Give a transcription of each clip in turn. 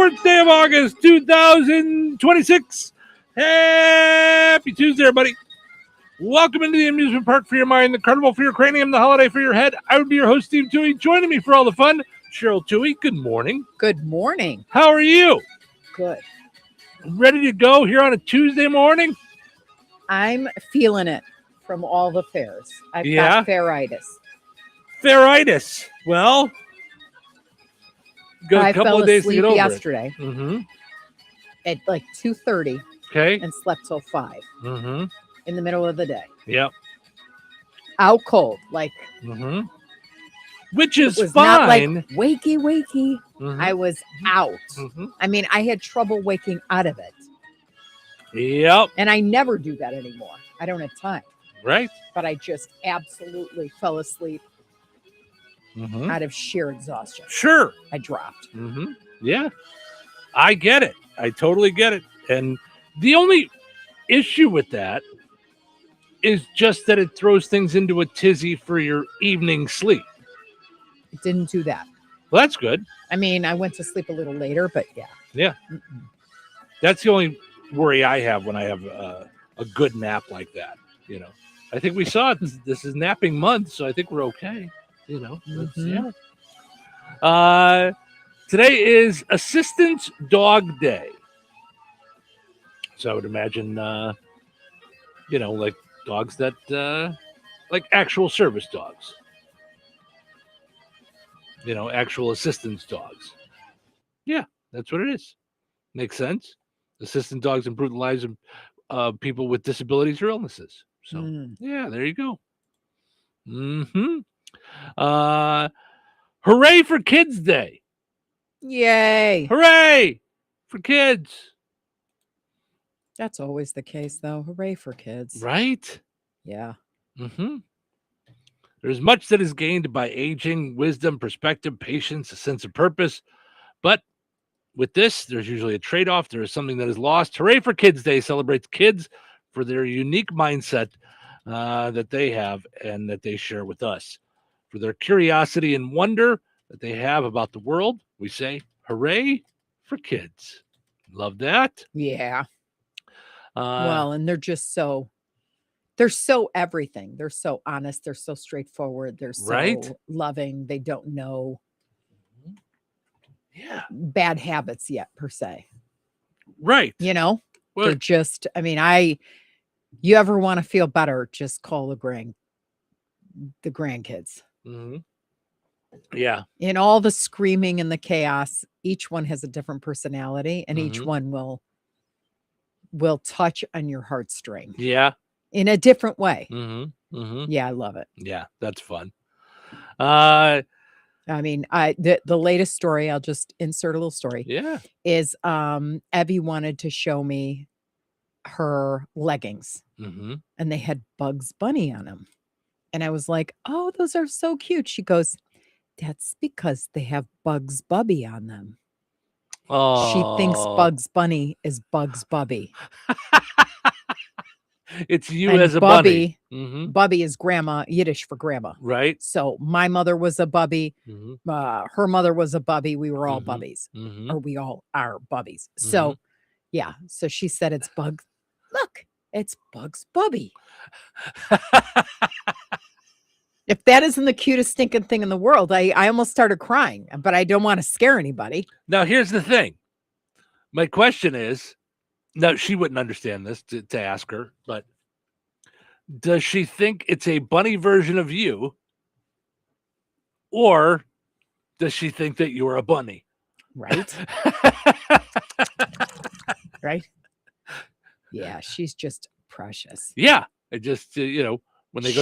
4th day of August, 2026. Happy Tuesday, everybody. Welcome into the amusement park for your mind, the carnival for your cranium, the holiday for your head. I would be your host, Steve Touhy. Joining me for all the fun, Cheryl Touhy. Good morning. Good morning. How are you? Good. Ready to go here on a Tuesday morning? I'm feeling it from all the fairs. I've Yeah? got fairitis. Fairitis. Well, got a I couple fell of days to asleep get over yesterday it. Mm-hmm. at like 2:30 Okay. and slept till 5 Mm-hmm. in the middle of the day. Yep. Out cold. Like, Mm-hmm. Which it is was fine. not like wakey. Mhm. I was out. Mm-hmm. I mean, I had trouble waking out of it. Yep. And I never do that anymore. I don't have time. Right. But I just absolutely fell asleep Mm-hmm. out of sheer exhaustion. Sure. I dropped. Mm-hmm. Yeah. I get it. I totally get it. And the only issue with that is just that it throws things into a tizzy for your evening sleep. It didn't do that. Well, that's good. I mean, I went to sleep a little later, but yeah. Yeah. Mm-mm. That's the only worry I have when I have a good nap like that. You know, I think we saw it. This is napping month, so I think we're okay. You know, Mhm. yeah. Today is Assistance Dog Day. So I would imagine, like dogs that, like actual service dogs. Actual assistance dogs. Yeah, that's what it is. Makes sense. Assistant dogs improve the lives of people with disabilities or illnesses. So, yeah, there you go. Mm-hmm. Hooray for Kids Day. Yay. Hooray for kids. That's always the case, though. Hooray for kids. Right? Yeah. Mm-hmm. There's much that is gained by aging, wisdom, perspective, patience, a sense of purpose. But with this, there's usually a trade-off. There is something that is lost. Hooray for Kids Day celebrates kids for their unique mindset that they have and that they share with us. For their curiosity and wonder that they have about the world, we say, hooray for kids. Love that. Yeah. Well, and they're so everything. They're so honest. They're so straightforward. They're so right? loving. They don't know Yeah. bad habits yet, per se. Right. You know, Well, they're just, I mean, you ever want to feel better, just call the grandkids. mhm. Yeah. In all the screaming and the chaos, each one has a different personality, and each Mhm. one will touch on your heartstring Yeah. in a different way. Mm-hmm. Mm-hmm. Yeah, I love it. Yeah, that's fun. I mean, the latest story, I'll just insert a little story, Yeah. is Evie wanted to show me her leggings, Mm-hmm. and they had Bugs Bunny on them. And I was like, "Oh, those are so cute." She goes, "That's because they have Bugs Bubby on them." She thinks Oh, Bugs Bunny is Bugs Bubby. it's you And as a bunny. Mm-hmm. Bubby is grandma, Yiddish for grandma. Right. So my mother was a Bubby. Mm-hmm. Her mother was a Bubby. We were all Mhm. Bubbies, Mm-hmm. or we all are Bubbies. So, yeah. So she said, "It's Bugs. Look, it's Bugs Bubby." If that isn't the cutest stinking thing in the world, I almost started crying, but I don't want to scare anybody. Now, here's the thing. My question is, no, she wouldn't understand this to ask her, but does she think it's a bunny version of you, or does she think that you're a bunny? Right? Right? Yeah, she's just precious. Yeah, I just when they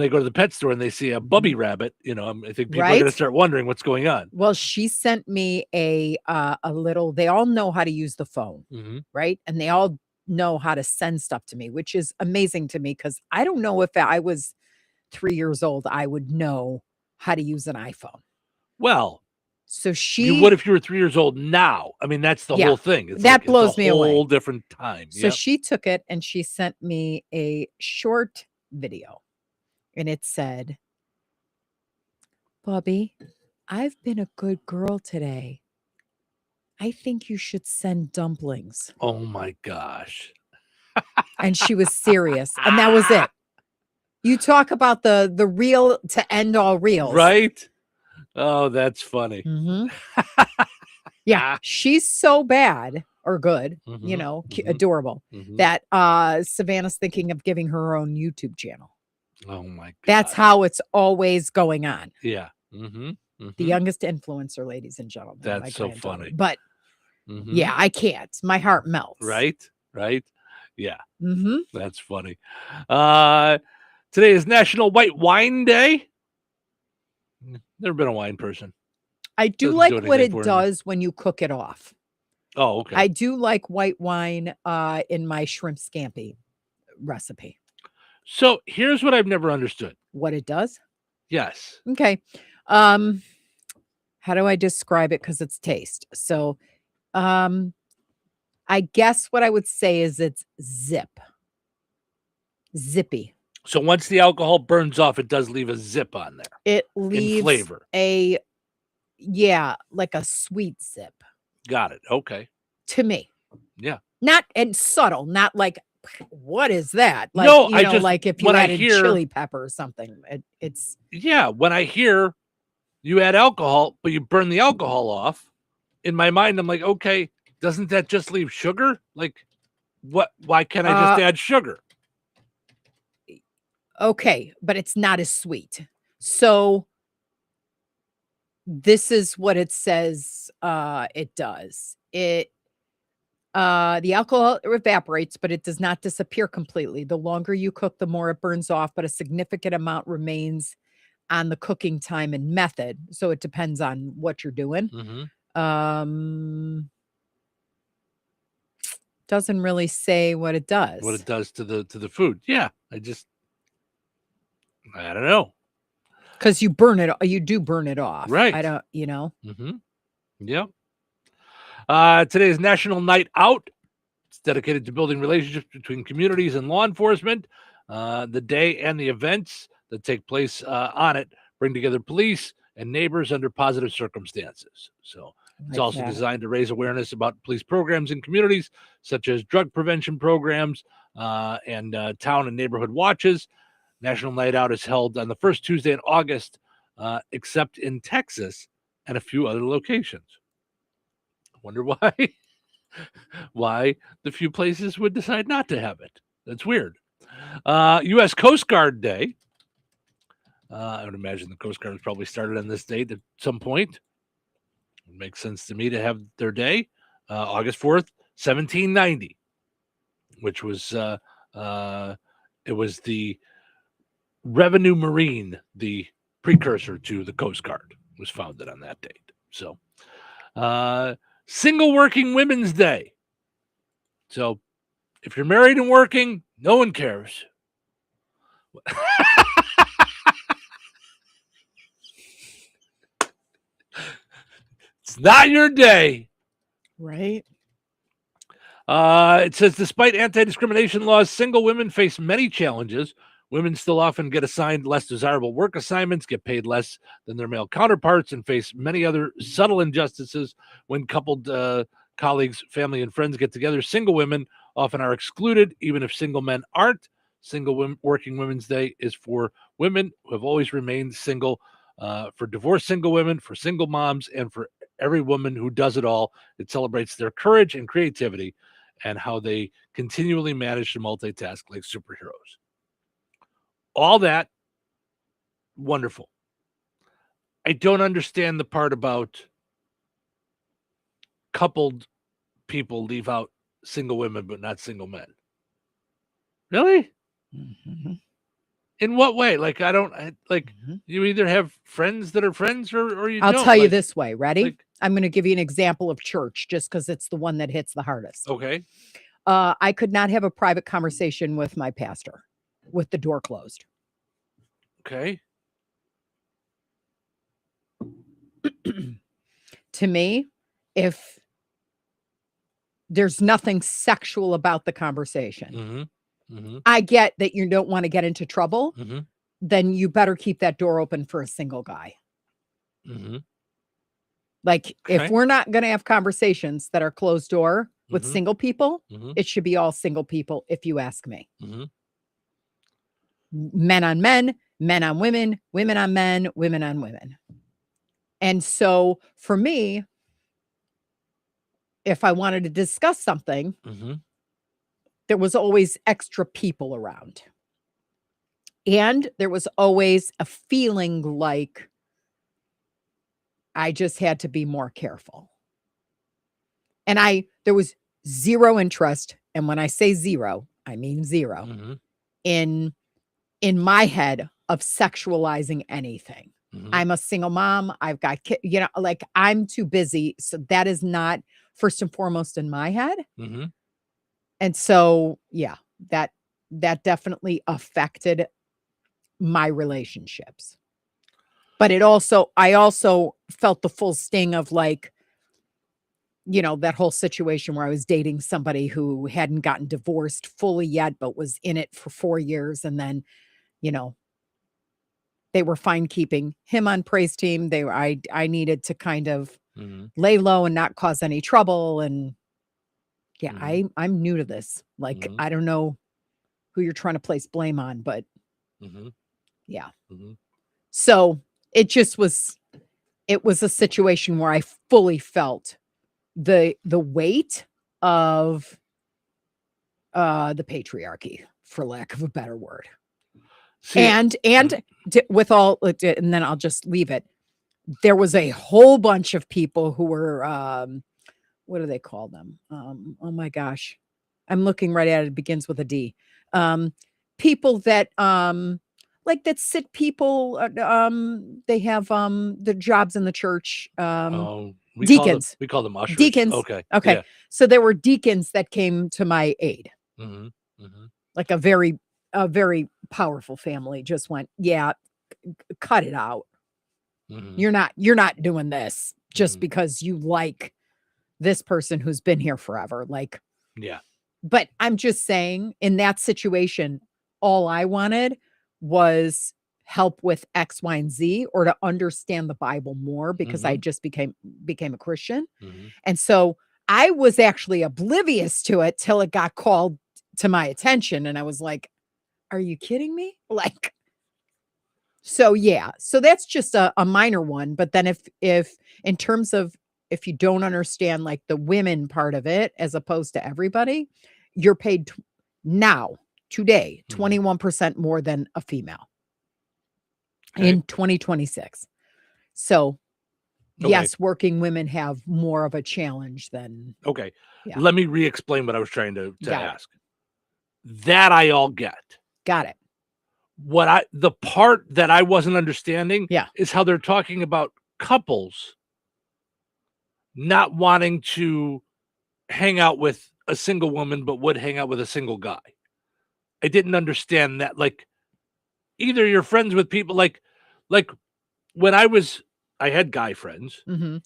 go to the pet store and they see a bubby rabbit, I think people are going to Right? start wondering what's going on. Well, she sent me a little. They all know how to use the phone, Mm-hmm. right? And they all know how to send stuff to me, which is amazing to me because I don't know if I was 3 years old, I would know how to use an iPhone. Well, So you would if you were 3 years old now. I mean, that's the whole thing. It's that like, blows it's a me away. whole different time. So she took it and she sent me a short video, and it said, "Bubby, I've been a good girl today. I think you should send dumplings. Oh my gosh. And she was serious. And that was it. You talk about the real to end all reels. Right? Oh, that's funny. Mm-hmm. Yeah, she's so bad or good, adorable, that Savannah's thinking of giving her own YouTube channel. Oh my God. That's how it's always going on. Yeah. The youngest influencer, ladies and gentlemen. That's so funny. But yeah, I can't. My heart melts. Right? Yeah. That's funny. Today is National White Wine Day. Never been a wine person. I do like what it does when you cook it off. Oh, okay. I do like white wine in my shrimp scampi recipe. So here's what I've never understood. What it does? Yes. Okay. How do I describe it? Because it's taste. So I guess what I would say is it's zippy. So once the alcohol burns off, it does leave a zip on there. It leaves in flavor. Like a sweet zip. Got it. Okay. To me. Yeah. Not and subtle, not like what is that? Like, no, like if you added chili pepper or something. It's when I hear you add alcohol, but you burn the alcohol off, in my mind, I'm like, okay, doesn't that just leave sugar? Like, what? Why can't I just add sugar? Okay, but it's not as sweet. So this is what it says it does. The alcohol evaporates, but it does not disappear completely. The longer you cook, the more it burns off, but a significant amount remains on the cooking time and method. So it depends on what you're doing. Doesn't really say what it does. What it does to the food. Yeah, I don't know. Because you do burn it off. Right. I don't, Yeah. Today is National Night Out. It's dedicated to building relationships between communities and law enforcement. The day and the events that take place on it bring together police and neighbors under positive circumstances. So it's also designed to raise awareness about police programs in communities, such as drug prevention programs and town and neighborhood watches. National Night Out is held on the first Tuesday in August, except in Texas and a few other locations. I wonder why the few places would decide not to have it. That's weird. U.S. Coast Guard Day. I would imagine the Coast Guard was probably started on this date at some point. It makes sense to me to have their day, August 4th, 1790, which was it was the Revenue Marine, the precursor to the Coast Guard, was founded on that date. So, Single Working Women's Day. So, if you're married and working, no one cares. It's not your day. Right. It says, despite anti-discrimination laws, single women face many challenges. Women still often get assigned less desirable work assignments, get paid less than their male counterparts, and face many other subtle injustices when coupled colleagues, family, and friends get together. Single women often are excluded, even if single men aren't. Working Women's Day is for women who have always remained single, for divorced single women, for single moms, and for every woman who does it all. It celebrates their courage and creativity and how they continually manage to multitask like superheroes. All that, wonderful. I don't understand the part about coupled people leave out single women but not single men. Really? Mm-hmm. In what way? Like, you either have friends that are friends or you don't. I'll tell you this way. Ready? I'm going to give you an example of church just because it's the one that hits the hardest. Okay. I could not have a private conversation with my pastor with the door closed. Okay. To me, if there's nothing sexual about the conversation, I get that you don't want to get into trouble, then you better keep that door open for a single guy. Like, Okay. if we're not going to have conversations that are closed door with Mhm. single people, Mhm. it should be all single people, if you ask me. Mhm. Men on men, men on women, women on men, women on women. And so for me, if I wanted to discuss something, Mhm. there was always extra people around. And there was always a feeling like I just had to be more careful. And there was zero interest. And when I say zero, I mean zero Mhm. in my head of sexualizing anything. Mhm. I'm a single mom. I've got kids, like I'm too busy. So that is not first and foremost in my head. Mhm. And so, yeah, that definitely affected my relationships. But I also felt the full sting of like, that whole situation where I was dating somebody who hadn't gotten divorced fully yet, but was in it for 4 years. And then, they were fine keeping him on praise team. I needed to kind of Mhm. lay low and not cause any trouble. And yeah, Mhm. I'm new to this. Like, Mhm. I don't know who you're trying to place blame on, but Mhm. yeah. Mhm. So it was a situation where I fully felt the weight of the patriarchy, for lack of a better word. See, And Mhm. with all, and then I'll just leave it. There was a whole bunch of people who were, what do they call them? Oh my gosh, I'm looking right at it. It begins with a D. People that, like that sit people, they have the jobs in the church, Oh, deacons, we call them ushers. deacons. Okay. Okay, Yeah. so there were deacons that came to my aid. Mhm. Mhm. Like a very powerful family just went, yeah, cut it out. Mhm. You're not doing this just Mhm. because you like this person who's been here forever. Like, Yeah. but I'm just saying in that situation, all I wanted was help with X, Y, and Z, or to understand the Bible more because I Mhm. just became a Christian. Mhm. And so I was actually oblivious to it till it got called to my attention. And I was like, are you kidding me? Like, so yeah. So that's just a minor one. But then if in terms of if you don't understand like the women part of it, as opposed to everybody, you're paid now, today, Mhm. 21% more than a female Okay. in 2026. So Okay. yes, working women have more of a challenge than, Okay. yeah, Let me re-explain what I was trying to got it. ask. That I all get. Got it. The part that I wasn't understanding Yeah. is how they're talking about couples not wanting to hang out with a single woman, but would hang out with a single guy. I didn't understand that. Like, either you're friends with people like when I had guy friends Mm-hmm.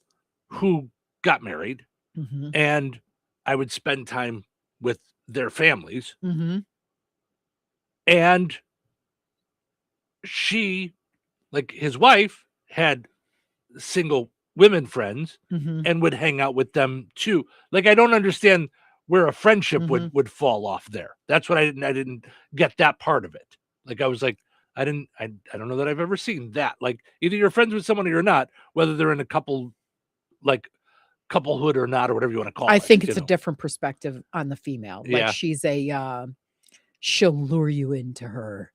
who got married, Mm-hmm. and I would spend time with their families, Mm-hmm. and she, like his wife, had single women friends Mm-hmm. and would hang out with them too. Like, I don't understand where a friendship Mm-hmm. would fall off there. That's what I didn't get that part of it. Like, I was like, I don't know that I've ever seen that. Like, either you're friends with someone or you're not, whether they're in a couple, like couplehood or not, or whatever you want to call I it, think it's a different perspective on the female. Like Yeah. she's she'll lure you into her.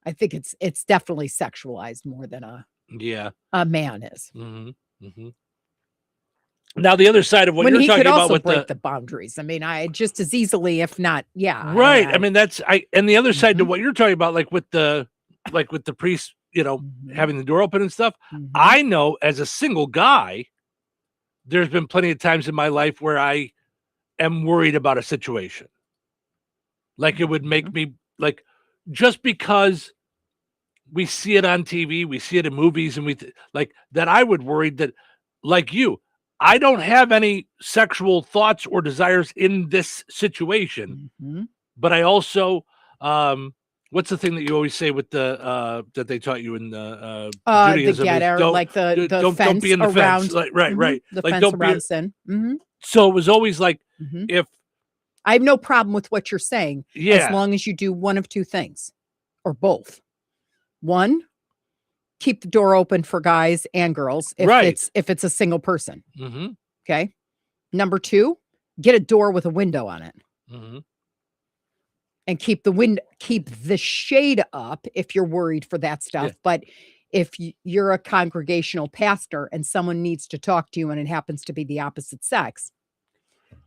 I think it's definitely sexualized more than Yeah. a man is. Mhm. Mhm. Now the other side of what When you're he could talking about also with break the the boundaries. I mean, I just as easily, if not, yeah. right. I mean, and the other side to Mhm. what you're talking about, like with the priest, Mhm. having the door open and stuff. Mhm. I know as a single guy, there's been plenty of times in my life where I am worried about a situation. Like, it would make Mhm. me like, just because we see it on TV, we see it in movies, and like that, I would worry that, like you, I don't have any sexual thoughts or desires in this situation, Mhm. but I also, what's the thing that you always say with the that they taught you in The Judaism? Is getter, like the don't fence be in the around, fence. Like right. the Like fence don't be. around sin. So it was always like if I have no problem with what you're saying, as yeah, long as you do one of two things, or both. One, keep the door open for guys and girls if Right. it's a single person. mm-hmm, Okay. Number two, get a door with a window on it. mm-hmm. And keep the shade up if you're worried for that stuff. Yeah. But if you're a congregational pastor and someone needs to talk to you and it happens to be the opposite sex,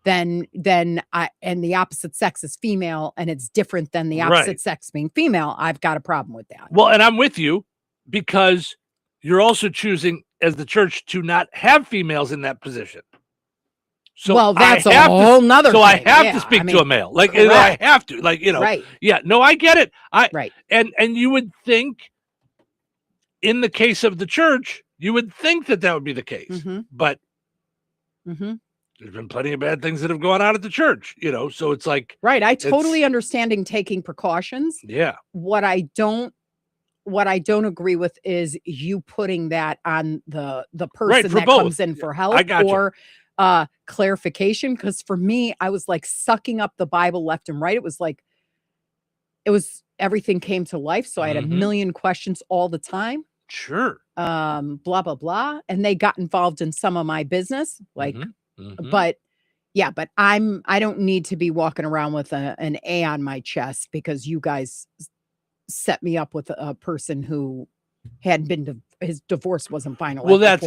then and the opposite sex is female and it's different than the opposite Right. sex being female, I've got a problem with that. Well, and I'm with you because you're also choosing as the church to not have females in that position. So well, that's a whole nother thing. So I have to speak to a male. Like I have to. Like, right. Yeah, no, I get it. Right. And you would think in the case of the church, you would think that would be the case. But there's been plenty of bad things that have gone on at the church, so it's like right. I totally understanding taking precautions. Yeah. What I don't agree with is you putting that on the person that both. comes in for help or clarification. Because for me, I was like sucking up the Bible left and right. It was everything came to life. So I had a million questions all the time. Sure. Blah, blah, blah. And they got involved in some of my business. Like, but yeah, but I don't need to be walking around with an A on my chest because you guys set me up with a person who hadn't been his divorce wasn't final. Well, that's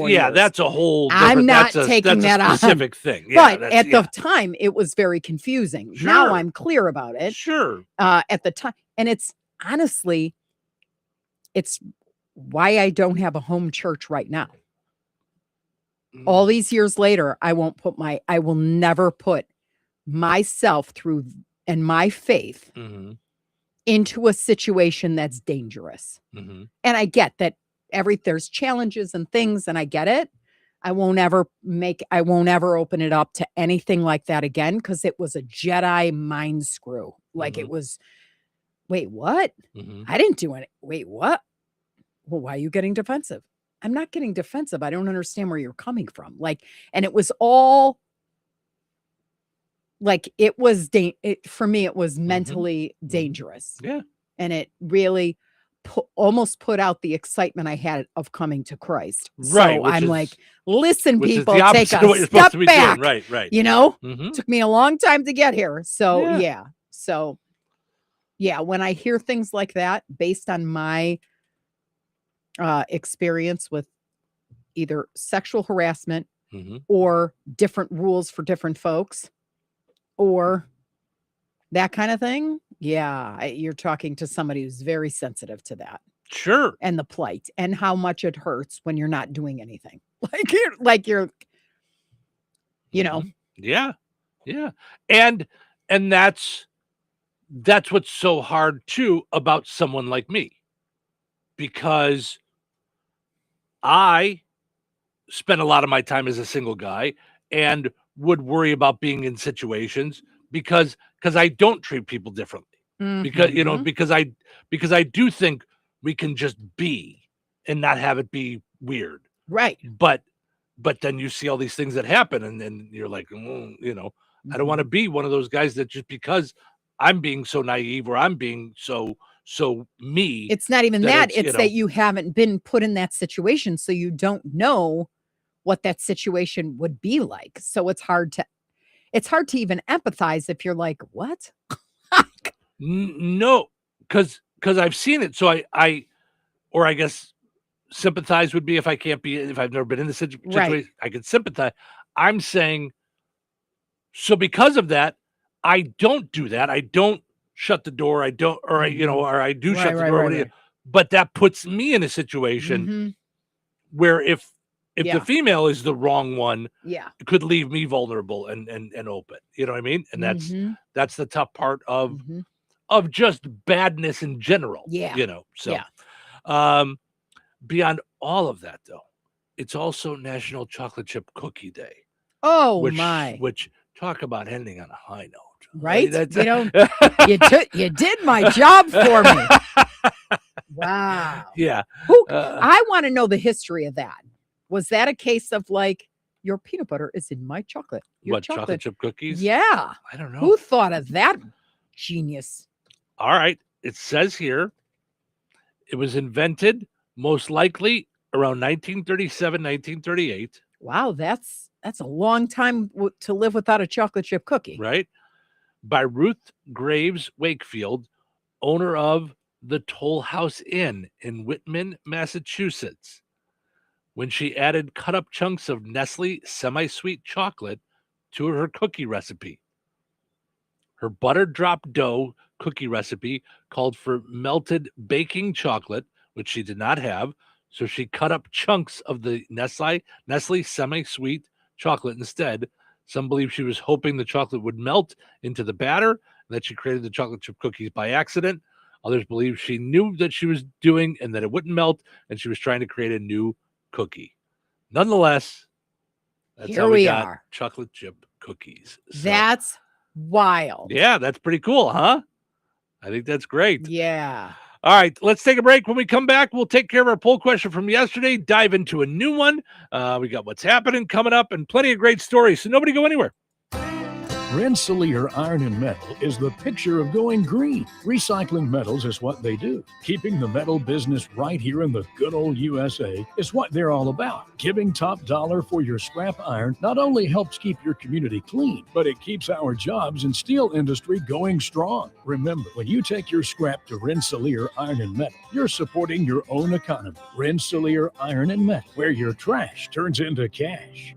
a whole I'm not taking that on. Specific thing. Yeah, but at the time it was very confusing. Sure. Now I'm clear about it. Sure. At the time, and it's honestly, it's why I don't have a home church right now. All these years later, I will never put myself through and my faith into a situation that's dangerous. And I get that there's challenges and things, and I get it. I won't ever open it up to anything like that again, because it was a Jedi mind screw. Like it was, wait, what? I didn't do it. Wait, what? Well, why are you getting defensive? I'm not getting defensive. I don't understand where you're coming from. Like, and it was all like, it was, for me, it was mentally dangerous. Yeah. And it really almost put out the excitement I had of coming to Christ. Right. So I'm like, listen, people, take a what you're step to be back. Doing. Right. Took me a long time to get here. So yeah. So yeah, when I hear things like that, based on my experience with either sexual harassment or different rules for different folks or that kind of thing. Yeah. You're talking to somebody who's very sensitive to that. Sure. And the plight and how much it hurts when you're not doing anything. You're Yeah. Yeah. And that's what's so hard too about someone like me, because I spent a lot of my time as a single guy and would worry about being in situations because I don't treat people differently. Because I do think we can just be and not have it be weird. Right. But then you see all these things that happen and then you're like, I don't want to be one of those guys that just because I'm being so naive or I'm being so me. It's not even that. It's that you haven't been put in that situation. So you don't know what that situation would be like. So it's hard to even empathize if you're like, what? No, because I've seen it. So I guess sympathize would be if I've never been in the situation, right. I could sympathize. I'm saying, so because of that, I don't do that. I don't shut the door. I don't, or I do shut the door. Right. But that puts me in a situation where if the female is the wrong one, it could leave me vulnerable and open. You know what I mean? And that's the tough part of just badness in general. Yeah. So beyond all of that, though, it's also National Chocolate Chip Cookie Day. Oh, which talk about ending on a high note. Right? That's You did my job for me. Wow. Yeah. I want to know the history of that. Was that a case of like, your peanut butter is in my chocolate? Your What, chocolate chip cookies? Yeah. I don't know. Who thought of that genius? All right. It says here it was invented most likely around 1937, 1938. Wow, that's a long time to live without a chocolate chip cookie. Right? By Ruth Graves Wakefield, owner of the Toll House Inn in Whitman, Massachusetts, when she added cut up chunks of Nestle semi sweet chocolate to her cookie recipe. Her butter drop dough cookie recipe called for melted baking chocolate, which she did not have. So she cut up chunks of the Nestle semi-sweet chocolate instead. Some believe she was hoping the chocolate would melt into the batter and that she created the chocolate chip cookies by accident. Others believe she knew that she was doing and that it wouldn't melt, and she was trying to create a new cookie. Nonetheless, that's Here how we got are. chocolate chip cookies. So, That's wild. yeah, that's pretty cool, huh? I think that's great. Yeah. All right, let's take a break. When we come back, we'll take care of our poll question from yesterday, dive into a new one. We got what's happening coming up and plenty of great stories. So nobody go anywhere. Rensselaer Iron and Metal is the picture of going green. Recycling metals is what they do. Keeping the metal business right here in the good old USA is what they're all about. Giving top dollar for your scrap iron not only helps keep your community clean, but it keeps our jobs and steel industry going strong. Remember, when you take your scrap to Rensselaer Iron and Metal, you're supporting your own economy. Rensselaer Iron and Metal, where your trash turns into cash.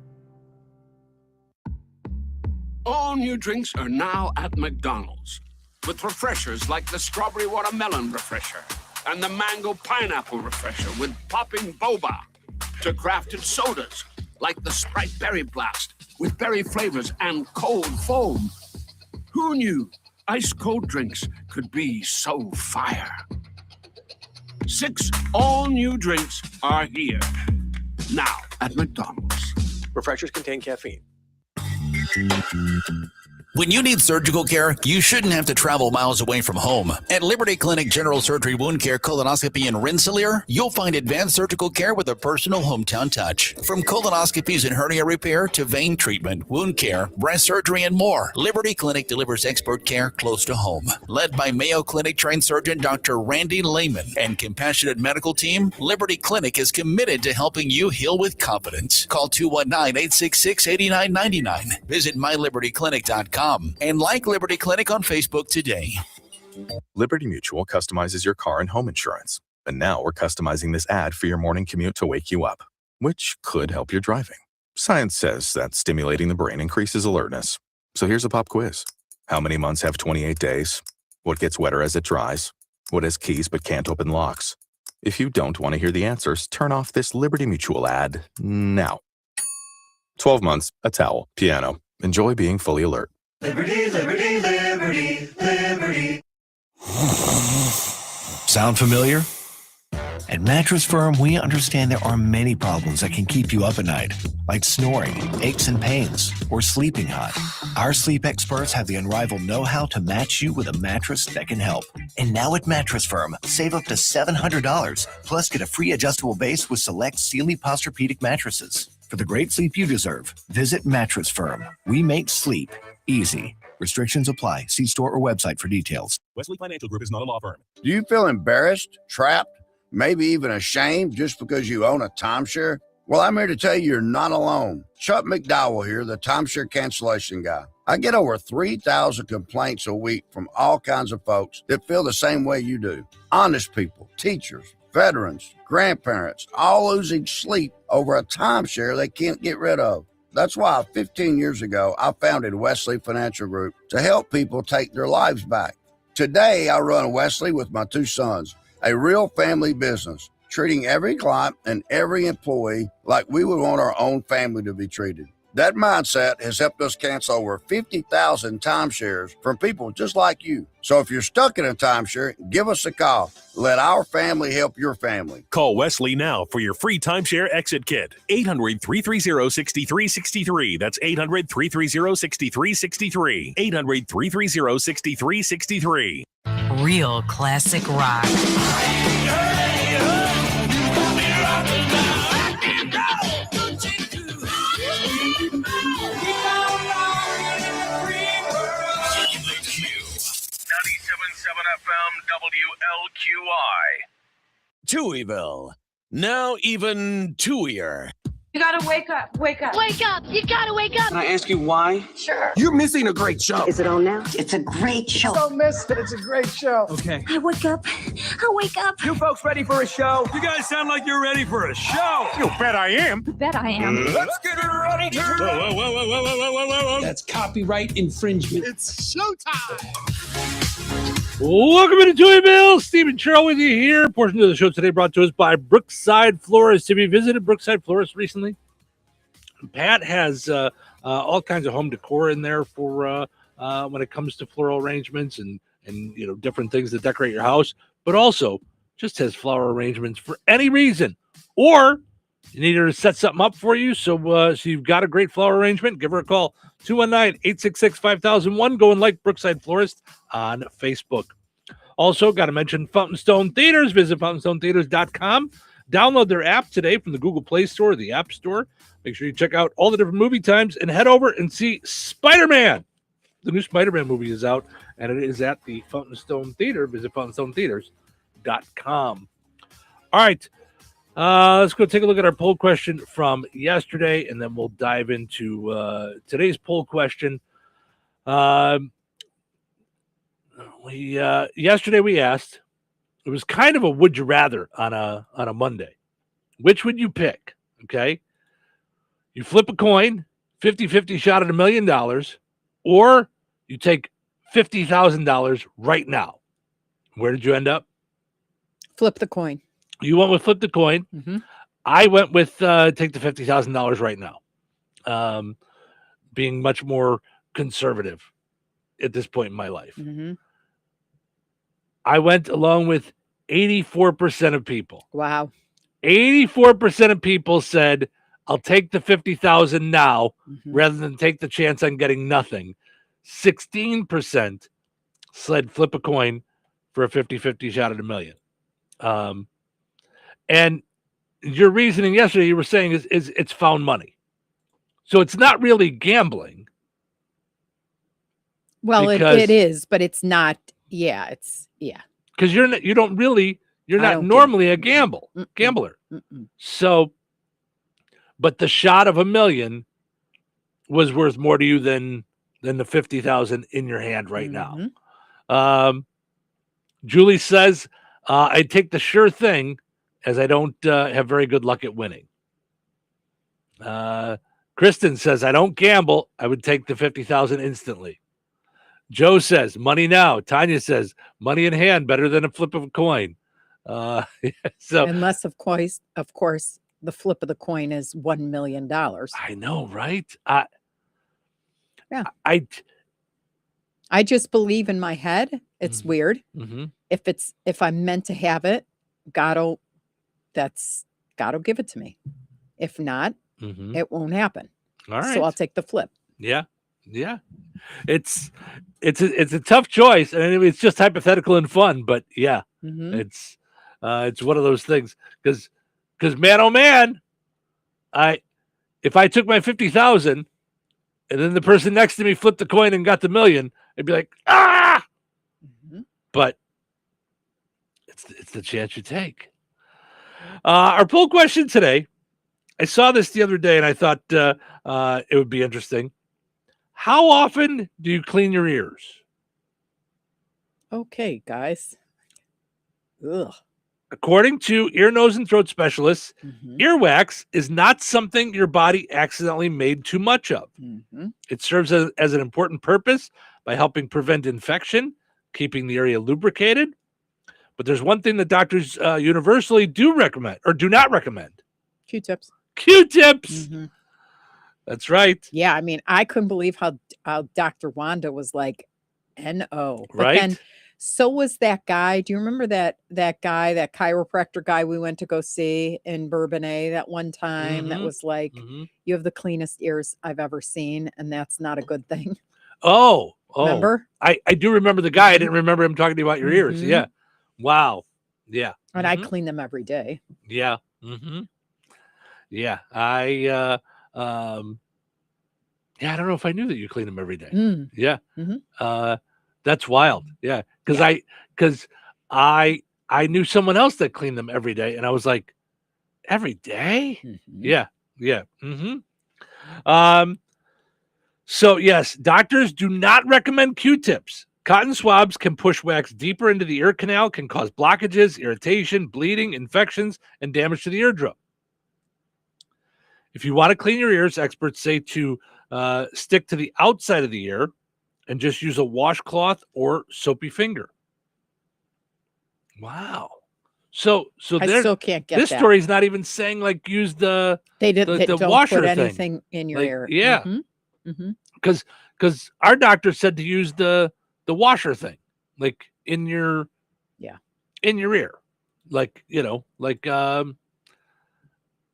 All new drinks are now at McDonald's, with refreshers like the Strawberry Watermelon Refresher and the Mango Pineapple Refresher with popping boba, to crafted sodas like the Sprite Berry Blast with berry flavors and cold foam. Who knew ice-cold drinks could be so fire? 6 all-new drinks are here, now at McDonald's. Refreshers contain caffeine. When you need surgical care, you shouldn't have to travel miles away from home. At Liberty Clinic General Surgery Wound Care Colonoscopy in Rensselaer, you'll find advanced surgical care with a personal hometown touch. From colonoscopies and hernia repair to vein treatment, wound care, breast surgery, and more, Liberty Clinic delivers expert care close to home. Led by Mayo Clinic trained surgeon Dr. Randy Lehman and compassionate medical team, Liberty Clinic is committed to helping you heal with confidence. Call 219-866-8999. Visit mylibertyclinic.com. And like Liberty Clinic on Facebook today. Liberty Mutual customizes your car and home insurance. And now we're customizing this ad for your morning commute to wake you up, which could help your driving. Science says that stimulating the brain increases alertness. So here's a pop quiz. How many months have 28 days? What gets wetter as it dries? What has keys but can't open locks? If you don't want to hear the answers, turn off this Liberty Mutual ad now. 12 months, a towel, piano. Enjoy being fully alert. Liberty, liberty, liberty, liberty. Sound familiar? At Mattress Firm, we understand there are many problems that can keep you up at night, like snoring, aches and pains, or sleeping hot. Our sleep experts have the unrivaled know-how to match you with a mattress that can help. And now at Mattress Firm, save up to $700, plus get a free adjustable base with select Sealy Posturepedic mattresses. For the great sleep you deserve, visit Mattress Firm. We make sleep easy. Restrictions apply. See store or website for details. Wesley Financial Group is not a law firm. Do you feel embarrassed, trapped, maybe even ashamed just because you own a timeshare? Well, I'm here to tell you you're not alone. Chuck McDowell here, the timeshare cancellation guy. I get over 3,000 complaints a week from all kinds of folks that feel the same way you do. Honest people, teachers, veterans, grandparents, all losing sleep over a timeshare they can't get rid of. That's why 15 years ago, I founded Wesley Financial Group to help people take their lives back. Today, I run Wesley with my 2 sons, a real family business, treating every client and every employee like we would want our own family to be treated. That mindset has helped us cancel over 50,000 timeshares from people just like you. So if you're stuck in a timeshare, give us a call. Let our family help your family. Call Wesley now for your free timeshare exit kit. 800-330-6363. That's 800-330-6363. 800-330-6363. Real classic rock. FM WLQI. Touhyville. Now even Touhier. You gotta wake up. Wake up. Wake up. You gotta wake up. Can I ask you why? Sure. You're missing a great show. Is it on now? It's a great show. Don't miss it. It's a great show. Okay. I wake up. I wake up. You folks ready for a show? You guys sound like you're ready for a show. You bet I am. Bet I am. Let's get ready to Whoa. That's copyright infringement. It's showtime. Welcome into Touhyville. Stephen Sherrill with you here. Portion of the show today brought to us by Brookside Florist. Have you visited Brookside Florist recently? Pat has all kinds of home decor in there for when it comes to floral arrangements and different things to decorate your house, but also just has flower arrangements for any reason. Or you need her to set something up for you. So you've got a great flower arrangement, give her a call. 219-866-5001. Go and like Brookside Florist on Facebook. Also, got to mention Fountain Stone Theaters. Visit fountainstonetheaters.com. Download their app today from the Google Play Store or the App Store. Make sure you check out all the different movie times and head over and see Spider-Man. The new Spider-Man movie is out, and it is at the Fountain Stone Theater. Visit fountainstonetheaters.com. All right. Let's go take a look at our poll question from yesterday, and then we'll dive into today's poll question. Yesterday we asked, it was kind of a would you rather on a Monday. Which would you pick? Okay. You flip a coin, 50-50 shot at $1 million, or you take $50,000 right now. Where did you end up? Flip the coin. You went with flip the coin. Mm-hmm. I went with take the $50,000 right now. Being much more conservative at this point in my life. Mm-hmm. I went along with 84% of people. Wow. 84% of people said, I'll take the $50,000 now rather than take the chance on getting nothing. 16% said flip a coin for a 50-50 shot at $1 million. And your reasoning yesterday, you were saying is it's found money. So it's not really gambling. Well, it is, but it's not. Yeah, it's because you're not normally a gambler. Mm-mm. So, but the shot of $1 million was worth more to you than the 50,000 in your hand right now. Julie says, I take the sure thing as I don't have very good luck at winning. Kristen says, I don't gamble. I would take the 50,000 instantly. Joe says, money now. Tanya says, money in hand, better than a flip of a coin. So unless, of course, the flip of the coin is $1 million. I know, right? Yeah. I just believe in my head. It's weird. Mm-hmm. If I'm meant to have it, God'll give it to me. If not, it won't happen. All right. So I'll take the flip. Yeah. It's a tough choice, and it's just hypothetical and fun, but yeah, it's one of those things because man, oh man, if I took my 50,000 and then the person next to me flipped the coin and got the $1 million, I'd be like, but it's the chance you take. Our poll question today, I saw this the other day and I thought it would be interesting. How often do you clean your ears? Okay, guys. Ugh. According to ear, nose, and throat specialists, earwax is not something your body accidentally made too much of. It serves as an important purpose by helping prevent infection, keeping the area lubricated. But there's one thing that doctors universally do recommend or do not recommend. Q-tips. That's right. Yeah, I mean, I couldn't believe how Dr. Wanda was like, N-O. But Right. then so was that guy. Do you remember that guy, that chiropractor guy we went to go see in Bourbonnais that one time that Mhm. was like, you have the cleanest ears I've ever seen, and that's not a good thing. Oh. Remember? I do remember the guy. I didn't remember him talking about your ears. Mhm. Yeah. Wow. Yeah. And I clean them every day. Yeah. Yeah. I yeah, I don't know if I knew that you clean them every day. Mm. Yeah. Mhm. That's wild. Yeah. Because I knew someone else that cleaned them every day, and I was like, every day? Yeah. Yeah. So yes, doctors do not recommend Q-tips. Cotton swabs can push wax deeper into the ear canal, can cause blockages, irritation, bleeding, infections, and damage to the eardrum. If you want to clean your ears, experts say to stick to the outside of the ear and just use a washcloth or soapy finger. Wow. So I there, still can't get this that. story's not even saying like use the They the don't washer put thing. anything in your Like, ear. yeah. Mhm. Mhm. Because our doctor said to use the washer thing, like in your ear, like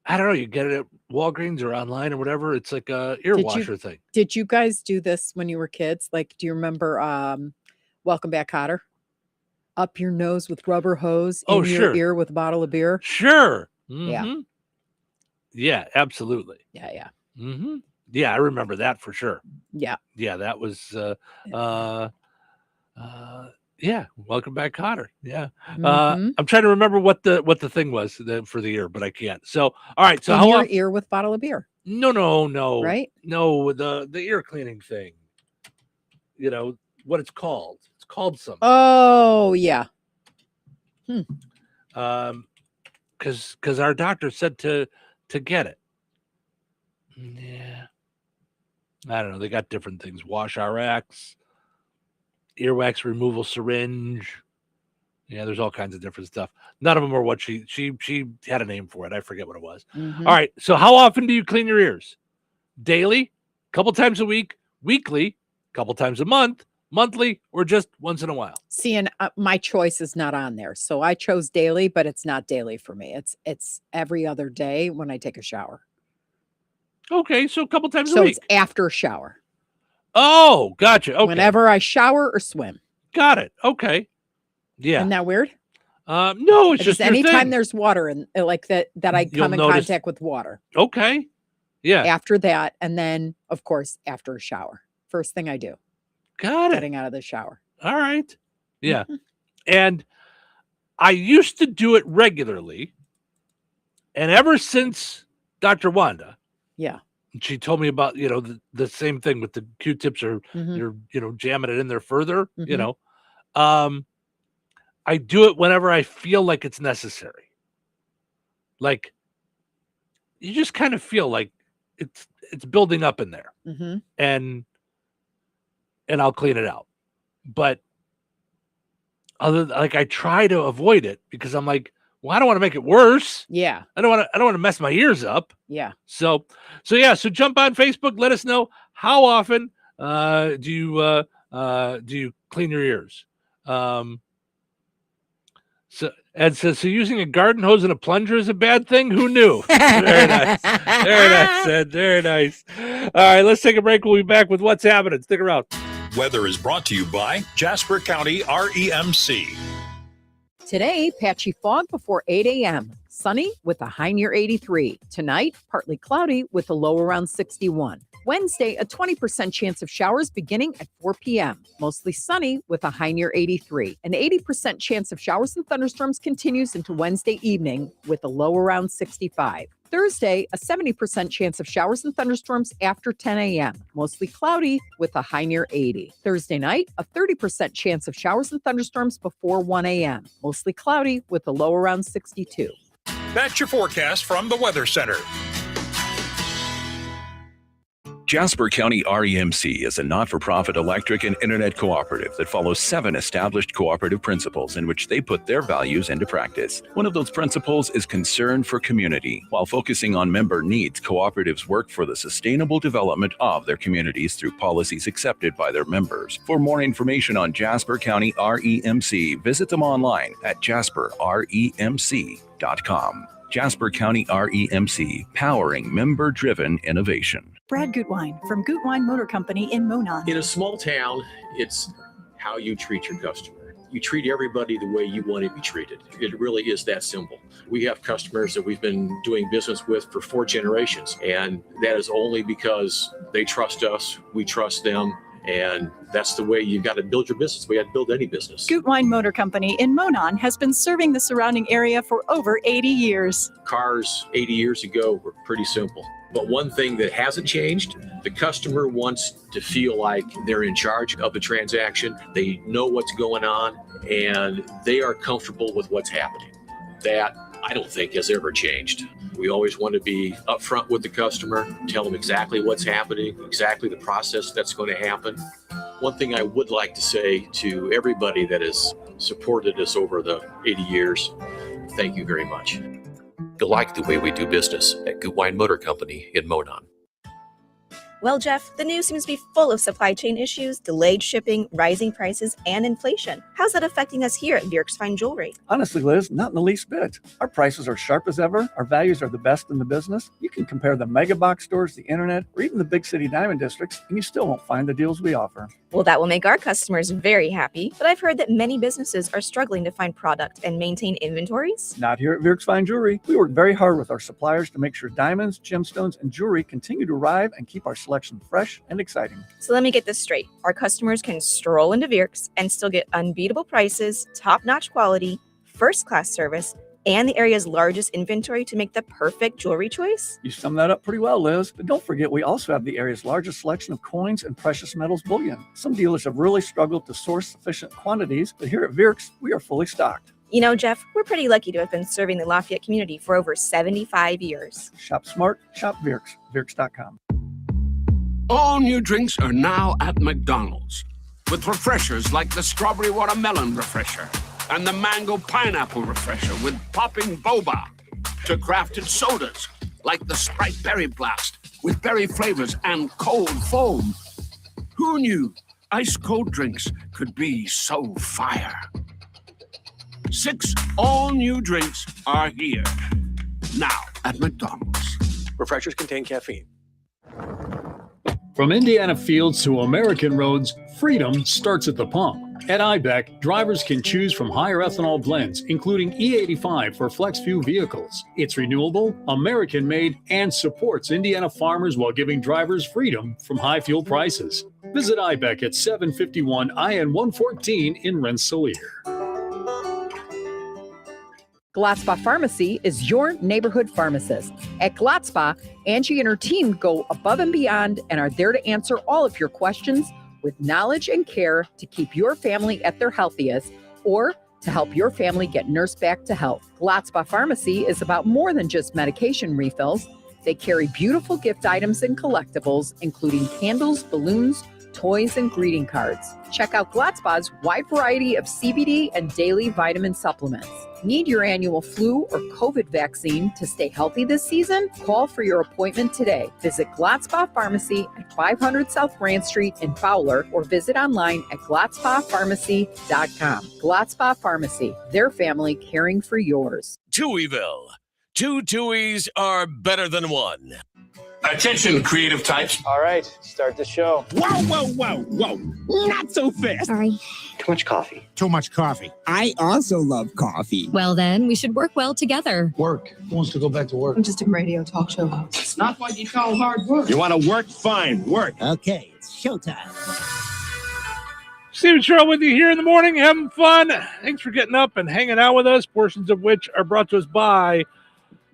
I don't know, you get it at Walgreens or online or whatever. It's like a ear washer thing. Did you guys do this when you were kids? Like, do you remember Welcome Back, Kotter? Up your nose with rubber hose, in your ear with a bottle of beer. Sure. Yeah. Yeah, absolutely. Yeah. Yeah, I remember that for sure. Yeah. Yeah, that was yeah, Welcome Back, Cotter. Yeah. Mhm. I'm trying to remember what the thing was for the ear, but I can't. So all right, so in how your often? ear with bottle of beer. No. Right? No, the ear cleaning thing. You know what it's called. It's called something. Oh, yeah. Because our doctor said to get it. Yeah. I don't know. They got different things. Wash RX, earwax removal syringe. Yeah, there's all kinds of different stuff. None of them are what she had a name for it. I forget what it was. Mhm. All right. So how often do you clean your ears? Daily, couple times a week, weekly, couple times a month, monthly, or just once in a while? See, and my choice is not on there. So I chose daily, but it's not daily for me. It's every other day when I take a shower. Okay, so a couple times a So week. it's after shower. Oh, gotcha. Okay. Whenever I shower or swim. Got it. Okay. Yeah. Isn't that weird? No, it's just your anytime thing. there's water in like that I You'll come in notice- contact with water. Okay. Yeah. After that, and then of course after a shower. First thing I do. Got it. Getting out of the shower. All right. Yeah. And I used to do it regularly. And ever since Dr. Wanda, Yeah. she told me about, the same thing with the Q-tips or Mhm. you're, jamming it in there further, Mhm. I do it whenever I feel like it's necessary. Like you just kind of feel like it's building up in there. Mhm. And I'll clean it out. But I try to avoid it because I'm like, well, I don't want to make it worse. Yeah. I don't want to mess my ears up. Yeah. So jump on Facebook, let us know how often do you clean your ears? So Ed says, so using a garden hose and a plunger is a bad thing? Who knew? Very nice. Very nice, Ed. Very nice. All right, let's take a break. We'll be back with what's happening. Stick around. Weather is brought to you by Jasper County REMC. Today, patchy fog before 8 a.m. Sunny with a high near 83. Tonight, partly cloudy with a low around 61. Wednesday, a 20% chance of showers beginning at 4 p.m. Mostly sunny with a high near 83. An 80% chance of showers and thunderstorms continues into Wednesday evening with a low around 65. Thursday, a 70% chance of showers and thunderstorms after 10 a.m. Mostly cloudy with a high near 80. Thursday night, a 30% chance of showers and thunderstorms before 1 a.m. Mostly cloudy with a low around 62. That's your forecast from the Weather Center. Jasper County REMC is a not-for-profit electric and internet cooperative that follows 7 established cooperative principles in which they put their values into practice. One of those principles is concern for community. While focusing on member needs, cooperatives work for the sustainable development of their communities through policies accepted by their members. For more information on Jasper County REMC, visit them online at jasperremc.com. Jasper County REMC, powering member-driven innovation. Brad Gutwein from Gutwein Motor Company in Monon. In a small town, it's how you treat your customer. You treat everybody the way you want to be treated. It really is that simple. We have customers that we've been doing business with for 4 generations, and that is only because they trust us, we trust them, and that's the way you've got to build your business. We have to build any business. Gutwein Motor Company in Monon has been serving the surrounding area for over 80 years. Cars 80 years ago were pretty simple. But one thing that hasn't changed, the customer wants to feel like they're in charge of the transaction. They know what's going on, and they are comfortable with what's happening. That, I don't think, has ever changed. We always want to be upfront with the customer, tell them exactly what's happening, exactly the process that's going to happen. One thing I would like to say to everybody that has supported us over the 80 years, thank you very much. You like the way we do business at Gutwein Motor Company in Monon. Well, Jeff, the news seems to be full of supply chain issues, delayed shipping, rising prices, and inflation. How's that affecting us here at Bjork's Fine Jewelry? Honestly, Liz, not in the least bit. Our prices are sharp as ever. Our values are the best in the business. You can compare the mega box stores, the internet, or even the big city diamond districts, and you still won't find the deals we offer. Well, that will make our customers very happy, but I've heard that many businesses are struggling to find product and maintain inventories. Not here at Bjork's Fine Jewelry. We work very hard with our suppliers to make sure diamonds, gemstones, and jewelry continue to arrive and keep our selection fresh and exciting. So let me get this straight. Our customers can stroll into Bjork's and still get unbeatable prices, top-notch quality, first-class service, and the area's largest inventory to make the perfect jewelry choice? You summed that up pretty well, Liz. But don't forget, we also have the area's largest selection of coins and precious metals bullion. Some dealers have really struggled to source sufficient quantities, but here at Bjork's, we are fully stocked. You know, Jeff, we're pretty lucky to have been serving the Lafayette community for over 75 years. Shop smart, shop Bjork's, Bjork's.com. All new drinks are now at McDonald's, with refreshers like the Strawberry Watermelon Refresher and the Mango Pineapple Refresher with popping boba, to crafted sodas like the Sprite Berry Blast with berry flavors and cold foam. Who knew ice cold drinks could be so fire? 6 all-new drinks are here now at McDonald's. Refreshers contain caffeine. From Indiana fields to American roads, freedom starts at the pump. At IBEC, drivers can choose from higher ethanol blends, including E85 for flex-fuel vehicles. It's renewable, American-made, and supports Indiana farmers while giving drivers freedom from high fuel prices. Visit IBEC at 751 IN 114 in Rensselaer. Glotzba Pharmacy is your neighborhood pharmacist. At Glotzba, Angie and her team go above and beyond and are there to answer all of your questions with knowledge and care to keep your family at their healthiest or to help your family get nursed back to health. Glotzba Pharmacy is about more than just medication refills. They carry beautiful gift items and collectibles, including candles, balloons, toys, and greeting cards. Check out Glotzba's wide variety of CBD and daily vitamin supplements. Need your annual flu or COVID vaccine to stay healthy this season? Call for your appointment today. Visit Glotzba Pharmacy at 500 South Grand Street in Fowler or visit online at glotzbapharmacy.com. Glotzba Pharmacy, their family caring for yours. Touhyville. 2 Touhies are better than 1. Attention, creative types. All right, start the show. Whoa. Not so fast. Sorry. Too much coffee. Too much coffee. I also love coffee. Well, then, we should work well together. Work. Who wants to go back to work? I'm just a radio talk show host. It's not what you call hard work. You want to work? Fine, work. Okay, it's showtime. Steven Sherrill with you here in the morning, having fun. Thanks for getting up and hanging out with us, portions of which are brought to us by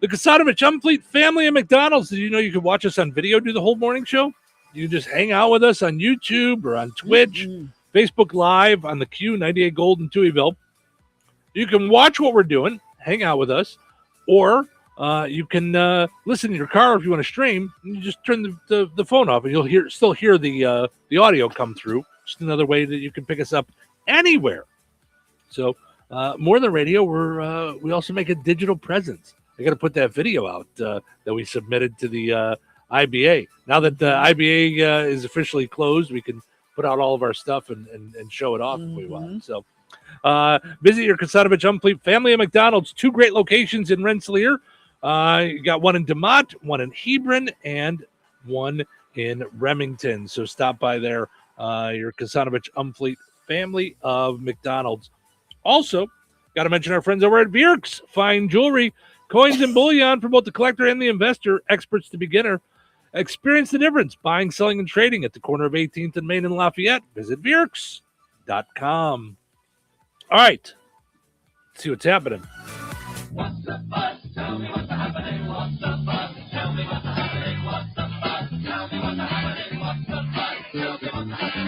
the Kasatovich Umfleet family at McDonald's. Did you know you could watch us on video, do the whole morning show? You can just hang out with us on YouTube or on Twitch, Facebook Live on the Q98 Gold in Touhyville. You can watch what we're doing, hang out with us, or you can listen in your car if you want to stream. You just turn the phone off, and you'll still hear the audio come through. Just another way that you can pick us up anywhere. So more than radio, we also make a digital presence. I got to put that video out that we submitted to the IBA. Now that the IBA is officially closed, we can put out all of our stuff and show it off if we want. So visit your Kasanovich Umfleet family of McDonald's. 2 great locations in Rensselaer. You got one in DeMott, one in Hebron, and one in Remington. So stop by there. Your Kasanovich Umfleet family of McDonald's. Also, got to mention our friends over at Bierk's Fine Jewelry, coins and bullion for both the collector and the investor, experts to beginner. Experience the difference buying, selling, and trading at the corner of 18th and Main in Lafayette. Visit Bierks.com. All right. Let's see what's happening. What's the buzz? Tell me what's happening. What's the buzz? Tell me what's happening. What's the buzz? Tell me what's happening. What's the buzz? Tell me what's happening.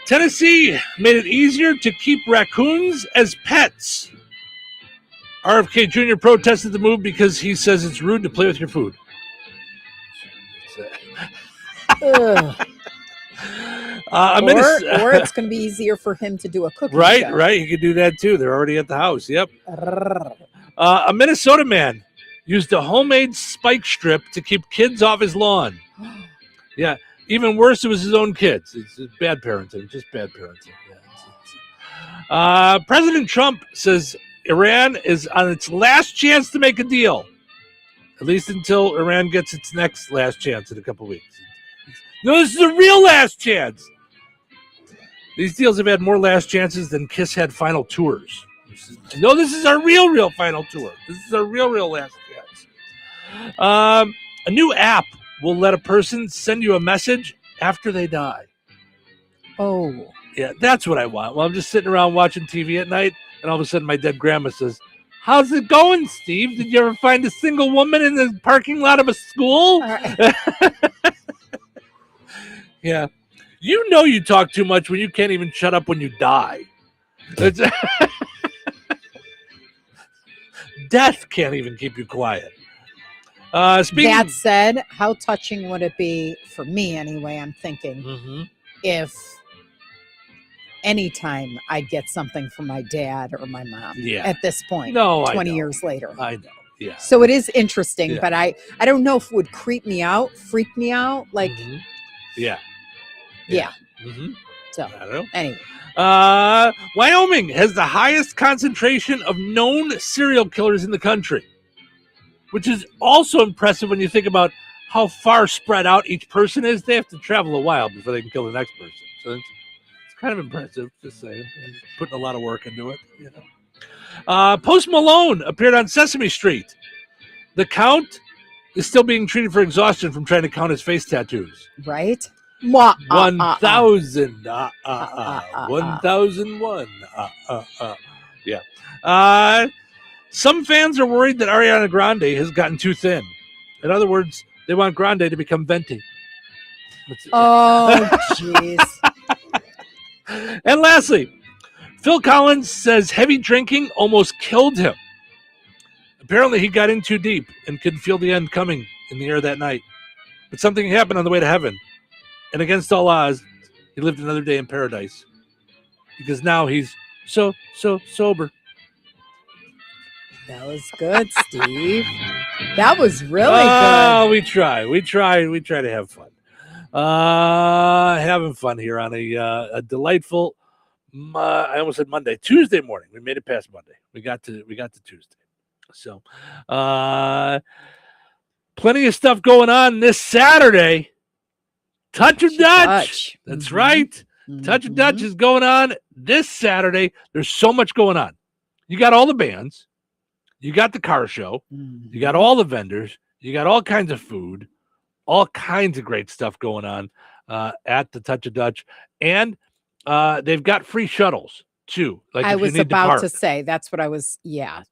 Tennessee made it easier to keep raccoons as pets. RFK Jr. protested the move because he says it's rude to play with your food. Or it's going to be easier for him to do a cooking show. Right. He could do that too. They're already at the house. Yep. A Minnesota man used a homemade spike strip to keep kids off his lawn. Yeah. Even worse, it was his own kids. It's bad parenting. Just bad parenting. Yeah, President Trump says Iran is on its last chance to make a deal, at least until Iran gets its next last chance in a couple weeks. No, this is a real last chance. These deals have had more last chances than Kiss had final tours. No, this is our real final tour. This is our real last chance. A new app will let a person send you a message after they die. Oh. Yeah, that's what I want. Well, I'm just sitting around watching TV at night, and all of a sudden my dead grandma says, "How's it going, Steve? Did you ever find a single woman in the parking lot of a school?" Yeah. You know you talk too much when you can't even shut up when you die. Death can't even keep you quiet. That said, how touching would it be, for me anyway, I'm thinking, if anytime I get something from my dad or my mom at this point, 20 years later. I know, yeah. So it is interesting, but I don't know if it would freak me out, like, Yeah. So, I don't know. Anyway. Wyoming has the highest concentration of known serial killers in the country, which is also impressive when you think about how far spread out each person is. They have to travel a while before they can kill the next person. So it's kind of impressive, just saying. And putting a lot of work into it. You know. Post Malone appeared on Sesame Street. The Count is still being treated for exhaustion from trying to count his face tattoos. Right? 1,000. 1,001. Yeah. Some fans are worried that Ariana Grande has gotten too thin. In other words, they want Grande to become Venti. Oh, jeez. And lastly, Phil Collins says heavy drinking almost killed him. Apparently, he got in too deep and could feel the end coming in the air that night. But something happened on the way to heaven. And against all odds, he lived another day in paradise. Because now he's so sober. That was good, Steve. That was really good. Oh, we try to have fun. Having fun here on a delightful, I almost said Tuesday morning. We made it past Monday. We got to Tuesday. So, plenty of stuff going on this Saturday. Touch of Dutch. That's right. Touch of Dutch is going on this Saturday. There's so much going on. You got all the bands. You got the car show. You got all the vendors. You got all kinds of food. All kinds of great stuff going on at the Touch of Dutch. And they've got free shuttles, too. Like I was about to say, that's what I was,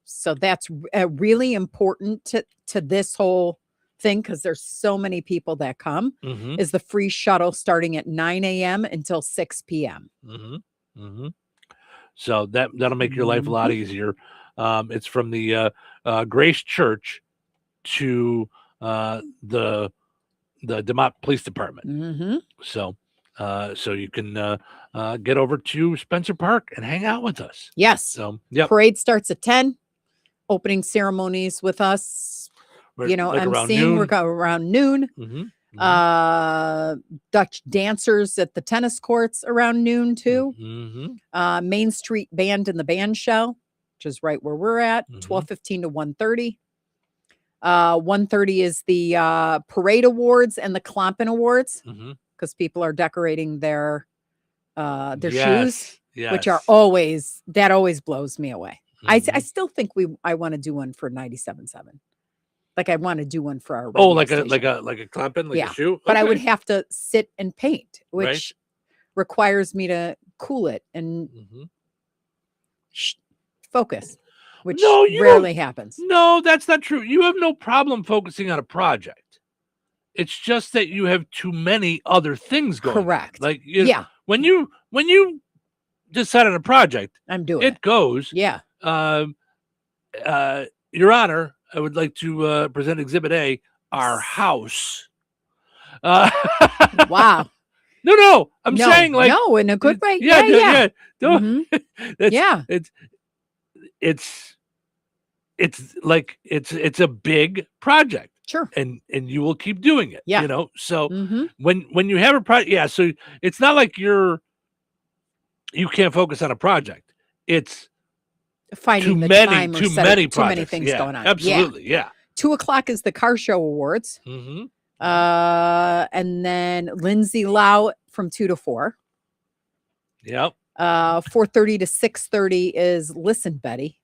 So that's really important to this whole thing, because there's so many people that come, is the free shuttle starting at 9 a.m. until 6 p.m. So that'll make your life a lot easier. It's from the Grace Church to the DeMott Police Department. Mm-hmm. So you can get over to Spencer Park and hang out with us. Yes. So yep. Parade starts at 10. Opening ceremonies with us. Like around emceeing. noon. We're going around noon. Mm-hmm. Dutch dancers at the tennis courts around noon too. Mm-hmm. Main Street Band in the band shell, which is right where we're at. 12:15 to 1:30. 1:30 is the parade awards and the Klompin Awards because people are decorating their shoes, which are always blows me away. I still think I want to do one for 97.7. Like I want to do one for our radio like station. a Klompin, like a shoe. But I would Okay. have to sit and paint, which Right. requires me to cool it and focus, which rarely happens. No, that's not true. You have no problem focusing on a project. It's just that you have too many other things going on. Correct. Like Yeah. when you decide on a project, I'm doing it goes. Yeah. Your Honor, I would like to present Exhibit A, our house. Wow. No, I'm saying like no, in a good way. Yeah, Yeah. Don't, Yeah. It's like it's a big project. Sure. And you will keep doing it. Yeah. You know, so when you have a project, so it's not like you can't focus on a project. It's Finding too the many, time or too set many up too many projects. things Yeah, going on. Absolutely, yeah. 2:00 is the car show awards. Mm-hmm. And then Lindsay Lau from 2 to 4. Yep. 4:30 to 6:30 is Listen Betty.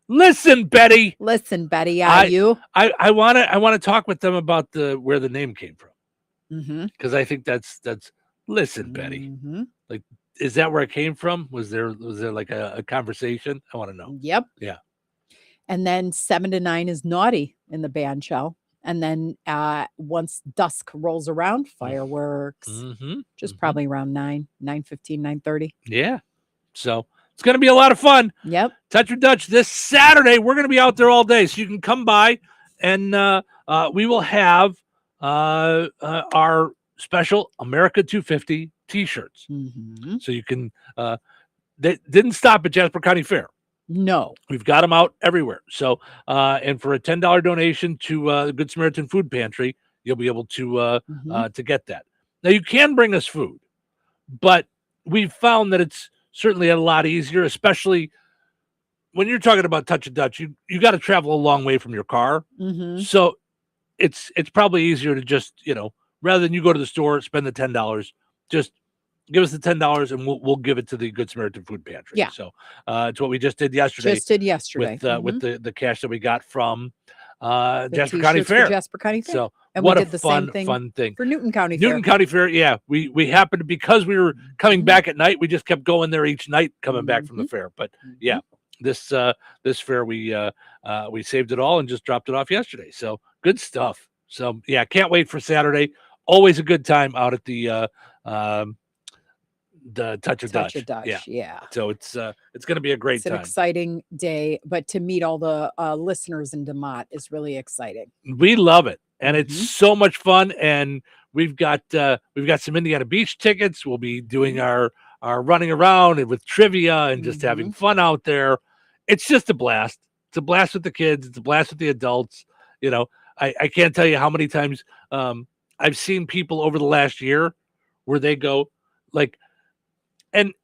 Listen, Betty. Listen, Betty. You? I want to talk with them about where the name came from. Mm-hmm. Because I think that's Listen, Betty. Like, is that where it came from? Was there like a conversation? I want to know. Yep. Yeah. And then 7 to 9 is Naughty in the band shell. And then once dusk rolls around, fireworks, just probably around 9:15, 9:30. Yeah. So it's going to be a lot of fun. Yep. Touch or Dutch this Saturday. We're going to be out there all day. So you can come by and we will have our special America 250 t-shirts. So you can, they didn't stop at Jasper County Fair. No. We've got them out everywhere. So, and for a $10 donation to the Good Samaritan Food Pantry, you'll be able to get that. Now you can bring us food, but we've found that it's certainly a lot easier, especially when you're talking about Touch of Dutch. You got to travel a long way from your car, so it's probably easier to just rather than you go to the store, spend the $10, just give us the $10 and we'll give it to the Good Samaritan Food Pantry. Yeah. So it's what we just did yesterday. With the cash that we got from Jasper County Fair. Jasper County Fair. So and what we did a the fun same thing for Newton County Fair. Newton County Fair. Yeah, we happened to, because we were coming back at night. We just kept going there each night, coming back from the fair. But yeah, this fair we saved it all and just dropped it off yesterday. So good stuff. So yeah, can't wait for Saturday. Always a good time out at the Touch of Dutch. Yeah. So it's going to be a great It's an time. exciting day, but to meet all the listeners in DeMott is really exciting. We love it, and it's so much fun. And we've got some Indiana Beach tickets. We'll be doing our running around and with trivia and just having fun out there. It's just a blast. It's a blast with the kids. It's a blast with the adults. I can't tell you how many times I've seen people over the last year where they go like, and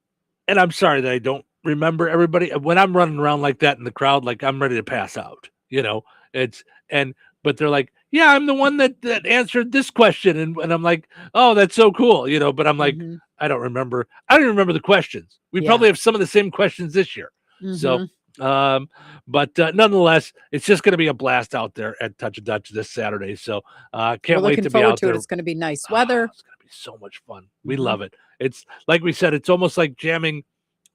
I'm sorry that I don't remember everybody. When I'm running around like that in the crowd, like I'm ready to pass out, but they're like, yeah, I'm the one that answered this question. And I'm like, oh, that's so cool. But I'm like, I don't even remember the questions. We probably have some of the same questions this year. So, but nonetheless, it's just going to be a blast out there at Touch of Dutch this Saturday. So can't wait to be out there. It's going to be nice weather. It's going to be so much fun. We love it. It's like we said, it's almost like jamming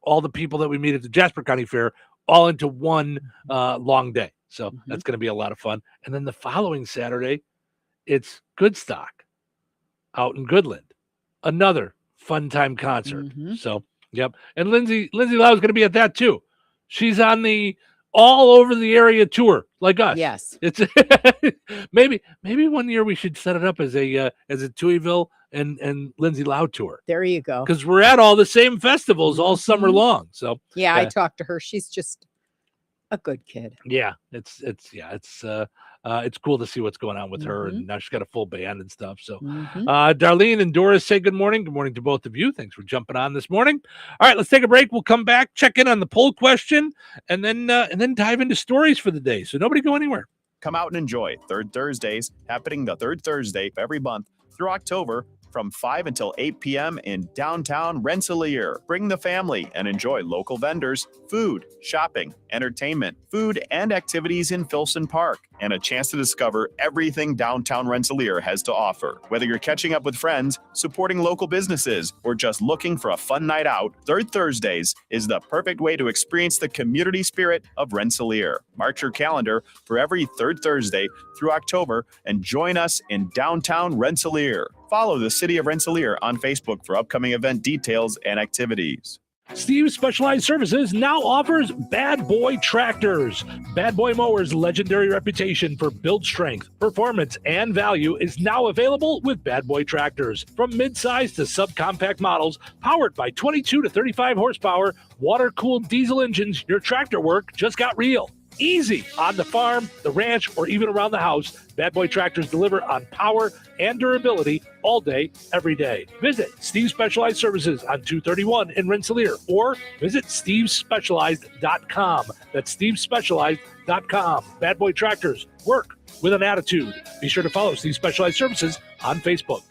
all the people that we meet at the Jasper County Fair all into one long day. So that's going to be a lot of fun. And then the following Saturday, it's Goodstock out in Goodland, another fun time concert. So Yep. And Lindsay Lau is going to be at that too. She's on the all over the area tour like us. Yes. It's maybe 1 year we should set it up as a Touhyville and Lindsay Lau tour. There you go. Because we're at all the same festivals all summer long. So yeah, I talked to her. She's just a good kid. yeah, it's cool to see what's going on with her, and now she's got a full band and stuff. So Darlene and Doris say good morning. Good morning to both of you. Thanks for jumping on this morning. All right, let's take a break. We'll come back, check in on the poll question, and then dive into stories for the day. So nobody go anywhere. Come out and enjoy Third Thursdays, happening the third Thursday of every month through October from 5 until 8 p.m. in downtown Rensselaer. Bring the family and enjoy local vendors, food, shopping, entertainment, food, and activities in Filson Park, and a chance to discover everything downtown Rensselaer has to offer. Whether you're catching up with friends, supporting local businesses, or just looking for a fun night out, Third Thursdays is the perfect way to experience the community spirit of Rensselaer. Mark your calendar for every third Thursday through October and join us in downtown Rensselaer. Follow the City of Rensselaer on Facebook for upcoming event details and activities. Steve's Specialized Services now offers Bad Boy Tractors. Bad Boy Mowers' legendary reputation for build strength, performance, and value is now available with Bad Boy Tractors. From midsize to subcompact models, powered by 22 to 35 horsepower, water-cooled diesel engines, your tractor work just got real. Easy on the farm, the ranch, or even around the house. Bad Boy Tractors deliver on power and durability all day, every day. Visit Steve's Specialized Services on 231 in Rensselaer or visit stevespecialized.com. That's stevespecialized.com. Bad Boy Tractors, work with an attitude. Be sure to follow Steve Specialized Services on Facebook.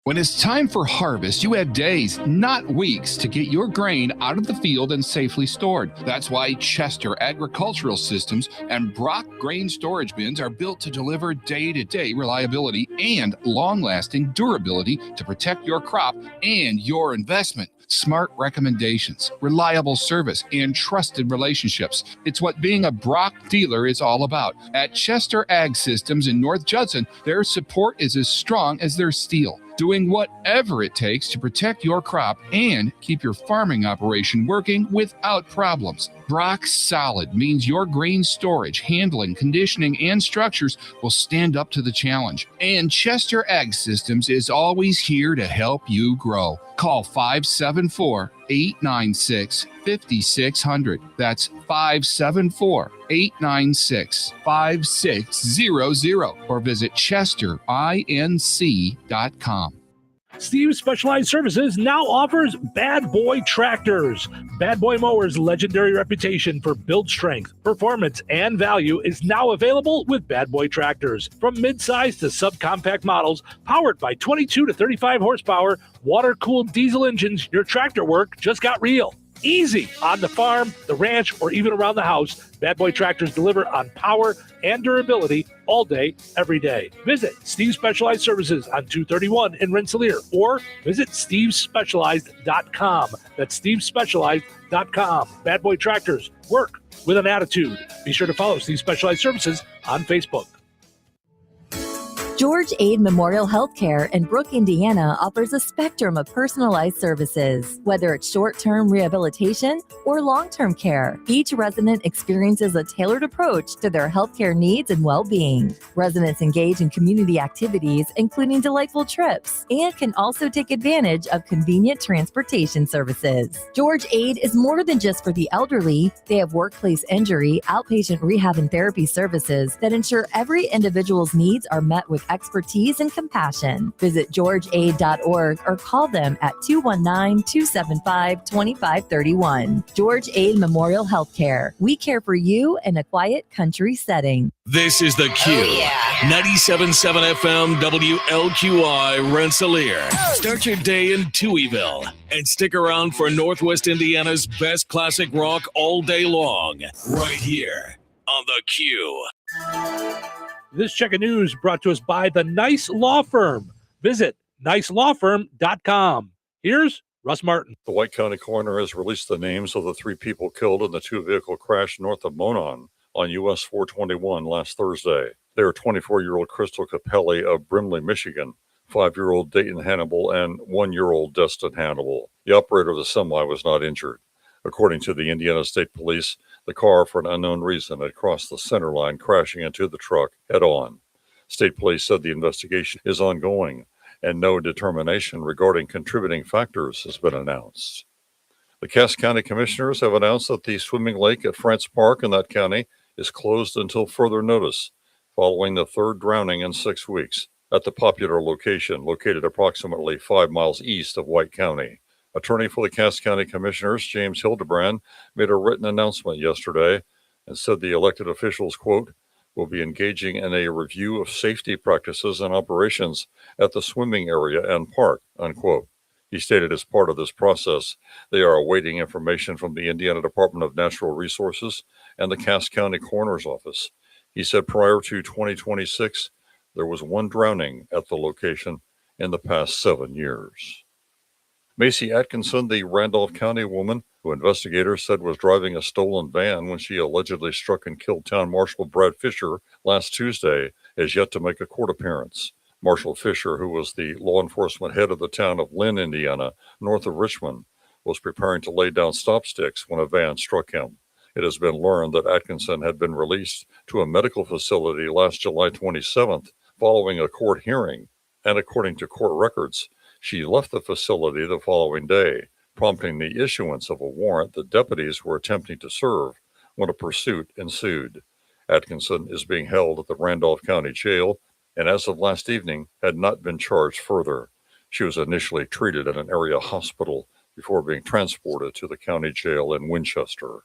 When it's time for harvest, you have days, not weeks, to get your grain out of the field and safely stored. That's why Chester Agricultural Systems and Brock Grain Storage Bins are built to deliver day-to-day reliability and long-lasting durability to protect your crop and your investment. Smart recommendations, reliable service, and trusted relationships. It's what being a Brock dealer is all about. At Chester Ag Systems in North Judson, their support is as strong as their steel, doing whatever it takes to protect your crop and keep your farming operation working without problems. Brock Solid means your grain storage, handling, conditioning, and structures will stand up to the challenge. And Chester Ag Systems is always here to help you grow. Call 574-896-5600. That's 574-896-5600 or visit chesterinc.com. Steve's Specialized Services now offers Bad Boy Tractors. Bad Boy Mowers' legendary reputation for build strength, performance, and value is now available with Bad Boy Tractors. From midsize to subcompact models, powered by 22 to 35 horsepower, water-cooled diesel engines, your tractor work just got real. Easy on the farm, the ranch, or even around the house. Bad Boy Tractors deliver on power and durability all day, every day. Visit Steve's Specialized Services on 231 in Rensselaer or visit stevespecialized.com. That's stevespecialized.com. Bad Boy Tractors, work with an attitude. Be sure to follow Steve Specialized Services on Facebook. George Aid Memorial Healthcare in Brooke, Indiana offers a spectrum of personalized services. Whether it's short-term rehabilitation or long-term care, each resident experiences a tailored approach to their healthcare needs and well-being. Residents engage in community activities, including delightful trips, and can also take advantage of convenient transportation services. George Aid is more than just for the elderly. They have workplace injury, outpatient rehab, and therapy services that ensure every individual's needs are met with expertise and compassion. Visit georgeaid.org or call them at 219-275-2531. George Aid Memorial Healthcare. We care for you in a quiet country setting. This is The Q. 97.7 FM WLQI Rensselaer. Start your day in Touhyville and stick around for Northwest Indiana's best classic rock all day long. Right here on The Q. This check of news brought to us by the Nice Law Firm. Visit nicelawfirm.com. Here's Russ Martin. The White County coroner has released the names of the 3 people killed in the 2-vehicle crash north of Monon on US 421 last Thursday. They are 24-year-old Crystal Capelli of Brimley, Michigan, 5-year-old Dayton Hannibal and 1-year-old Destin Hannibal. The operator of the semi was not injured. According to the Indiana State Police, the car, for an unknown reason, had crossed the center line, crashing into the truck head-on. State Police said the investigation is ongoing, and no determination regarding contributing factors has been announced. The Cass County Commissioners have announced that the swimming lake at France Park in that county is closed until further notice, following the third drowning in 6 weeks at the popular location located approximately 5 miles east of White County. Attorney for the Cass County Commissioners, James Hildebrand, made a written announcement yesterday and said the elected officials, quote, will be engaging in a review of safety practices and operations at the swimming area and park, unquote. He stated as part of this process, they are awaiting information from the Indiana Department of Natural Resources and the Cass County Coroner's Office. He said prior to 2026, there was 1 drowning at the location in the past 7 years. Macy Atkinson, the Randolph County woman who investigators said was driving a stolen van when she allegedly struck and killed Town Marshal Brad Fisher last Tuesday, has yet to make a court appearance. Marshal Fisher, who was the law enforcement head of the town of Lynn, Indiana, north of Richmond, was preparing to lay down stop sticks when a van struck him. It has been learned that Atkinson had been released to a medical facility last July 27th following a court hearing, and according to court records, she left the facility the following day, prompting the issuance of a warrant that deputies were attempting to serve when a pursuit ensued. Atkinson is being held at the Randolph County Jail and as of last evening had not been charged further. She was initially treated at an area hospital before being transported to the county jail in Winchester.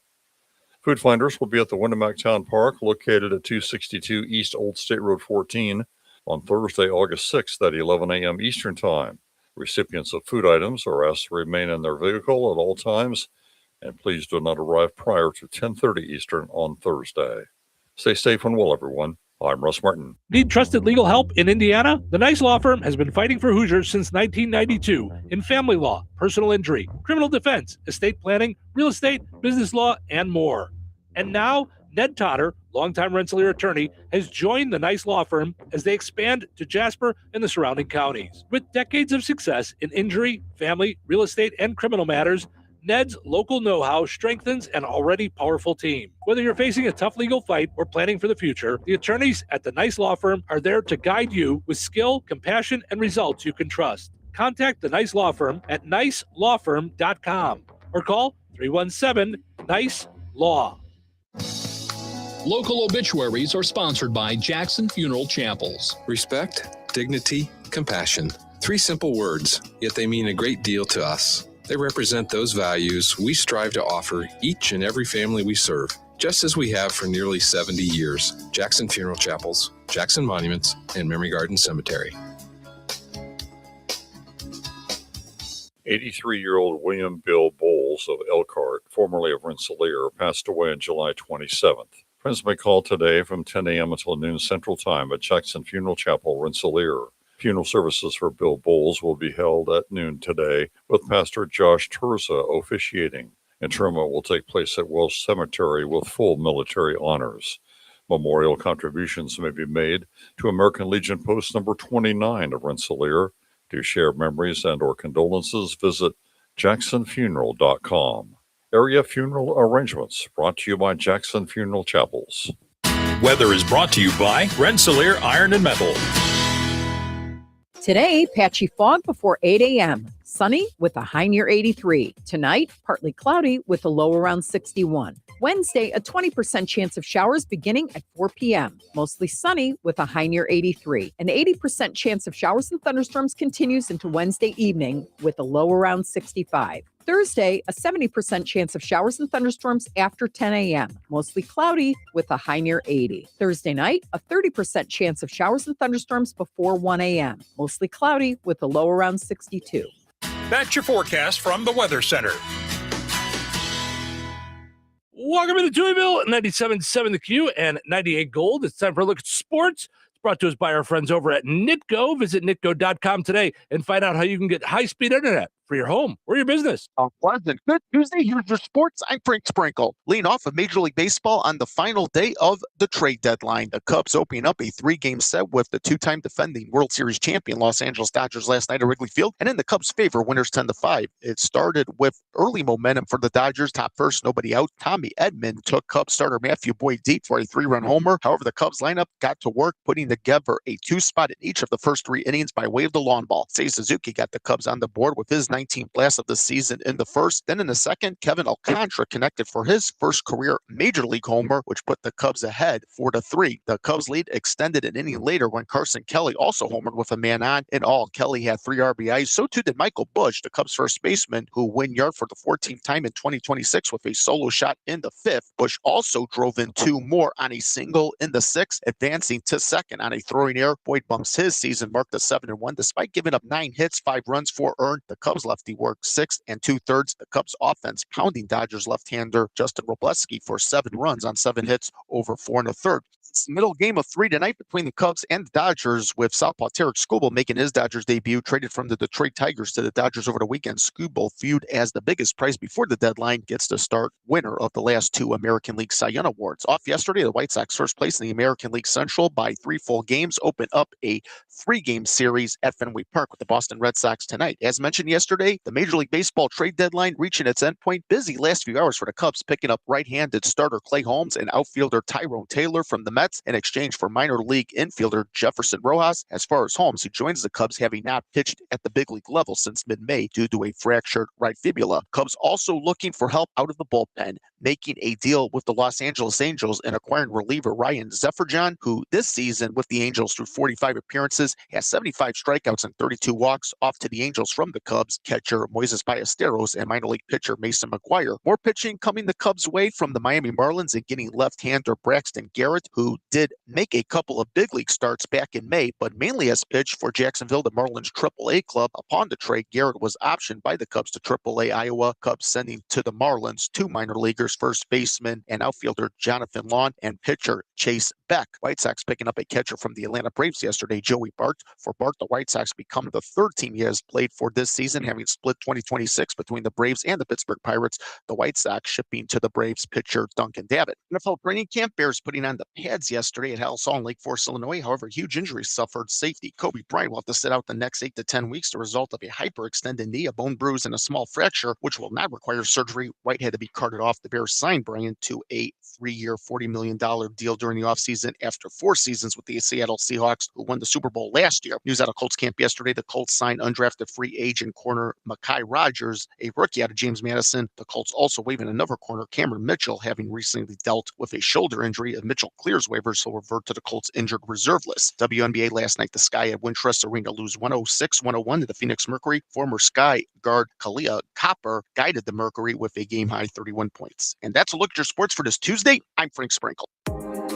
Food finders will be at the Winamac Town Park located at 262 East Old State Road 14 on Thursday, August 6th at 11 a.m. Eastern Time. Recipients of food items are asked to remain in their vehicle at all times, and please do not arrive prior to 10:30 Eastern on Thursday. Stay safe and well, everyone. I'm Russ Martin. Need trusted legal help in Indiana? The Nice Law Firm has been fighting for Hoosiers since 1992 in family law, personal injury, criminal defense, estate planning, real estate, business law, and more. And now, Ned Totter, longtime Rensselaer attorney, has joined the Nice Law Firm as they expand to Jasper and the surrounding counties. With decades of success in injury, family, real estate, and criminal matters, Ned's local know-how strengthens an already powerful team. Whether you're facing a tough legal fight or planning for the future, the attorneys at the Nice Law Firm are there to guide you with skill, compassion, and results you can trust. Contact the Nice Law Firm at nicelawfirm.com or call 317-NICE-LAW. Local obituaries are sponsored by Jackson Funeral Chapels. Respect, dignity, compassion. 3 simple words, yet they mean a great deal to us. They represent those values we strive to offer each and every family we serve, just as we have for nearly 70 years. Jackson Funeral Chapels, Jackson Monuments, and Memory Garden Cemetery. 83-year-old William Bill Bowles of Elkhart, formerly of Rensselaer, passed away on July 27th. Friends may call today from 10 a.m. until noon Central Time at Jackson Funeral Chapel, Rensselaer. Funeral services for Bill Bowles will be held at noon today with Pastor Josh Terza officiating. Interment will take place at Welsh Cemetery with full military honors. Memorial contributions may be made to American Legion Post number 29 of Rensselaer. To share memories and or condolences, visit jacksonfuneral.com. Area funeral arrangements brought to you by Jackson Funeral Chapels. Weather is brought to you by Rensselaer Iron and Metal. Today, patchy fog before 8 a.m. Sunny with a high near 83. Tonight, partly cloudy with a low around 61. Wednesday, a 20% chance of showers beginning at 4 p.m. Mostly sunny with a high near 83. An 80% chance of showers and thunderstorms continues into Wednesday evening with a low around 65. Thursday, a 70% chance of showers and thunderstorms after 10 a.m. Mostly cloudy with a high near 80. Thursday night, a 30% chance of showers and thunderstorms before 1 a.m. Mostly cloudy with a low around 62. That's your forecast from the Weather Center. Welcome to Touhyville, 97.7 The Q and 98 Gold. It's time for a look at sports. It's brought to us by our friends over at Nitco. Visit nitco.com today and find out how you can get high-speed internet for your home or your business. Pleasant. Good Tuesday. Here's your sports. I'm Frank Sprinkle. Lean off of Major League Baseball on the final day of the trade deadline. The Cubs opening up a 3-game set with the 2-time defending World Series champion Los Angeles Dodgers last night at Wrigley Field. And in the Cubs' favor, winners 10-5. It started with early momentum for the Dodgers. Top first, nobody out. Tommy Edman took Cubs starter Matthew Boyd deep for a 3-run homer. However, the Cubs lineup got to work putting together a 2-spot in each of the first 3 innings by way of the lawn ball. Seiya Suzuki got the Cubs on the board with his 19th blast of the season in the first. Then in the second, Kevin Alcantara connected for his first career Major League homer, which put the Cubs ahead 4-3. The Cubs lead extended an inning later when Carson Kelly also homered with a man on. In all, Kelly had 3 RBIs. So too did Michael Busch, the Cubs first baseman, who win yard for the 14th time in 2026 with a solo shot in the 5th. Busch also drove in 2 more on a single in the 6th, advancing to second on a throwing error. Boyd bumps his season mark to 7-1 despite giving up 9 hits, 5 runs, 4 earned. The Cubs lefty worked 6 2/3. The Cubs offense pounding Dodgers left-hander Justin Robleski for 7 runs on 7 hits over 4 1/3. It's the middle game of 3 tonight between the Cubs and the Dodgers, with Southpaw Tarek Skubal making his Dodgers debut, traded from the Detroit Tigers to the Dodgers over the weekend. Skubal, viewed as the biggest prize before the deadline, gets to start winner of the last 2 American League Cy Young Awards. Off yesterday, the White Sox first place in the American League Central by 3 full games, open up a 3-game series at Fenway Park with the Boston Red Sox tonight. As mentioned yesterday, the Major League Baseball trade deadline reaching its endpoint. Busy last few hours for the Cubs, picking up right-handed starter Clay Holmes and outfielder Tyrone Taylor from the Mets in exchange for minor league infielder Jefferson Rojas. As far as Holmes, who joins the Cubs having not pitched at the big league level since mid-May due to a fractured right fibula. Cubs also looking for help out of the bullpen, making a deal with the Los Angeles Angels and acquiring reliever Ryan Zefferjon, who this season with the Angels through 45 appearances has 75 strikeouts and 32 walks. Off to the Angels from the Cubs, catcher Moises Ballesteros and minor league pitcher Mason McGuire. More pitching coming the Cubs' way from the Miami Marlins and getting left-hander Braxton Garrett, who did make a couple of big league starts back in May, but mainly has pitched for Jacksonville, the Marlins AAA club. Upon the trade, Garrett was optioned by the Cubs to AAA Iowa. Cubs sending to the Marlins 2 minor leaguers, first baseman and outfielder Jonathan Lawn and pitcher Chase Beck. White Sox picking up a catcher from the Atlanta Braves yesterday, Joey Bart. For Bart, the White Sox become the 3rd team he has played for this season, having split 2026 between the Braves and the Pittsburgh Pirates. The White Sox shipping to the Braves pitcher Duncan Davitt. NFL training camp, Bears putting on the pads yesterday at Halsall in Lake Forest, Illinois. However, huge injuries suffered. Safety Kobe Bryant will have to sit out the next 8 to 10 weeks, the result of a hyperextended knee, a bone bruise, and a small fracture, which will not require surgery. White had to be carted off. The Bears signed Bryant to a 3-year, $40 million deal during the offseason after 4 seasons with the Seattle Seahawks, who won the Super Bowl last year. News out of Colts camp yesterday, the Colts signed undrafted free agent corner Mekhi Rogers, a rookie out of James Madison. The Colts also waiving another corner, Cameron Mitchell, having recently dealt with a shoulder injury. If Mitchell clears waivers, he'll revert to the Colts injured reserve list. WNBA last night, the Sky at Wintrust Arena lose 106-101 to the Phoenix Mercury. Former Sky guard Kalia Copper guided the Mercury with a game-high 31 points. And that's a look at your sports for this Tuesday. I'm Frank Sprinkle.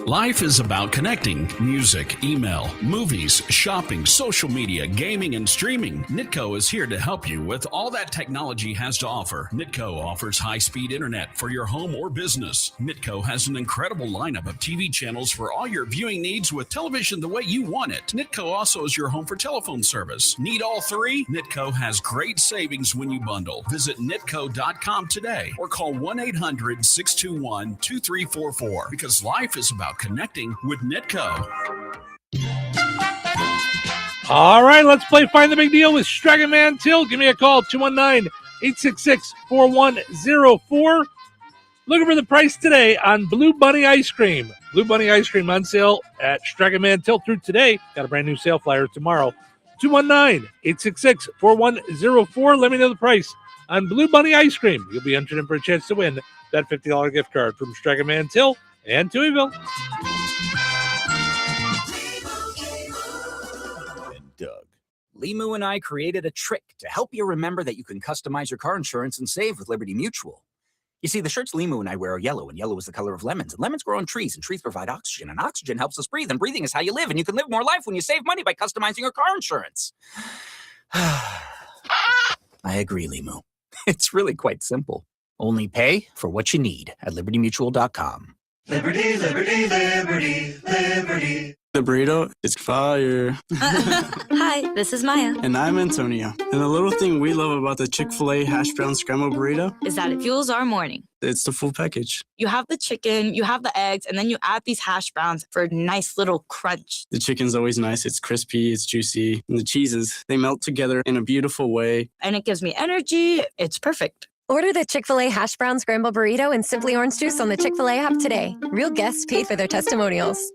Life is about connecting. Music, email, movies, shopping, social media, gaming, and streaming. Nitco is here to help you with all that technology has to offer. Nitco offers high-speed internet for your home or business. Nitco has an incredible lineup of TV channels for all your viewing needs with television the way you want it. Nitco also is your home for telephone service. Need all 3? Nitco has great savings when you bundle. Visit nitco.com today or call 1-800-621-2344 because life is about connecting with Nitco. All right, let's play Find the Big Deal with Stragan Man Till. Give me a call, 219-866-4104. Looking for the price today on Blue Bunny Ice Cream. Blue Bunny Ice Cream on sale at Stragan Man Till through today. Got a brand new sale flyer tomorrow. 219-866-4104. Let me know the price on Blue Bunny Ice Cream. You'll be entered in for a chance to win that $50 gift card from Stragan Man Till and Touhyville. Doug. Limu and I created a trick to help you remember that you can customize your car insurance and save with Liberty Mutual. You see, the shirts Limu and I wear are yellow, and yellow is the color of lemons. And lemons grow on trees, and trees provide oxygen, and oxygen helps us breathe, and breathing is how you live, and you can live more life when you save money by customizing your car insurance. I agree, Limu. It's really quite simple. Only pay for what you need at libertymutual.com. Liberty, liberty, liberty, liberty. The burrito is fire. Hi, this is Maya. And I'm Antonio. And the little thing we love about the Chick-fil-A hash brown scrambled burrito is that it fuels our morning. It's the full package. You have the chicken, you have the eggs, and then you add these hash browns for a nice little crunch. The chicken's always nice. It's crispy, it's juicy. And the cheeses, they melt together in a beautiful way. And it gives me energy. It's perfect. Order the Chick-fil-A hash brown scrambled burrito and Simply Orange Juice on the Chick-fil-A app today. Real guests paid for their testimonials.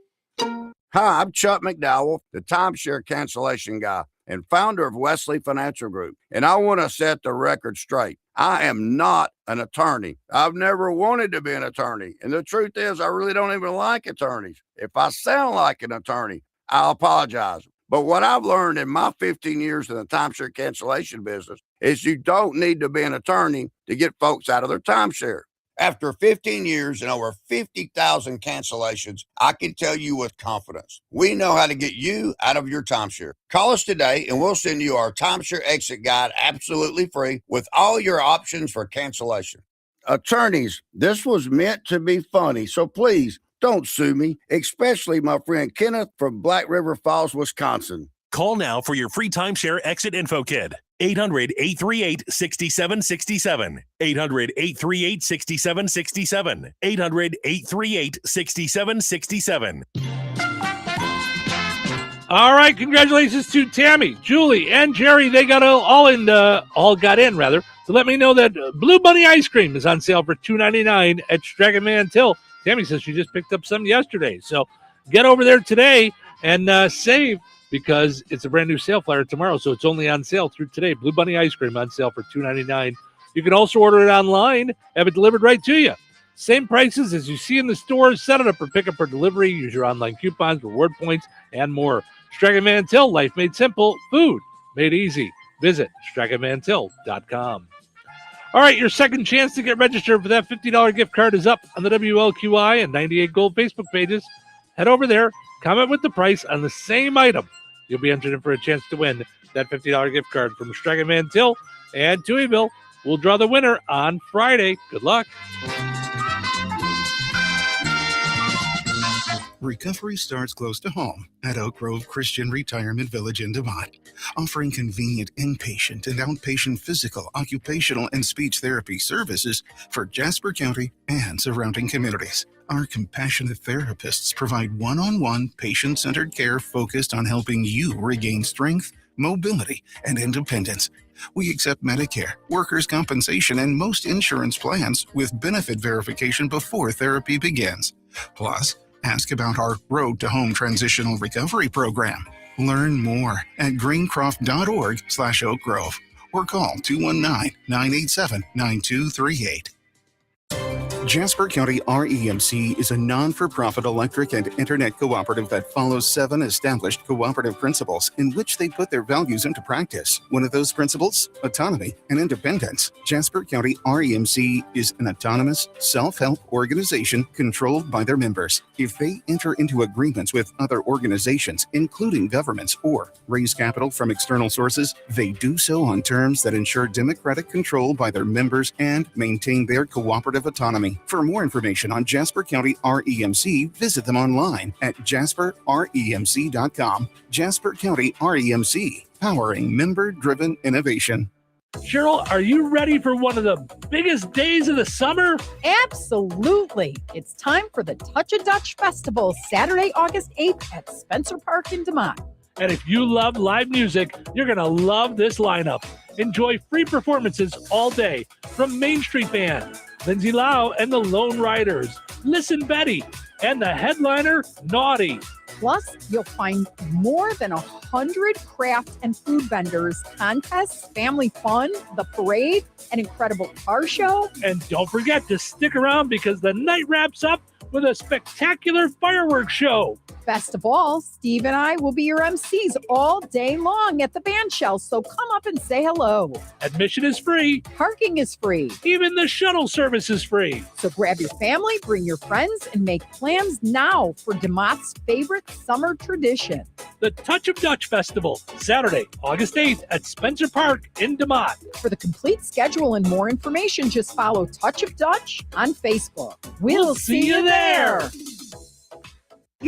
Hi, I'm Chuck McDowell, the timeshare cancellation guy and founder of Wesley Financial Group. And I want to set the record straight. I am not an attorney. I've never wanted to be an attorney. And the truth is, I really don't even like attorneys. If I sound like an attorney, I'll apologize. But what I've learned in my 15 years in the timeshare cancellation business is you don't need to be an attorney to get folks out of their timeshare. After 15 years and over 50,000 cancellations, I can tell you with confidence, we know how to get you out of your timeshare. Call us today and we'll send you our timeshare exit guide absolutely free with all your options for cancellation. Attorneys, this was meant to be funny, so please don't sue me, especially my friend Kenneth from Black River Falls, Wisconsin. Call now for your free timeshare exit info kit. 800-838-6767. 800-838-6767. 800-838-6767. All right, congratulations to Tammy, Julie, and Jerry. They got all got in. So let me know that Blue Bunny ice cream is on sale for $2.99 at Stragaman Till. Tammy says she just picked up some yesterday. So get over there today and save, because it's a brand new sale flyer tomorrow. So it's only on sale through today. Blue Bunny ice cream on sale for $2.99. You can also order it online, have it delivered right to you. Same prices as you see in the stores. Set it up for pickup or delivery. Use your online coupons, reward points, and more. Stragaman Till, life made simple, food made easy. Visit stragamantill.com. All right, your second chance to get registered for that $50 gift card is up on the WLQI and 98 Gold Facebook pages. Head over there, comment with the price on the same item. You'll be entered in for a chance to win that $50 gift card from Stragaman Till and Touhyville. We'll draw the winner on Friday. Good luck. Recovery starts close to home at Oak Grove Christian Retirement Village in DeMont, offering convenient inpatient and outpatient physical, occupational, and speech therapy services for Jasper County and surrounding communities. Our compassionate therapists provide one-on-one, patient-centered care focused on helping you regain strength, mobility, and independence. We accept Medicare, workers' compensation, and most insurance plans with benefit verification before therapy begins. Plus, ask about our Road to Home Transitional Recovery Program. Learn more at greencroft.org/Oak Grove or call 219-987-9238. Jasper County REMC is a non-for-profit electric and internet cooperative that follows 7 established cooperative principles in which they put their values into practice. One of those principles, autonomy and independence. Jasper County REMC is an autonomous, self-help organization controlled by their members. If they enter into agreements with other organizations, including governments, or raise capital from external sources, they do so on terms that ensure democratic control by their members and maintain their cooperative autonomy. For more information on Jasper County REMC, visit them online at jasperremc.com. Jasper County REMC, powering member-driven innovation. Cheryl, are you ready for one of the biggest days of the summer? Absolutely. It's time for the Touch a Dutch Festival, Saturday, August 8th at Spencer Park in DeMont. And if you love live music, you're going to love this lineup. Enjoy free performances all day from Main Street Band, Lindsay Lau and the Lone Riders, Listen Betty, and the headliner, Naughty. Plus, you'll find more than 100 craft and food vendors, contests, family fun, the parade, an incredible car show. And don't forget to stick around because the night wraps up with a spectacular fireworks show. Best of all, Steve and I will be your MCs all day long at the band shell, so come up and say hello. Admission is free. Parking is free. Even the shuttle service is free. So grab your family, bring your friends, and make plans now for DeMont's favorite summer tradition. The Touch of Dutch Festival, Saturday, August 8th at Spencer Park in DeMont. For the complete schedule and more information, just follow Touch of Dutch on Facebook. We'll see you there.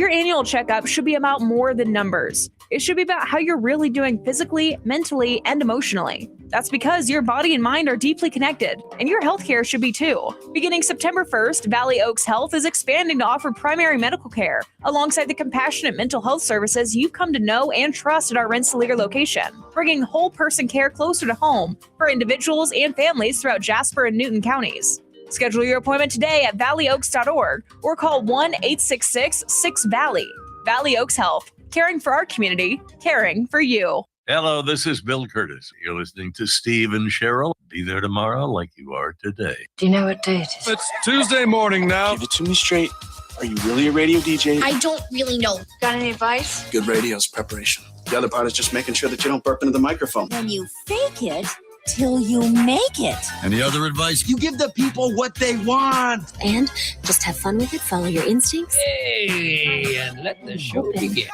Your annual checkup should be about more than numbers. It should be about how you're really doing physically, mentally, and emotionally. That's because your body and mind are deeply connected, and your healthcare should be too. Beginning September 1st, Valley Oaks Health is expanding to offer primary medical care, alongside the compassionate mental health services you've come to know and trust at our Rensselaer location, bringing whole person care closer to home for individuals and families throughout Jasper and Newton counties. Schedule your appointment today at valleyoaks.org or call 1-866-6-VALLEY. Valley Oaks Health, caring for our community, caring for you. Hello, this is Bill Curtis. You're listening to Steve and Cheryl. Be there tomorrow like you are today. Do you know what day it is? It's Tuesday morning now. Give it to me straight. Are you really a radio DJ? I don't really know. Got any advice? Good radio is preparation. The other part is just making sure that you don't burp into the microphone. When you fake it till you make it. Any other advice? You give the people what they want. And just have fun with it. Follow your instincts. Hey, and let the show begin.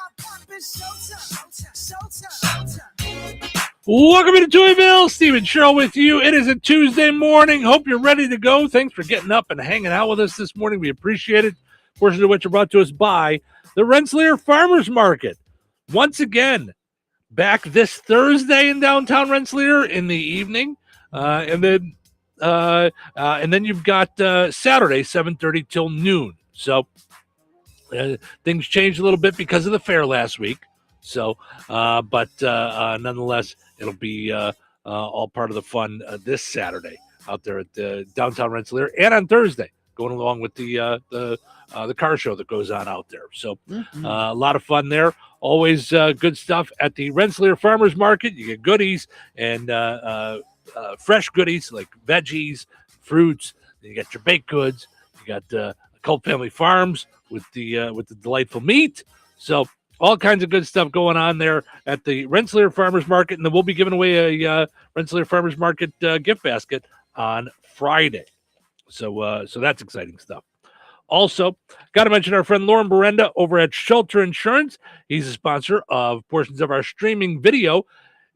Welcome to Touhyville. Steve and Cheryl with you. It is a Tuesday morning. Hope you're ready to go. Thanks for getting up and hanging out with us this morning. We appreciate it. Portions of which are brought to us by the Rensselaer Farmers Market. Once again, back this Thursday in downtown Rensselaer in the evening, and then you've got Saturday 7:30 till noon. So things changed a little bit because of the fair last week. So, but nonetheless, it'll be all part of the fun this Saturday out there at downtown Rensselaer, and on Thursday, going along with the car show that goes on out there. So a lot of fun there. Always good stuff at the Rensselaer Farmers Market. You get goodies and fresh goodies like veggies, fruits. You got your baked goods. You got Cult Family Farms with the delightful meat. So all kinds of good stuff going on there at the Rensselaer Farmers Market. And then we'll be giving away a Rensselaer Farmers Market gift basket on Friday. So that's exciting stuff. Also, got to mention our friend Lauren Berenda over at Shelter Insurance. He's a sponsor of portions of our streaming video.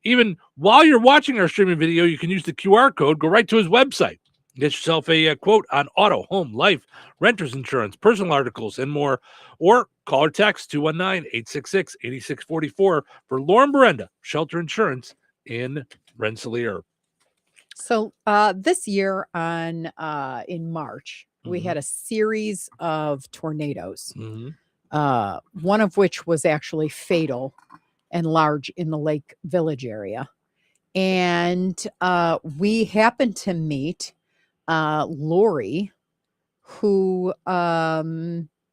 Even while you're watching our streaming video, you can use the QR code. Go right to his website. Get yourself a quote on auto, home, life, renter's insurance, personal articles, and more. Or call or text 219-866-8644 for Lauren Berenda, Shelter Insurance in Rensselaer. So this year in March, we had a series of tornadoes, one of which was actually fatal and large in the Lake Village area. And we happened to meet Lori, who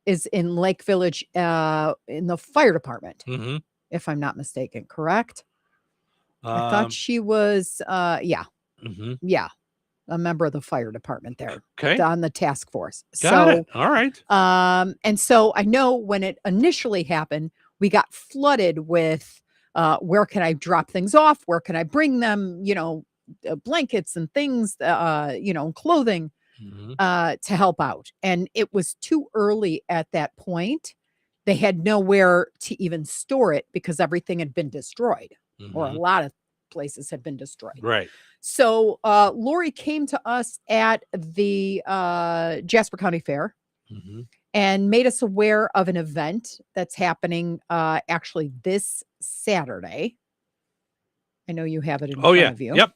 is in Lake Village in the fire department, if I'm not mistaken, correct? I thought she was, yeah, a member of the fire department there, on the task force. Got it. All right. And so I know when it initially happened, we got flooded with where can I drop things off? Where can I bring them? Blankets and things, clothing to help out. And it was too early at that point. They had nowhere to even store it because everything had been destroyed, or a lot of places had been destroyed. Right. So Lori came to us at the Jasper County Fair and made us aware of an event that's happening actually this Saturday. I know you have it in front of you. Yep.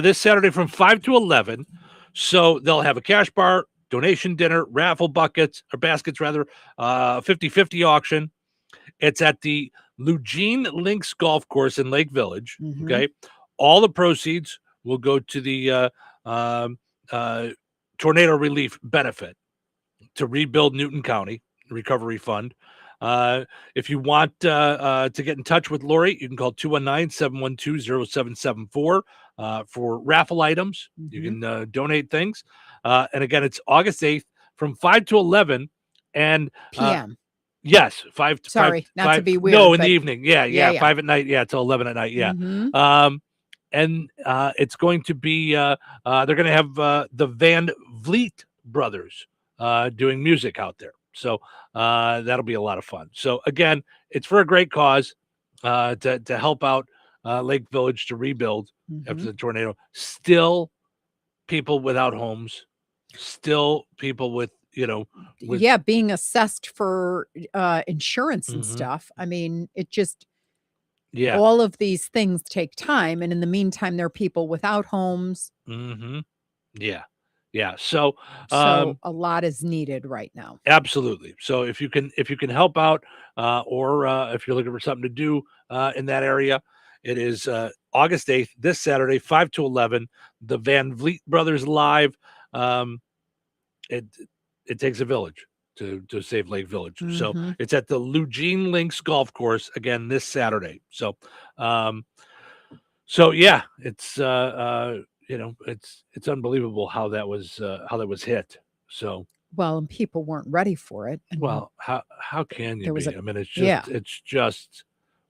This Saturday from 5 to 11. So they'll have a cash bar, donation dinner, raffle buckets, or baskets rather, 50-50 auction. It's at the Lugene Links Golf Course in Lake Village. Okay. All the proceeds will go to the tornado relief benefit to rebuild Newton County Recovery Fund. If you want to get in touch with Lori, you can call 219-712-0774 for raffle items. You can donate things. And again, it's August 8th from 5 to 11 and p.m. Yes, 5 to Sorry, 5, not 5, to be weird. No, in the evening. Yeah, 5 at night. Yeah, till 11 at night. Yeah. And it's going to be they're going to have the Van Vliet brothers doing music out there. So that'll be a lot of fun. So again, it's for a great cause to help out Lake Village to rebuild after the tornado. Still people without homes, still people with with, Yeah, being assessed for insurance and Mhm. stuff. I mean, it just yeah. all of these things take time, and in the meantime, there are people without homes, hmm Yeah. Yeah. So, so a lot is needed right now. absolutely. So if you can help out, or if you're looking for something to do in that area, it is August 8th, this Saturday, 5 to 11. The Van Vliet Brothers live. Um, it it takes a village to save Lake Village. So Mhm. it's at the Eugene Links Golf Course again this Saturday. Um, so yeah, it's unbelievable how that was hit. So Well, and people weren't ready for it, and well, how can you there was be? a I mean, yeah. it's just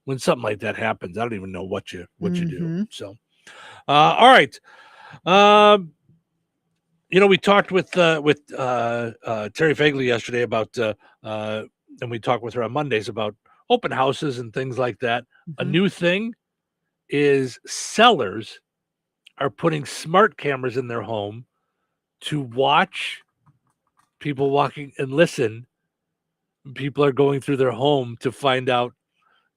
when something like that happens, I don't even know what you do. Mhm. So, all right. Um, we talked with Terry Fagley yesterday about, and we talked with her on Mondays about open houses and things like that. A Mhm. new thing is sellers are putting smart cameras in their home to watch people walking and listen. People are going through their home to find out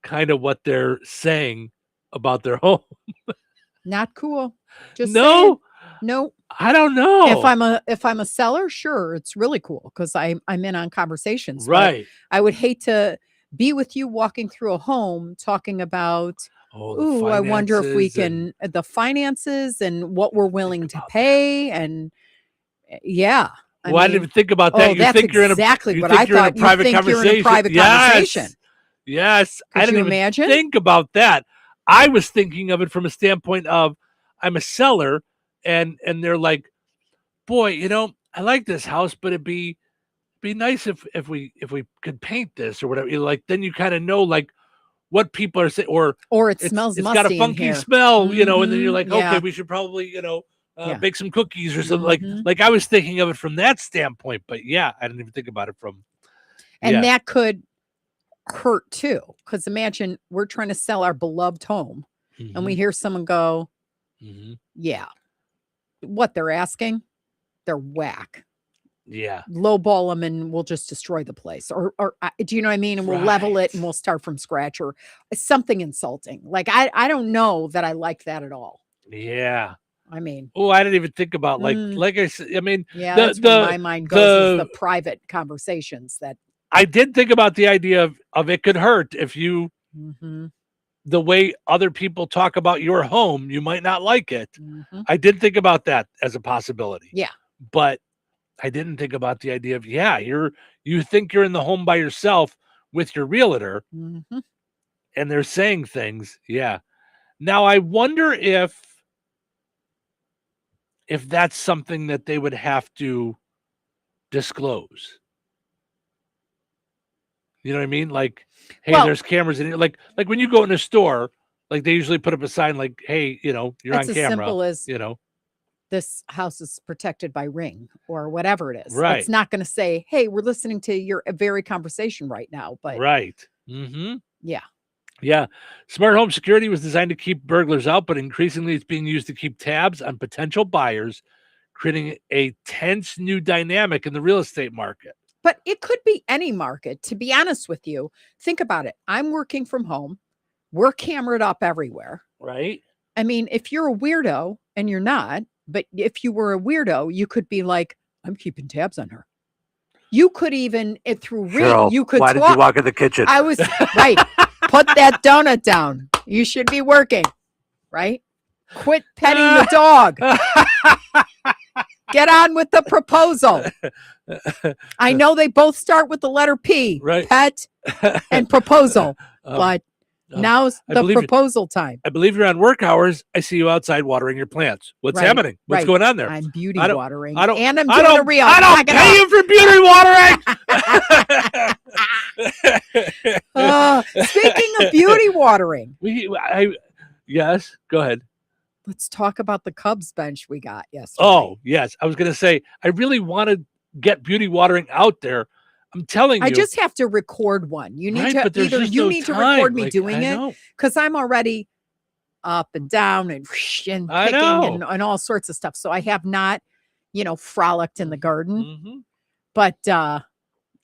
kind of what they're saying about their home. Not cool. Just saying. No, No. I don't If know. I'm a seller, sure, it's really cool because I'm in on conversations. But Right. I would hate to be with you walking through a home talking about, Oh, the ooh, I wonder if we finances and can the finances and what we're willing to pay and yeah. I well, I didn't mean, even think about that. oh, that's exactly You what I think you're in a thought. You private think you're in a conversation. private conversation. Yes. Yes. I Could didn't you even imagine? think about that. I was thinking of it from a standpoint of I'm a seller and they're like, boy, I like this house, but it'd be nice if we could paint this or whatever. Then you kind of know like what people are saying, or Or it smells it's got a musty in funky here. smell, and then you're Mhm. like, okay, Yeah. we should probably, Yeah. bake some cookies or something. Mhm. Like I was thinking of it from that standpoint, but yeah, I didn't even think about it from And yeah. that could hurt too. Because imagine we're trying to sell our beloved home and we Mhm. hear someone go, Mhm. yeah, what they're asking, they're whack. Yeah. Lowball them and we'll just destroy the place. Or do you know what I mean? And we'll level it and we'll start from scratch or something insulting. Like, I don't know that I like that at all. Yeah. I mean, Oh, I didn't even think about Mm. like I said, I mean, yeah, the that's where my mind goes is the the private conversations that I did think about the idea of it could hurt if you Mhm. the way other people talk about your home, you might not like it. Mhm. I did think about that as a possibility. Yeah. But I didn't think about the idea of you think you're in the home by yourself with your realtor Mhm. and they're saying things. Yeah. Now I wonder if that's something that they would have to disclose. You know what I mean? Like, hey, Well- there's cameras in here. Like when you go in a store, like they usually put up a sign like, hey, you're on It's as camera. simple as This house is protected by Ring or whatever it is. Right. It's not going to say, hey, we're listening to your very conversation right now. But right. Mm-hmm. yeah. Yeah. Smart home security was designed to keep burglars out, but increasingly it's being used to keep tabs on potential buyers, creating a tense new dynamic in the real estate market. But it could be any market, to be honest with you. Think about it. I'm working from home. We're camered up everywhere. Right. I mean, if you're a weirdo and you're not, but if you were a weirdo, you could be like, I'm keeping tabs on her. You could even through Ring, you could why did you walk in the kitchen? I was right. Put that donut down. You should be working, right? Quit petting the dog. Get on with the proposal. I know they both start with the letter P, right? Pet and proposal, but now's the proposal time. I believe you're on work hours. I see you outside watering your plants. What's Right, happening? What's right. going on there? I'm beauty I don't- watering, I don't- and I'm I doing a don't- reel. I don't Knock it pay off. you for beauty watering. Speaking of beauty watering, yes, go ahead. let's talk about the Cubs bench we got yesterday. Oh, yes. I was going to say, I really want to get beauty watering out there. I'm telling you. I just have to record one. You need Right, to but there's either just you no need to time. record me Like, doing I it know. because I'm already up and down and I picking know. and all sorts of stuff. So I have not, frolicked in the garden. Mhm. But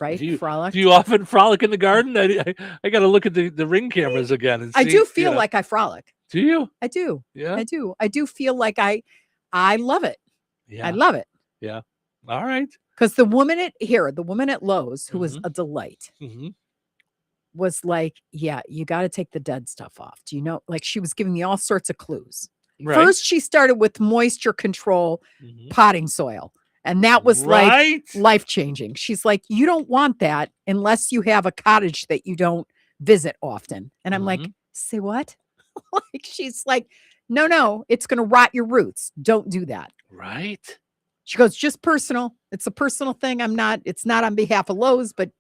right, Do you, frolic. do you often frolic in the garden? I got to look at the ring cameras again. And I see, do feel like I frolic. Do you? I do. Yeah. I do. I do feel like I love it. Yeah. I love it. Yeah. All right. Because the woman at Lowe's, who was a delight, was like, yeah, you got to take the dead stuff off. Do you know? Like, she was giving me all sorts of clues. Right. First, she started with moisture control potting soil. And that was like life-changing. She's like, you don't want that unless you have a cottage that you don't visit often. And I'm like, say what? Like, she's like, no, it's going to rot your roots. Don't do that. Right. She goes, just personal. It's a personal thing. It's not on behalf of Lowe's, but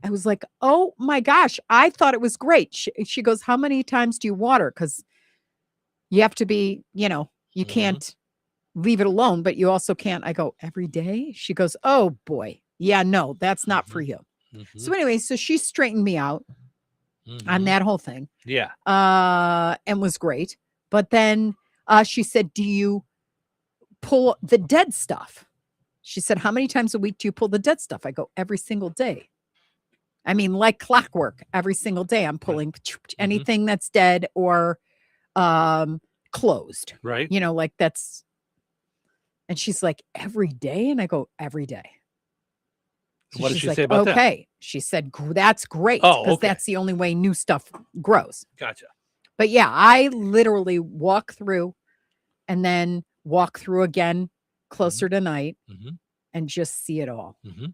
I was like, oh my gosh, I thought it was great. She goes, how many times do you water? Because you have to be, you can't leave it alone, but you also can't. I go, every day? She goes, oh boy. Yeah, no, that's not for you. So anyway, so she straightened me out on that whole thing. Yeah. And was great. But then she said, do you pull the dead stuff? She said, how many times a week do you pull the dead stuff? I go, every single day. I mean, like clockwork, every single day I'm pulling anything that's dead or closed. Right. Like that's. And she's like, every day? And I go, every day. So what did she's she like, say about that? Okay. She said, that's great. Oh, because okay. that's the only way new stuff grows. Gotcha. But yeah, I literally walk through and then walk through again closer to night and just see it all. And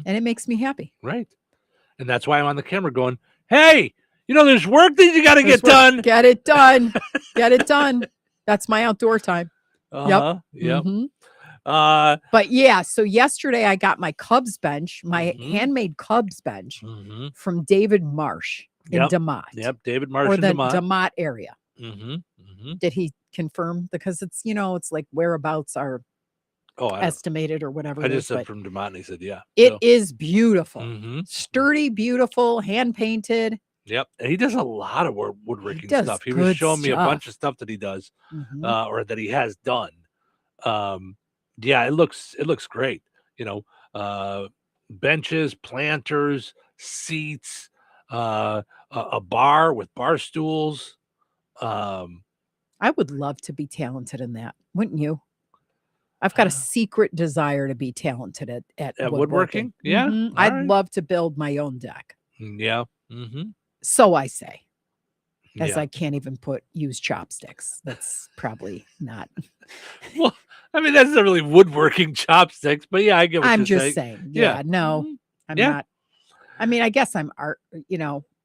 it makes me happy. Right. And that's why I'm on the camera going, hey, there's work that you got to get done. Get it done. Get it done. That's my outdoor time. Yep. But yeah, so yesterday I got my Cubs bench, my handmade Cubs bench from David Marsh in DeMott. Yep, David Marsh or in the DeMott. DeMott area. Did he confirm? Because it's, it's like whereabouts are estimated or whatever. I it just is, said but from DeMott, and he said, yeah. It is beautiful. Sturdy, beautiful, hand painted. Yep. And he does a lot of woodworking does stuff. He was good showing me a stuff. bunch of stuff that he does or that he has done. Yeah, it looks great. Benches, planters, seats, a bar with bar stools. I would love to be talented in that. Wouldn't you? I've got a secret desire to be talented at woodworking. Yeah. I'd love to build my own deck. Yeah. So I say, as Yeah. I can't even use chopsticks. That's probably not. Well, I mean, that's not really woodworking chopsticks, but yeah, I get what I'm you're just saying. saying. Yeah, no, I'm Yeah. not. I mean, I guess I'm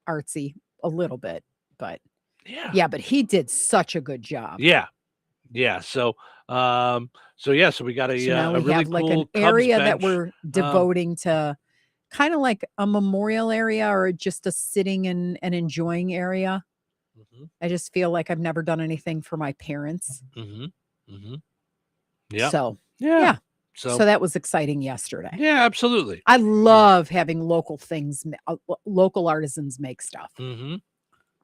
artsy a little bit, but yeah, but he did such a good job. Yeah. Yeah. So we got a, So now a we really have like cool an Cubs area that bench. we're devoting to kind of like a memorial area or just a sitting and enjoying area. I just feel like I've never done anything for my parents. Yeah. So yeah. So that was exciting yesterday. Yeah, absolutely. I love having local things, local artisans make stuff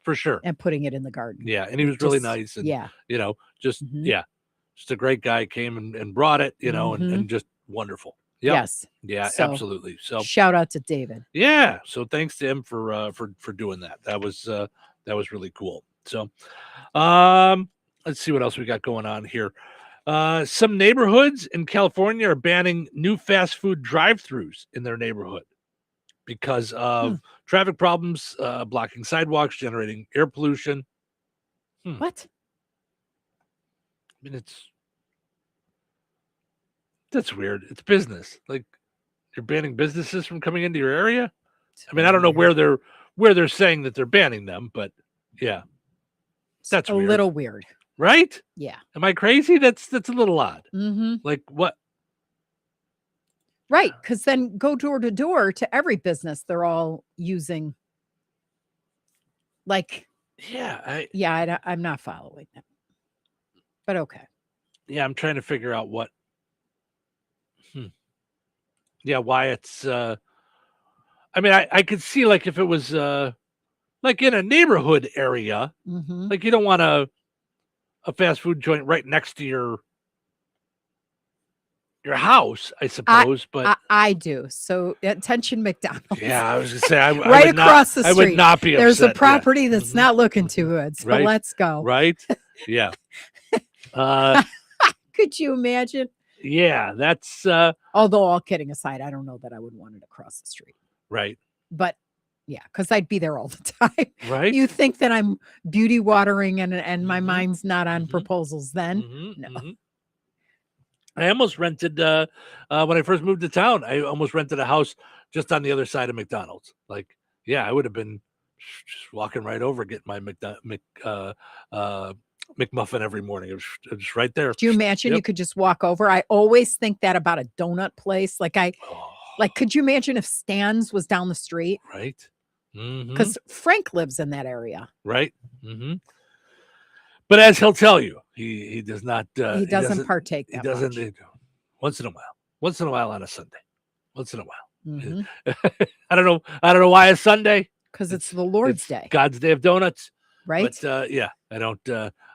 For sure. and putting it in the garden. Yeah. And he was really Just- nice. And, yeah. just a great guy, came and brought it, and just wonderful. Yep. Yes. Yeah, So, absolutely. So shout out to David. yeah. So thanks to him for doing that. That was really cool. So, let's see what else we got going on here. Some neighborhoods in California are banning new fast food drive-throughs in their neighborhood because of traffic problems, blocking sidewalks, generating air pollution. What? I mean, that's weird. It's business. Like, you're banning businesses from coming into your area. I mean, I don't know where they're saying that they're banning them, but yeah, that's a weird. little weird. Right? Yeah. Am I crazy? That's a little odd. Like what? Right. Because then go door to door to every business. They're all using like, I'm not following them. But okay. Yeah, I'm trying to figure out what. Yeah, why it's. I mean, I could see like if it was like in a neighborhood area, like you don't want a fast food joint right next to your your house, I suppose. But I do. So attention, McDonald's. yeah, I was gonna say right across the street. I would not be There's upset. a property that's not looking too good. So Right. let's go. Right? Yeah. Could you imagine? Yeah, that's Although all kidding aside, I don't know that I would want it across the street. right. But yeah, because I'd be there all the time. Right. You think that I'm beauty watering and my mind's not on proposals then? No. I almost rented when I first moved to town. I almost rented a house just on the other side of McDonald's. Like, yeah, I would have been just walking right over, getting my McMuffin every morning. It was just right there. Do you imagine Yep. you could just walk over? I always think that about a donut place. Like could you imagine if Stan's was down the street? Right. Because Frank lives in that area. Right. But as he'll tell you, he does not. He doesn't partake He that doesn't. much. Once in a while. Once in a while on a Sunday. Once in a while. Mhm. I don't know why it's Sunday. Because it's the Lord's It's Day. God's Day of Donuts. Right. But yeah, I don't.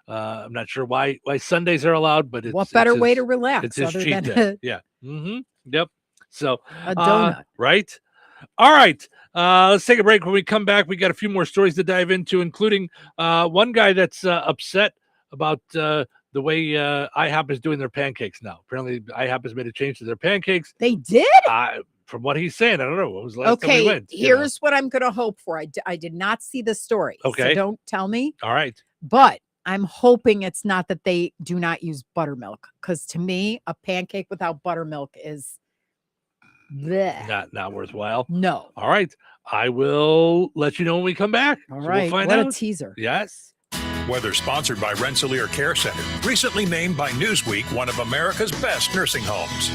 I'm not sure why Sundays are allowed, but it's, What better it's way his- to relax It's his other cheat than day. Yeah. Yep. So a donut? right. All right. Let's take a break. When we come back, we got a few more stories to dive into, including one guy that's upset about the way IHOP is doing their pancakes now. Apparently, IHOP has made a change to their pancakes. They did? From what he's saying, I don't know. What was the last time we Okay, went? you know? here's what I'm going to hope for. I did not see the story. Okay. So don't tell me. All right. But I'm hoping it's not that they do not use buttermilk. Because to me, a pancake without buttermilk is bleh. Not worthwhile. No. All right. I will let you know when we come back. All So right. We'll find What out. a teaser. Yes. Weather sponsored by Rensselaer Care Center, recently named by Newsweek one of America's best nursing homes.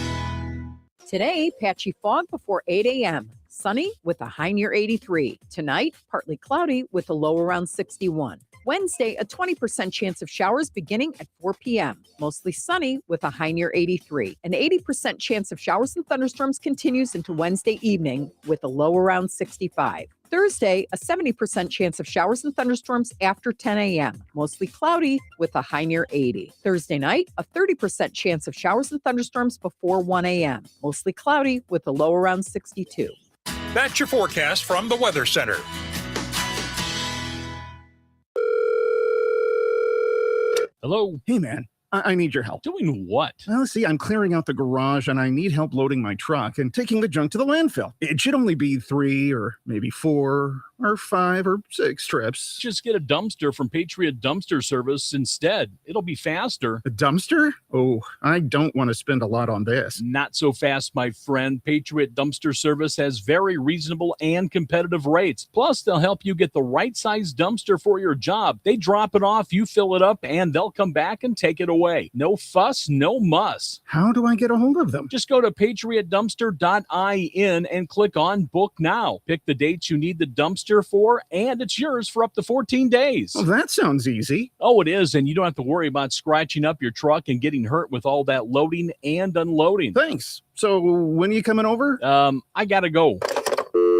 Today, patchy fog before 8 a.m. Sunny with a high near 83. Tonight, partly cloudy with a low around 61. Wednesday, a 20% chance of showers beginning at 4 p.m. Mostly sunny with a high near 83. An 80% chance of showers and thunderstorms continues into Wednesday evening with a low around 65. Thursday, a 70% chance of showers and thunderstorms after 10 a.m. Mostly cloudy with a high near 80. Thursday night, a 30% chance of showers and thunderstorms before 1 a.m. Mostly cloudy with a low around 62. That's your forecast from the Weather Center. Hello. Hey, man. I need your help. Doing what? Well, see, I'm clearing out the garage and I need help loading my truck and taking the junk to the landfill. It should only be 3 or maybe 4 or 5 or 6 trips. Just get a dumpster from Patriot Dumpster Service instead. It'll be faster. A dumpster? Oh, I don't want to spend a lot on this. Not so fast, my friend. Patriot Dumpster Service has very reasonable and competitive rates. Plus, they'll help you get the right size dumpster for your job. They drop it off, you fill it up, and they'll come back and take it away. No fuss, no muss. How do I get a hold of them? Just go to patriotdumpster.in and click on Book Now. Pick the dates you need the dumpster for, and it's yours for up to 14 days. Well, that sounds easy. Oh, it is, and you don't have to worry about scratching up your truck and getting hurt with all that loading and unloading. Thanks. So when are you coming over? I gotta go.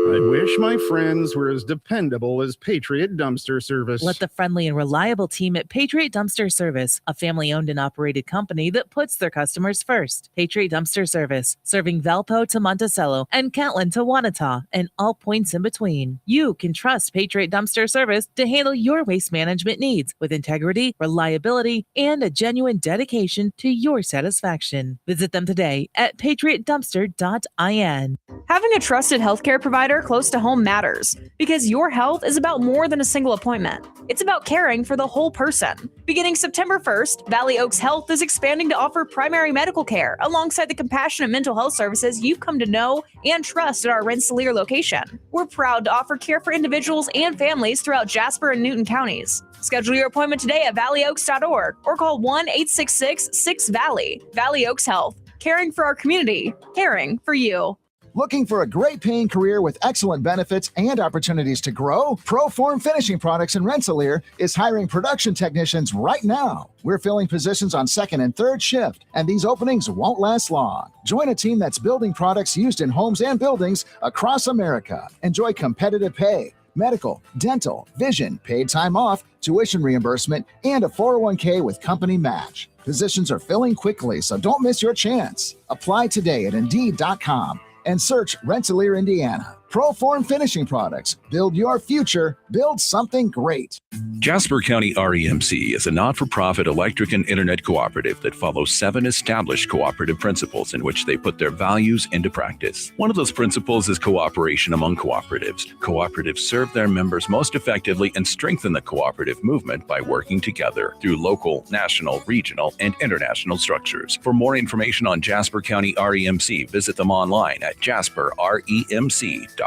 I wish my friends were as dependable as Patriot Dumpster Service. Let the friendly and reliable team at Patriot Dumpster Service, a family-owned and operated company that puts their customers first. Patriot Dumpster Service, serving Valpo to Monticello and Catlin to Wanata and all points in between. You can trust Patriot Dumpster Service to handle your waste management needs with integrity, reliability, and a genuine dedication to your satisfaction. Visit them today at patriotdumpster.in. Having a trusted healthcare provider close to home matters because your health is about more than a single appointment. It's about caring for the whole person. Beginning September 1st, Valley Oaks Health is expanding to offer primary medical care alongside the compassionate mental health services you've come to know and trust at our Rensselaer location. We're proud to offer care for individuals and families throughout Jasper and Newton counties. Schedule your appointment today at valleyoaks.org or call 1-866-6-VALLEY. Valley Oaks Health, caring for our community, caring for you. Looking for a great paying career with excellent benefits and opportunities to grow? Proform Finishing Products in Rensselaer is hiring production technicians right now. We're filling positions on second and third shift, and these openings won't last long. Join a team that's building products used in homes and buildings across America. Enjoy competitive pay, medical, dental, vision, paid time off, tuition reimbursement, and a 401k with company match. Positions are filling quickly, so don't miss your chance. Apply today at Indeed.com and search Rensselaer, Indiana. Proform Finishing Products. Build your future. Build something great. Jasper County REMC is a not-for-profit electric and internet cooperative that follows 7 established cooperative principles in which they put their values into practice. One of those principles is cooperation among cooperatives. Cooperatives serve their members most effectively and strengthen the cooperative movement by working together through local, national, regional, and international structures. For more information on Jasper County REMC, visit them online at jasperremc.com.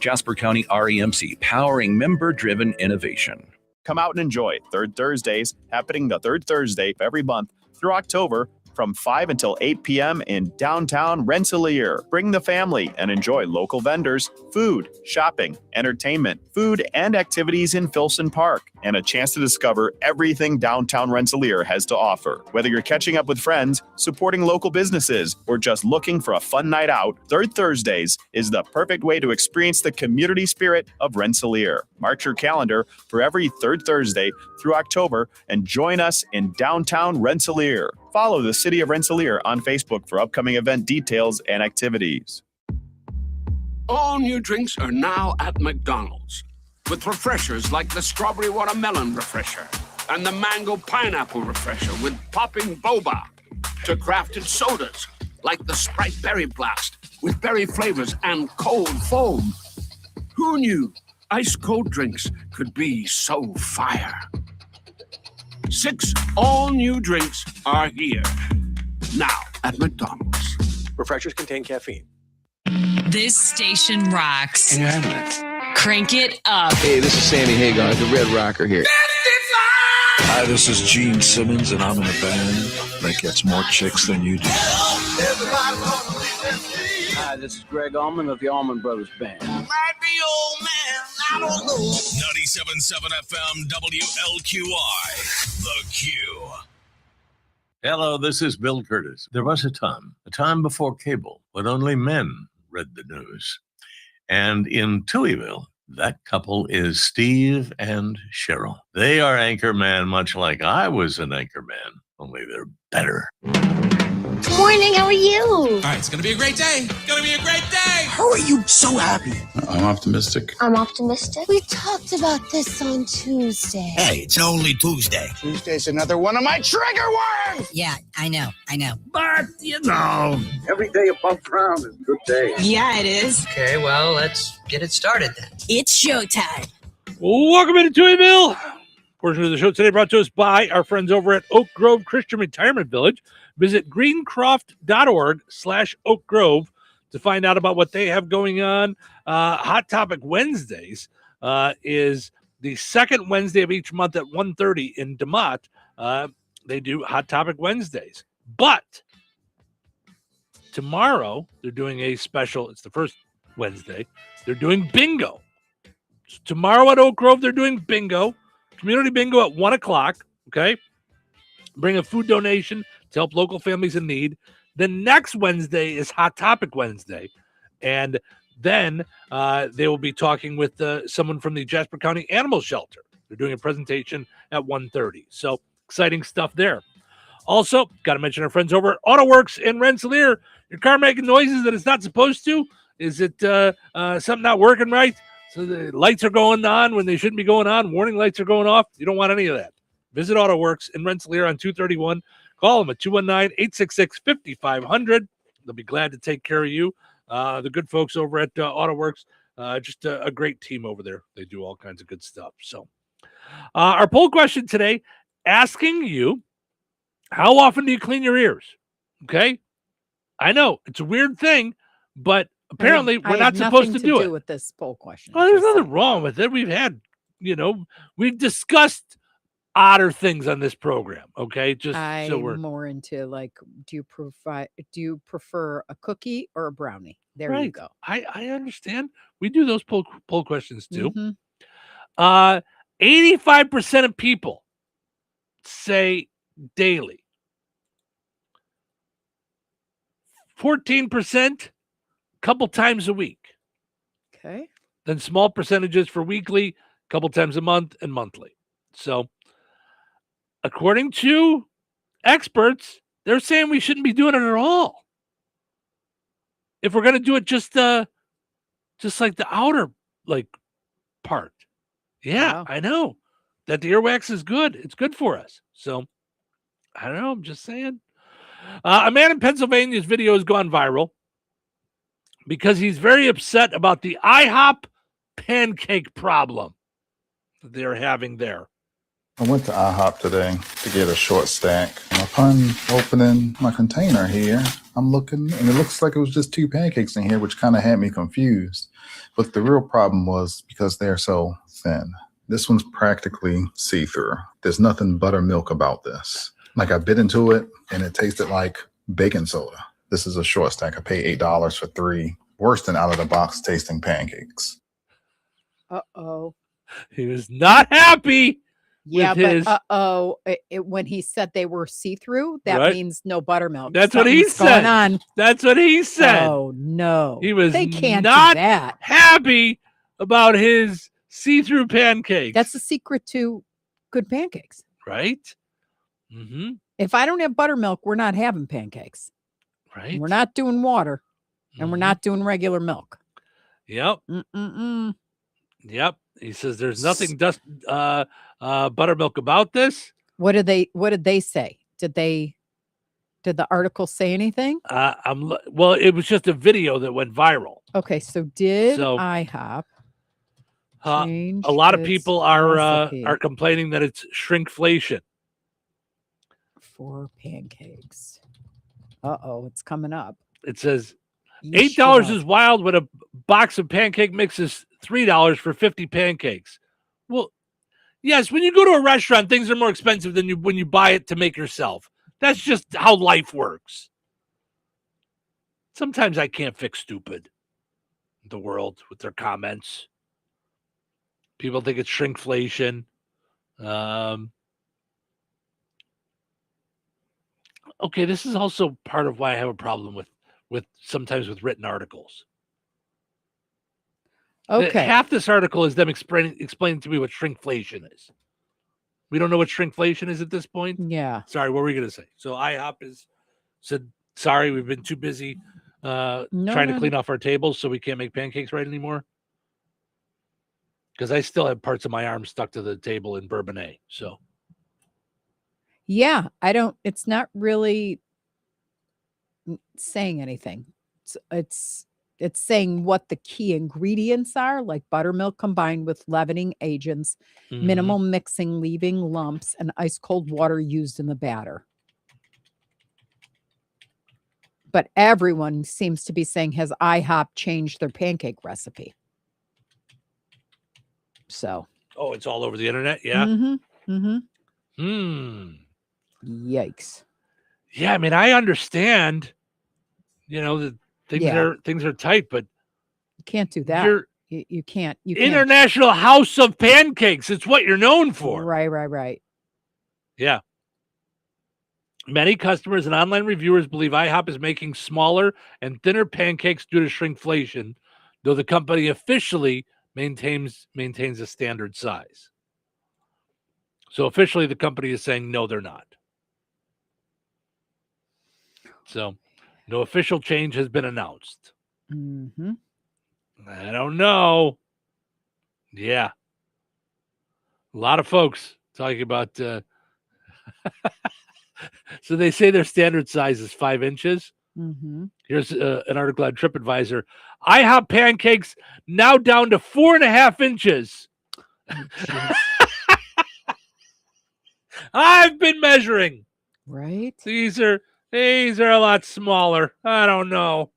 Jasper County REMC, powering member-driven innovation. Come out and enjoy Third Thursdays, happening the third Thursday of every month through October from 5 until 8 p.m. in downtown Rensselaer. Bring the family and enjoy local vendors, food, shopping, entertainment, food, and activities in Filson Park, and a chance to discover everything downtown Rensselaer has to offer. Whether you're catching up with friends, supporting local businesses, or just looking for a fun night out, Third Thursdays is the perfect way to experience the community spirit of Rensselaer. Mark your calendar for every third Thursday through October and join us in downtown Rensselaer. Follow the City of Rensselaer on Facebook for upcoming event details and activities. All new drinks are now at McDonald's, with refreshers like the Strawberry Watermelon Refresher and the Mango Pineapple Refresher with popping boba, to crafted sodas like the Sprite Berry Blast with berry flavors and cold foam. Who knew ice-cold drinks could be so fire? 6 all-new drinks are here, now at McDonald's. Refreshers contain caffeine. This station rocks. Can you handle it? Crank it up. Hey, this is Sammy Hagar, the Red Rocker here. Hi, this is Gene Simmons, and I'm in a band that gets more chicks than you do. Hi, this is Greg Allman of the Allman Brothers Band. Might be old man, I don't know. 97.7 FM WLQI, The Q. Hello, this is Bill Curtis. There was a time before cable, when only men read the news. And in Touhyville, that couple is Steve and Cheryl. They are anchorman, much like I was an anchorman, only they're better. Good morning, how are you? All right, it's going to be a great day. It's going to be a great day. How are you so happy? I'm optimistic. I'm optimistic. We talked about this on Tuesday. Hey, it's only Tuesday. Tuesday's another one of my trigger words. Yeah, I know. But, you know, every day above ground is a good day. Yeah, it is. Okay, well, let's get it started then. It's showtime. Welcome into Touhyville. Portion of the show today brought to us by our friends over at Oak Grove Christian Retirement Village. Visit greencroft.org/Oak Grove to find out about what they have going on. Hot Topic Wednesdays is the second Wednesday of each month at 1:30 in DeMott. They do Hot Topic Wednesdays. But tomorrow, they're doing a special. It's the first Wednesday. They're doing bingo. So tomorrow at Oak Grove, they're doing bingo. Community bingo at 1 o'clock. Okay. Bring a food donation to help local families in need. Then next Wednesday is Hot Topic Wednesday. And then they will be talking with someone from the Jasper County Animal Shelter. They're doing a presentation at 1:30. So exciting stuff there. Also, got to mention our friends over at AutoWorks in Rensselaer. Your car making noises that it's not supposed to? Is it something not working right? So the lights are going on when they shouldn't be going on. Warning lights are going off. You don't want any of that. Visit AutoWorks in Rensselaer on 231. Call them at 219-866-5500. They'll be glad to take care of you. The good folks over at AutoWorks, just a great team over there. They do all kinds of good stuff. So our poll question today, asking you, how often do you clean your ears? Okay. I know it's a weird thing, but apparently we're not supposed to do it. With this poll question. Well, there's nothing wrong with it. We've discussed odder things on this program. Okay. I'm more into like, do you prefer a cookie or a brownie? There you go. I understand. We do those poll questions too. Mhm. 85% of people say daily. 14%, couple times a week. Okay. Then small percentages for weekly, couple times a month, and monthly. So according to experts, they're saying we shouldn't be doing it at all. If we're going to do it just like the outer part. Yeah, Wow. I know that the earwax is good. It's good for us. So I don't know. I'm just saying. A man in Pennsylvania's video has gone viral because he's very upset about the IHOP pancake problem that they're having there. I went to IHOP today to get a short stack. And upon opening my container here, I'm looking, and it looks like it was just 2 pancakes in here, which kind of had me confused. But the real problem was because they're so thin. This one's practically see-through. There's nothing buttermilk about this. Like, I bit into it, and it tasted like baking soda. This is a short stack. I paid $8 for 3 worse than out-of-the-box tasting pancakes. Uh-oh. He was not happy. Yeah, with but when he said they were see-through, that Right. means no buttermilk. That's what he Something's said. going on. That's what he said. Oh no, He was They can't not do that. happy about his see-through pancakes. That's the secret to good pancakes. right. Mm-hmm. If I don't have buttermilk, we're not having pancakes. Right. We're not doing water, and we're not doing regular milk. Yep. Mm-mm-mm. Yep. He says there's nothing buttermilk about this. What did they say? Did the article say anything? Well, it was just a video that went viral. Okay, so did So, IHOP change A lot of its people are recipe complaining that it's shrinkflation. for pancakes? Uh-oh, it's coming up. It says Yeesh, $8 shut is wild when a box of pancake mix is $3 for 50 pancakes. Well, yes, when you go to a restaurant, things are more expensive than when you buy it to make yourself. That's just how life works. Sometimes I can't fix stupid. The world with their comments. People think it's shrinkflation. Okay, this is also part of why I have a problem with sometimes with written articles. Okay. Half this article is them explaining to me what shrinkflation is. We don't know what shrinkflation is at this point. Yeah. Sorry, what were we going to say? So IHOP said, sorry, we've been too busy trying to clean off our tables, so we can't make pancakes right anymore. Because I still have parts of my arm stuck to the table in Bourbonnais. So Yeah, it's not really saying anything. It's saying what the key ingredients are, like buttermilk combined with leavening agents, minimal mixing, leaving lumps, and ice cold water used in the batter. But everyone seems to be saying, has IHOP changed their pancake recipe? So. Oh, it's all over the internet. Yeah. Yikes. Yeah, I mean, I understand. That things are tight, but you can't do that. You can't. You can't. International House of Pancakes. It's what you're known for. Right. Yeah. Many customers and online reviewers believe IHOP is making smaller and thinner pancakes due to shrinkflation, though the company officially maintains a standard size. So officially, the company is saying no, they're not. So no official change has been announced. I don't know. Yeah. A lot of folks talking about so they say their standard size is 5 inches. Here's an article on TripAdvisor. IHOP pancakes now down to 4.5 inches. I've been measuring. Right. These are a lot smaller. I don't know.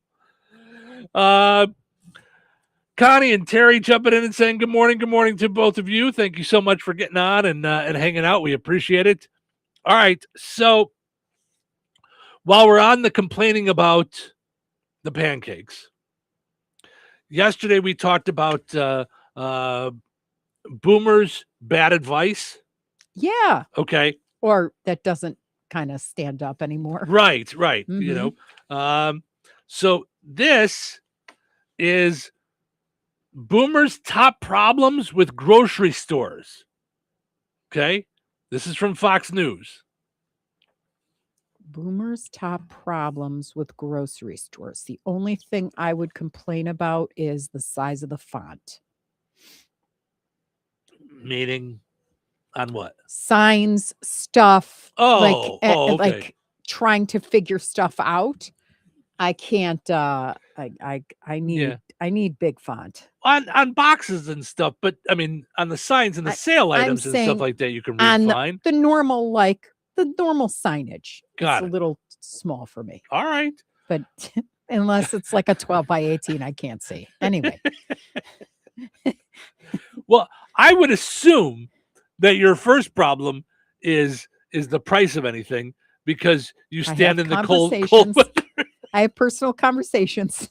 Connie and Terry jumping in and saying good morning to both of you. Thank you so much for getting on and hanging out. We appreciate it. All right, so while we're on the complaining about the pancakes, yesterday we talked about boomers' bad advice. Yeah. Okay. Or that doesn't kind of stand up anymore. Right. So this is boomers' top problems with grocery stores. Okay. This is from Fox News. Boomers' top problems with grocery stores. The only thing I would complain about is the size of the font. Meaning on what? Signs, stuff, Oh, okay. like trying to figure stuff out. I can't I need big font. On boxes and stuff, but I mean on the signs and the sale I'm items and saying stuff like that, you can read on fine. the normal signage. Got it's it. a little small for me. All right. But unless it's like a 12 by 18, I can't see. Anyway. Well, I would assume that your first problem is the price of anything because you stand in the cold. I have personal conversations.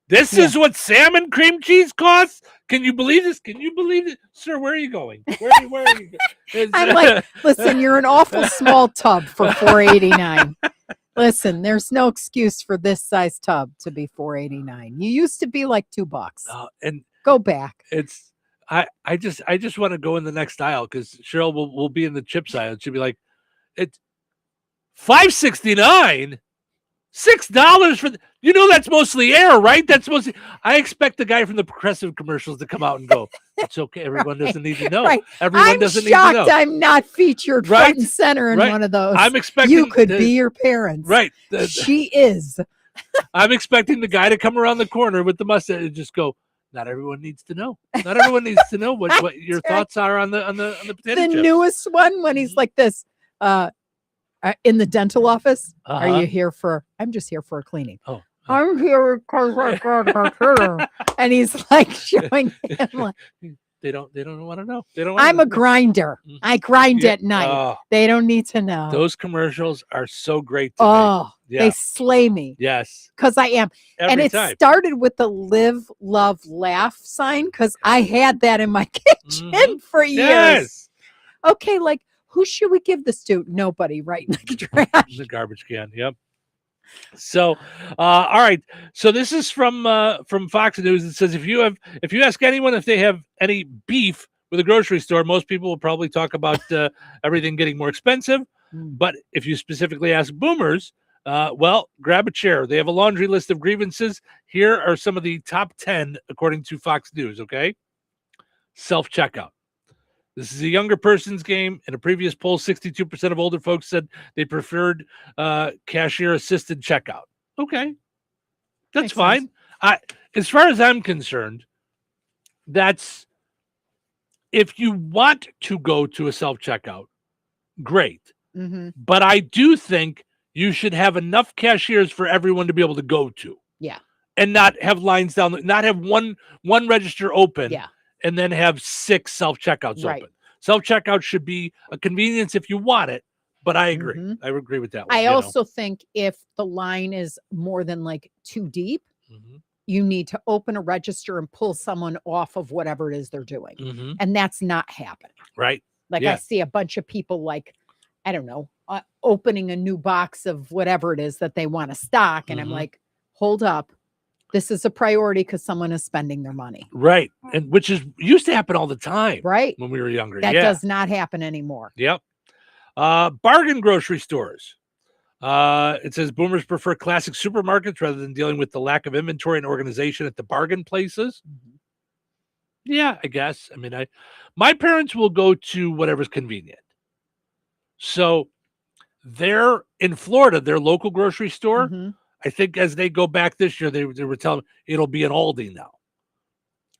This is what salmon cream cheese costs. Can you believe this? Can you believe it, sir? Where are you going? Where are you going? I'm like, listen, you're an awful small tub for $4.89. Listen, there's no excuse for this size tub to be $4.89. You used to be like $2. And go back. It's I just want to go in the next aisle because Cheryl will be in the chips aisle. She'll be like, it's $5.69. $6 for that's mostly air, right? That's mostly. I expect the guy from the Progressive commercials to come out and go, "It's okay. Everyone doesn't need to know. Right. Everyone doesn't shocked need to know." I'm not featured front and center in one of those. I'm expecting you could be your parents. Right. She is. I'm expecting the guy to come around the corner with the mustache and just go, "Not everyone needs to know. Not everyone needs to know what your thoughts are on the potato The chips." newest one when he's like this. In the dental office, are you here for? I'm just here for a cleaning. Oh, I'm here because I got a hair. And he's like showing him like they don't want to know. They don't. I'm a grinder. I grind at night. Oh, they don't need to know. those commercials are so great. To me. They slay me. Yes, because I am. And it time. started with the live, love, laugh sign because I had that in my kitchen for years. Yes. Okay, like. Who should we give this to? Nobody, right in the trash. The garbage can. Yep. So, all right. So this is from Fox News. It says if you ask anyone if they have any beef with a grocery store, most people will probably talk about everything getting more expensive. But if you specifically ask boomers, well, grab a chair. They have a laundry list of grievances. Here are some of the top 10 according to Fox News. Okay. Self-checkout. This is a younger person's game. In a previous poll, 62% of older folks said they preferred cashier-assisted checkout. Okay, that's fine. As far as I'm concerned, that's if you want to go to a self-checkout, great. Mm-hmm. But I do think you should have enough cashiers for everyone to be able to go to. Yeah, and not have lines down. Not have one register open. Yeah. And then have 6 self-checkouts open. Self-checkout should be a convenience if you want it, but I agree. Mm-hmm. I agree with that one. I also think if the line is more than like 2 deep, you need to open a register and pull someone off of whatever it is they're doing. And that's not happening. Right. Like I see a bunch of people like, I don't know, opening a new box of whatever it is that they want to stock. And I'm like, hold up. This is a priority because someone is spending their money. Right. And which used to happen all the time. Right. When we were younger. That does not happen anymore. Yep. Bargain grocery stores. It says boomers prefer classic supermarkets rather than dealing with the lack of inventory and organization at the bargain places. Yeah, I guess. I mean, my parents will go to whatever's convenient. So they're in Florida, their local grocery store. I think as they go back this year, they were telling me it'll be an Aldi now.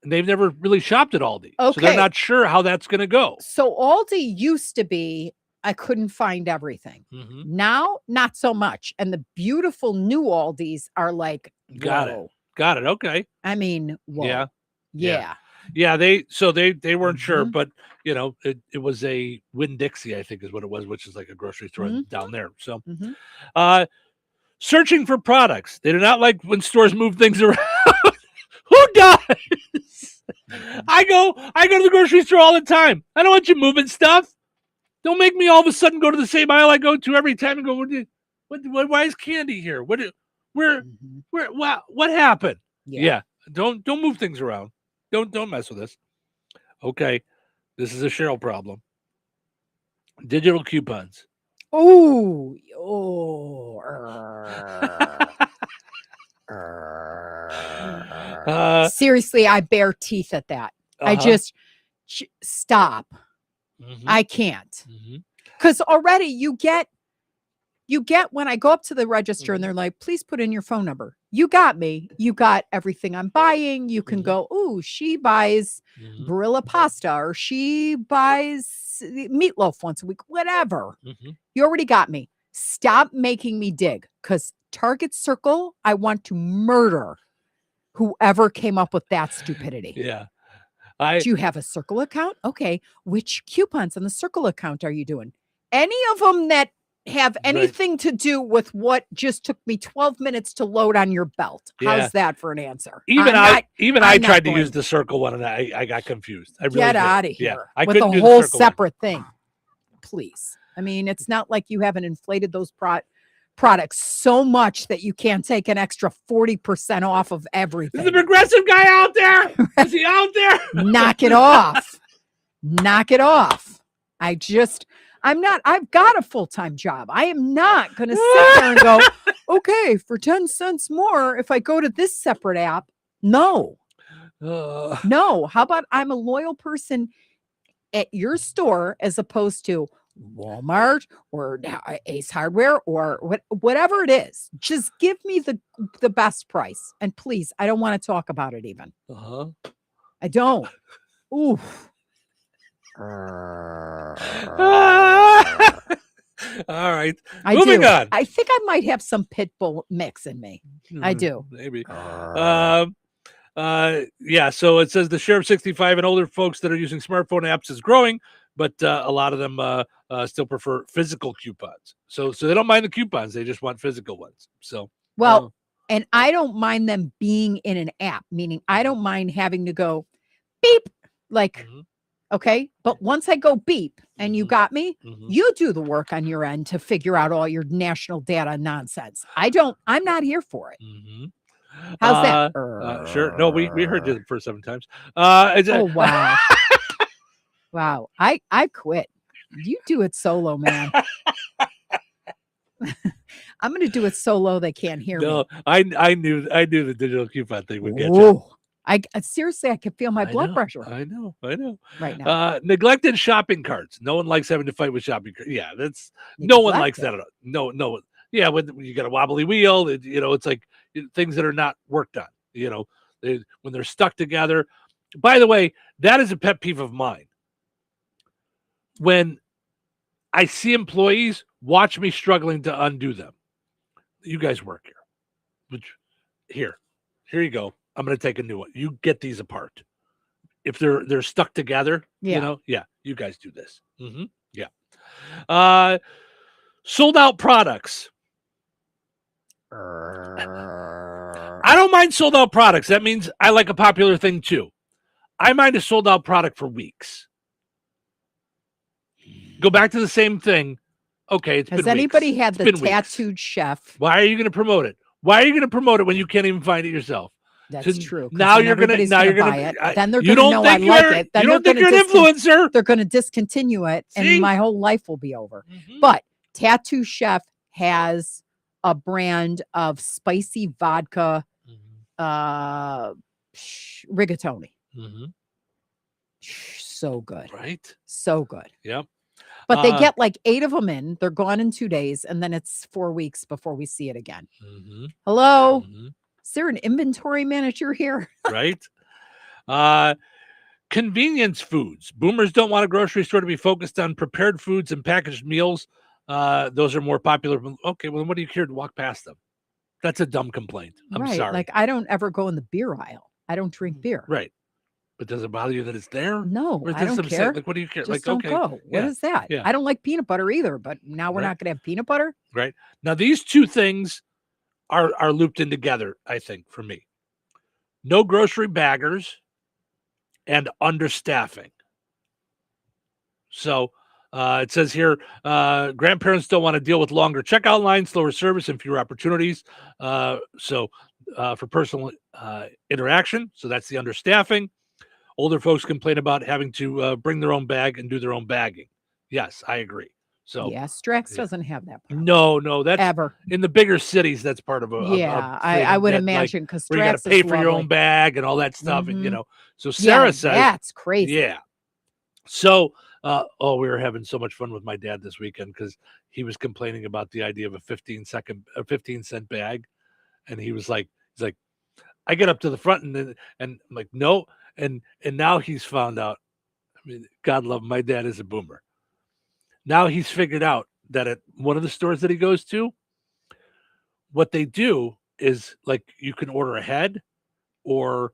And they've never really shopped at Aldi. Okay. So they're not sure how that's going to go. So Aldi used to be, I couldn't find everything. Now, not so much. And the beautiful new Aldis are like, Got it. Okay. I mean, whoa. Yeah. They weren't sure, but it was a Winn-Dixie, I think is what it was, which is like a grocery store down there. So, searching for products. They do not like when stores move things around. Who does? I go to the grocery store all the time. I don't want you moving stuff. Don't make me all of a sudden go to the same aisle I go to every time and go, why is candy here? What happened? Yeah. Don't move things around. Don't mess with this. Okay. This is a Cheryl problem. Digital coupons. Oh, seriously, I bare teeth at that. I just stop. I can't. Because already you get when I go up to the register and they're like, please put in your phone number. You got me. You got everything I'm buying. You can go, oh, she buys Barilla pasta or she buys meatloaf once a week, whatever. You already got me. Stop making me dig, because Target Circle, I want to murder whoever came up with that stupidity. Yeah. Do you have a Circle account? Okay. Which coupons on the Circle account are you doing? Any of them that have anything to do with what just took me 12 minutes to load on your belt. Yeah. How's that for an answer? Even I tried to use the Circle one and I got confused. I really get did. out of here Yeah, I with a couldn't do the whole Circle one. separate thing. Please. I mean, it's not like you haven't inflated those products so much that you can't take an extra 40% off of everything. Is the progressive guy out there? Is he out there? Knock it off. Knock it off. I've got a full-time job. I am not going to sit there and go, okay, for 10 cents more, if I go to this separate app. No. No. How about I'm a loyal person at your store as opposed to Walmart or Ace Hardware or whatever it is. Just give me the best price. And please, I don't want to talk about it even. I don't. Ooh. All right. Moving on. I think I might have some pit bull mix in me. I do. Maybe. Yeah, so it says the share of 65 and older folks that are using smartphone apps is growing, but a lot of them still prefer physical coupons. So they don't mind the coupons, they just want physical ones. So and I don't mind them being in an app, meaning I don't mind having to go beep, like okay, but once I go beep and you got me, you do the work on your end to figure out all your national data nonsense. I'm not here for it. How's that? Sure. No, we heard you the first 7 times. Oh wow. Wow. I quit. You do it solo, man. I'm gonna do it solo. They can't hear me. I knew the digital coupon thing would get you. Seriously, I could feel my blood pressure. I know. Right now. Neglected shopping carts. No one likes having to fight with shopping carts. Yeah, no one likes that at all. No. Yeah, when you got a wobbly wheel, it's like things that are not worked on. When they're stuck together. By the way, that is a pet peeve of mine. When I see employees watch me struggling to undo them. You guys work here. Here you go. I'm going to take a new one. You get these apart. If they're stuck together, you guys do this. Yeah. Sold out products. I don't mind sold out products. That means I like a popular thing too. I mind a sold out product for weeks. Go back to the same thing. Okay, it's been weeks. Has anybody had the It's been tattooed weeks. chef? Why are you going to promote it? Why are you going to promote it when you can't even find it yourself? That's true. Now you're going to buy it. Then they're going to know I like it. Then you don't think you're an influencer. They're going to discontinue it, and my whole life will be over. But Tattoo Chef has a brand of spicy vodka rigatoni. So good. Right? So good. Yep. But they get like 8 of them in. They're gone in 2 days, and then it's 4 weeks before we see it again. Hello? Is there an inventory manager here? Right? Convenience foods. Boomers don't want a grocery store to be focused on prepared foods and packaged meals. Those are more popular. Okay, well, what do you care to walk past them? That's a dumb complaint. I'm sorry. Like, I don't ever go in the beer aisle. I don't drink beer. Right. But does it bother you that it's there? No, Or is I this don't upset? care. Like, what do you care? Just Like, don't okay. go. What is that? Yeah. I don't like peanut butter either, but now we're not going to have peanut butter? Right. Now, these two things are looped in together, I think, for me. No grocery baggers and understaffing. So it says here, grandparents don't want to deal with longer checkout lines, slower service, and fewer opportunities. So for personal interaction. So that's the understaffing. Older folks complain about having to bring their own bag and do their own bagging. Yes, I agree. So yeah, Strax doesn't have that. No, that's Ever. in the bigger cities. That's part of a Yeah, a I thing would that, imagine because where you got Strax to pay is for your own lovely. bag and all that stuff, and Mhm. So Sarah Yeah, says that's crazy. Yeah. So, we were having so much fun with my dad this weekend because he was complaining about the idea of a 15-cent bag, and he's like, I get up to the front and I'm like, no, and now he's found out. I mean, God love him, my dad is a boomer. Now he's figured out that at one of the stores that he goes to, what they do is like you can order ahead, or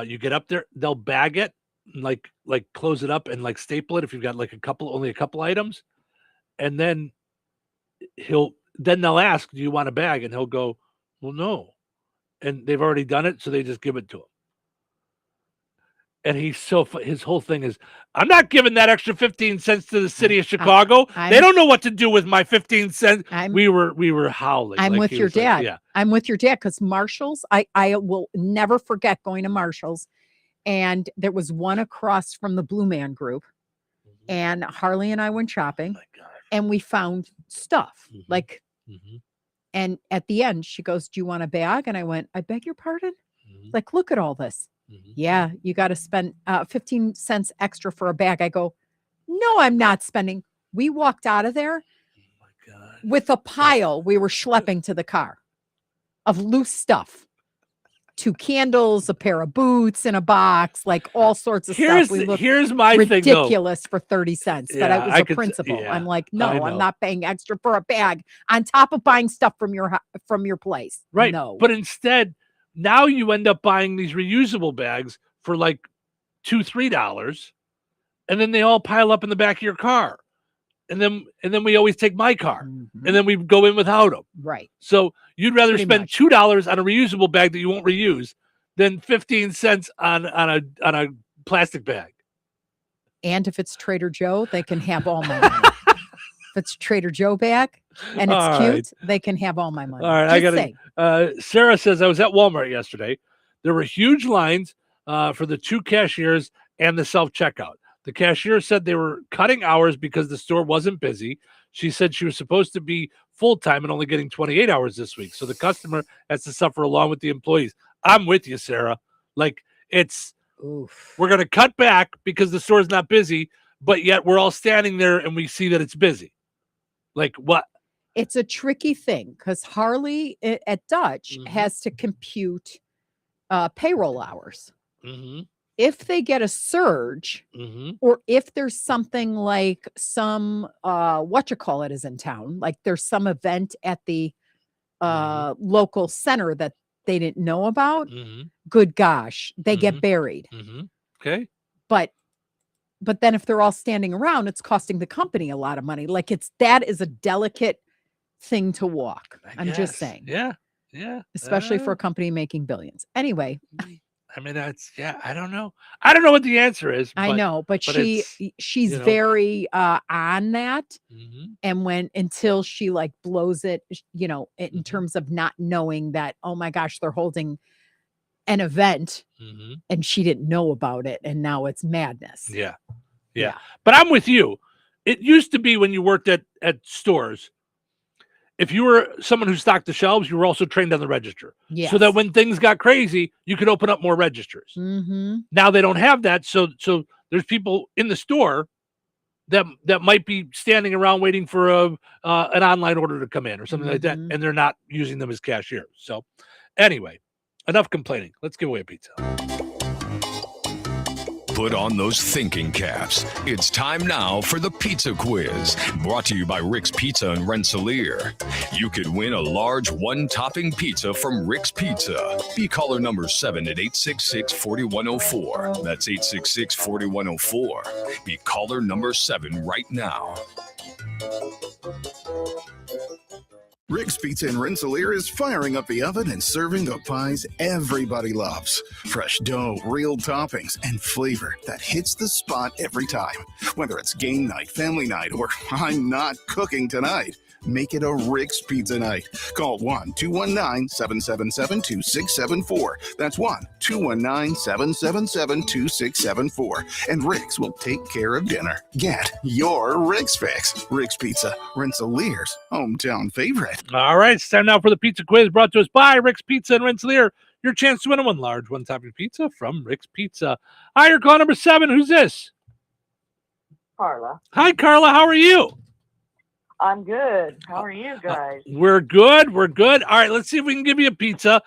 you get up there, they'll bag it, like close it up and like staple it if you've got like only a couple items, and then they'll ask, do you want a bag? And he'll go, well, no, and they've already done it, so they just give it to him. And his whole thing is, I'm not giving that extra 15 cents to the city of Chicago. They don't know what to do with my 15 cents. We were howling. I'm like with he your was like, dad. yeah. I'm with your dad because Marshall's, I will never forget going to Marshall's. And there was one across from the Blue Man Group. And Harley and I went shopping. And we found stuff. Like, and at the end, she goes, do you want a bag? And I went, I beg your pardon? Like, look at all this. Yeah, you got to spend 15 cents extra for a bag. I go, no, I'm not spending. We walked out of there with a pile we were schlepping to the car of loose stuff. 2 candles, a pair of boots in a box, like all sorts of stuff. Here's my thing, though. ridiculous for 30 cents, but Yeah, it was I a could s- principle. yeah, I'm like, I no, know. I'm not paying extra for a bag on top of buying stuff from your place. Right. No. But instead, now you end up buying these reusable bags for like $2-3, and then they all pile up in the back of your car. And then we always take my car, and then we go in without them. Right. So you'd rather Pretty spend much. $2 on a reusable bag that you won't reuse than 15 cents on a plastic bag. And if it's Trader Joe, they can have all my money. If it's Trader Joe bag and it's All cute, right. they can have all my money. All right, Just I got saying. to. Sarah says, I was at Walmart yesterday. There were huge lines for the 2 cashiers and the self-checkout. The cashier said they were cutting hours because the store wasn't busy. She said she was supposed to be full-time and only getting 28 hours this week. So the customer has to suffer along with the employees. I'm with you, Sarah. Like, we're going to cut back because the store's not busy, but yet we're all standing there and we see that it's busy. Like, what? It's a tricky thing because Harley at Dutch has to compute payroll hours. If they get a surge, or if there's something like some whatchamacallit is in town, like there's some event at the local center that they didn't know about, good gosh, they get buried. Okay. But then if they're all standing around, it's costing the company a lot of money. Like that is a delicate thing to walk. I'm just saying. Yeah. Yeah. Especially for a company making billions. Anyway. I mean, I don't know. I don't know what the answer is. I know, but she's you know. very on that. And until she like blows it, in terms of not knowing that, oh my gosh, they're holding an event and she didn't know about it. And now it's madness. Yeah. But I'm with you. It used to be when you worked at stores, if you were someone who stocked the shelves, you were also trained on the register. Yes. So that when things got crazy, you could open up more registers. Now they don't have that. So there's people in the store that might be standing around waiting for an online order to come in or something like that. And they're not using them as cashiers. So anyway, enough complaining. Let's give away a pizza. Put on those thinking caps. It's time now for the pizza quiz, brought to you by Rick's Pizza in Rensselaer. You could win a large one-topping pizza from Rick's Pizza. Be caller number 7 at 866-4104. That's 866-4104. Be caller number 7 right now. Rick's Pizza in Rensselaer is firing up the oven and serving the pies everybody loves. Fresh dough, real toppings, and flavor that hits the spot every time. Whether it's game night, family night, or I'm not cooking tonight, make it a Rick's Pizza night. Call 1-219-777-2674. That's 1-219-777-2674. And Rick's will take care of dinner. Get your Rick's fix. Rick's Pizza, Rensselaer's hometown favorite. All right, it's time now for the pizza quiz brought to us by Rick's Pizza in Rensselaer. Your chance to win a one large, one-topping pizza from Rick's Pizza. Hi, you're call number 7. Who's this? Carla. Hi, Carla. How are you? I'm good. How are you guys? We're good. We're good. All right, let's see if we can give you a pizza.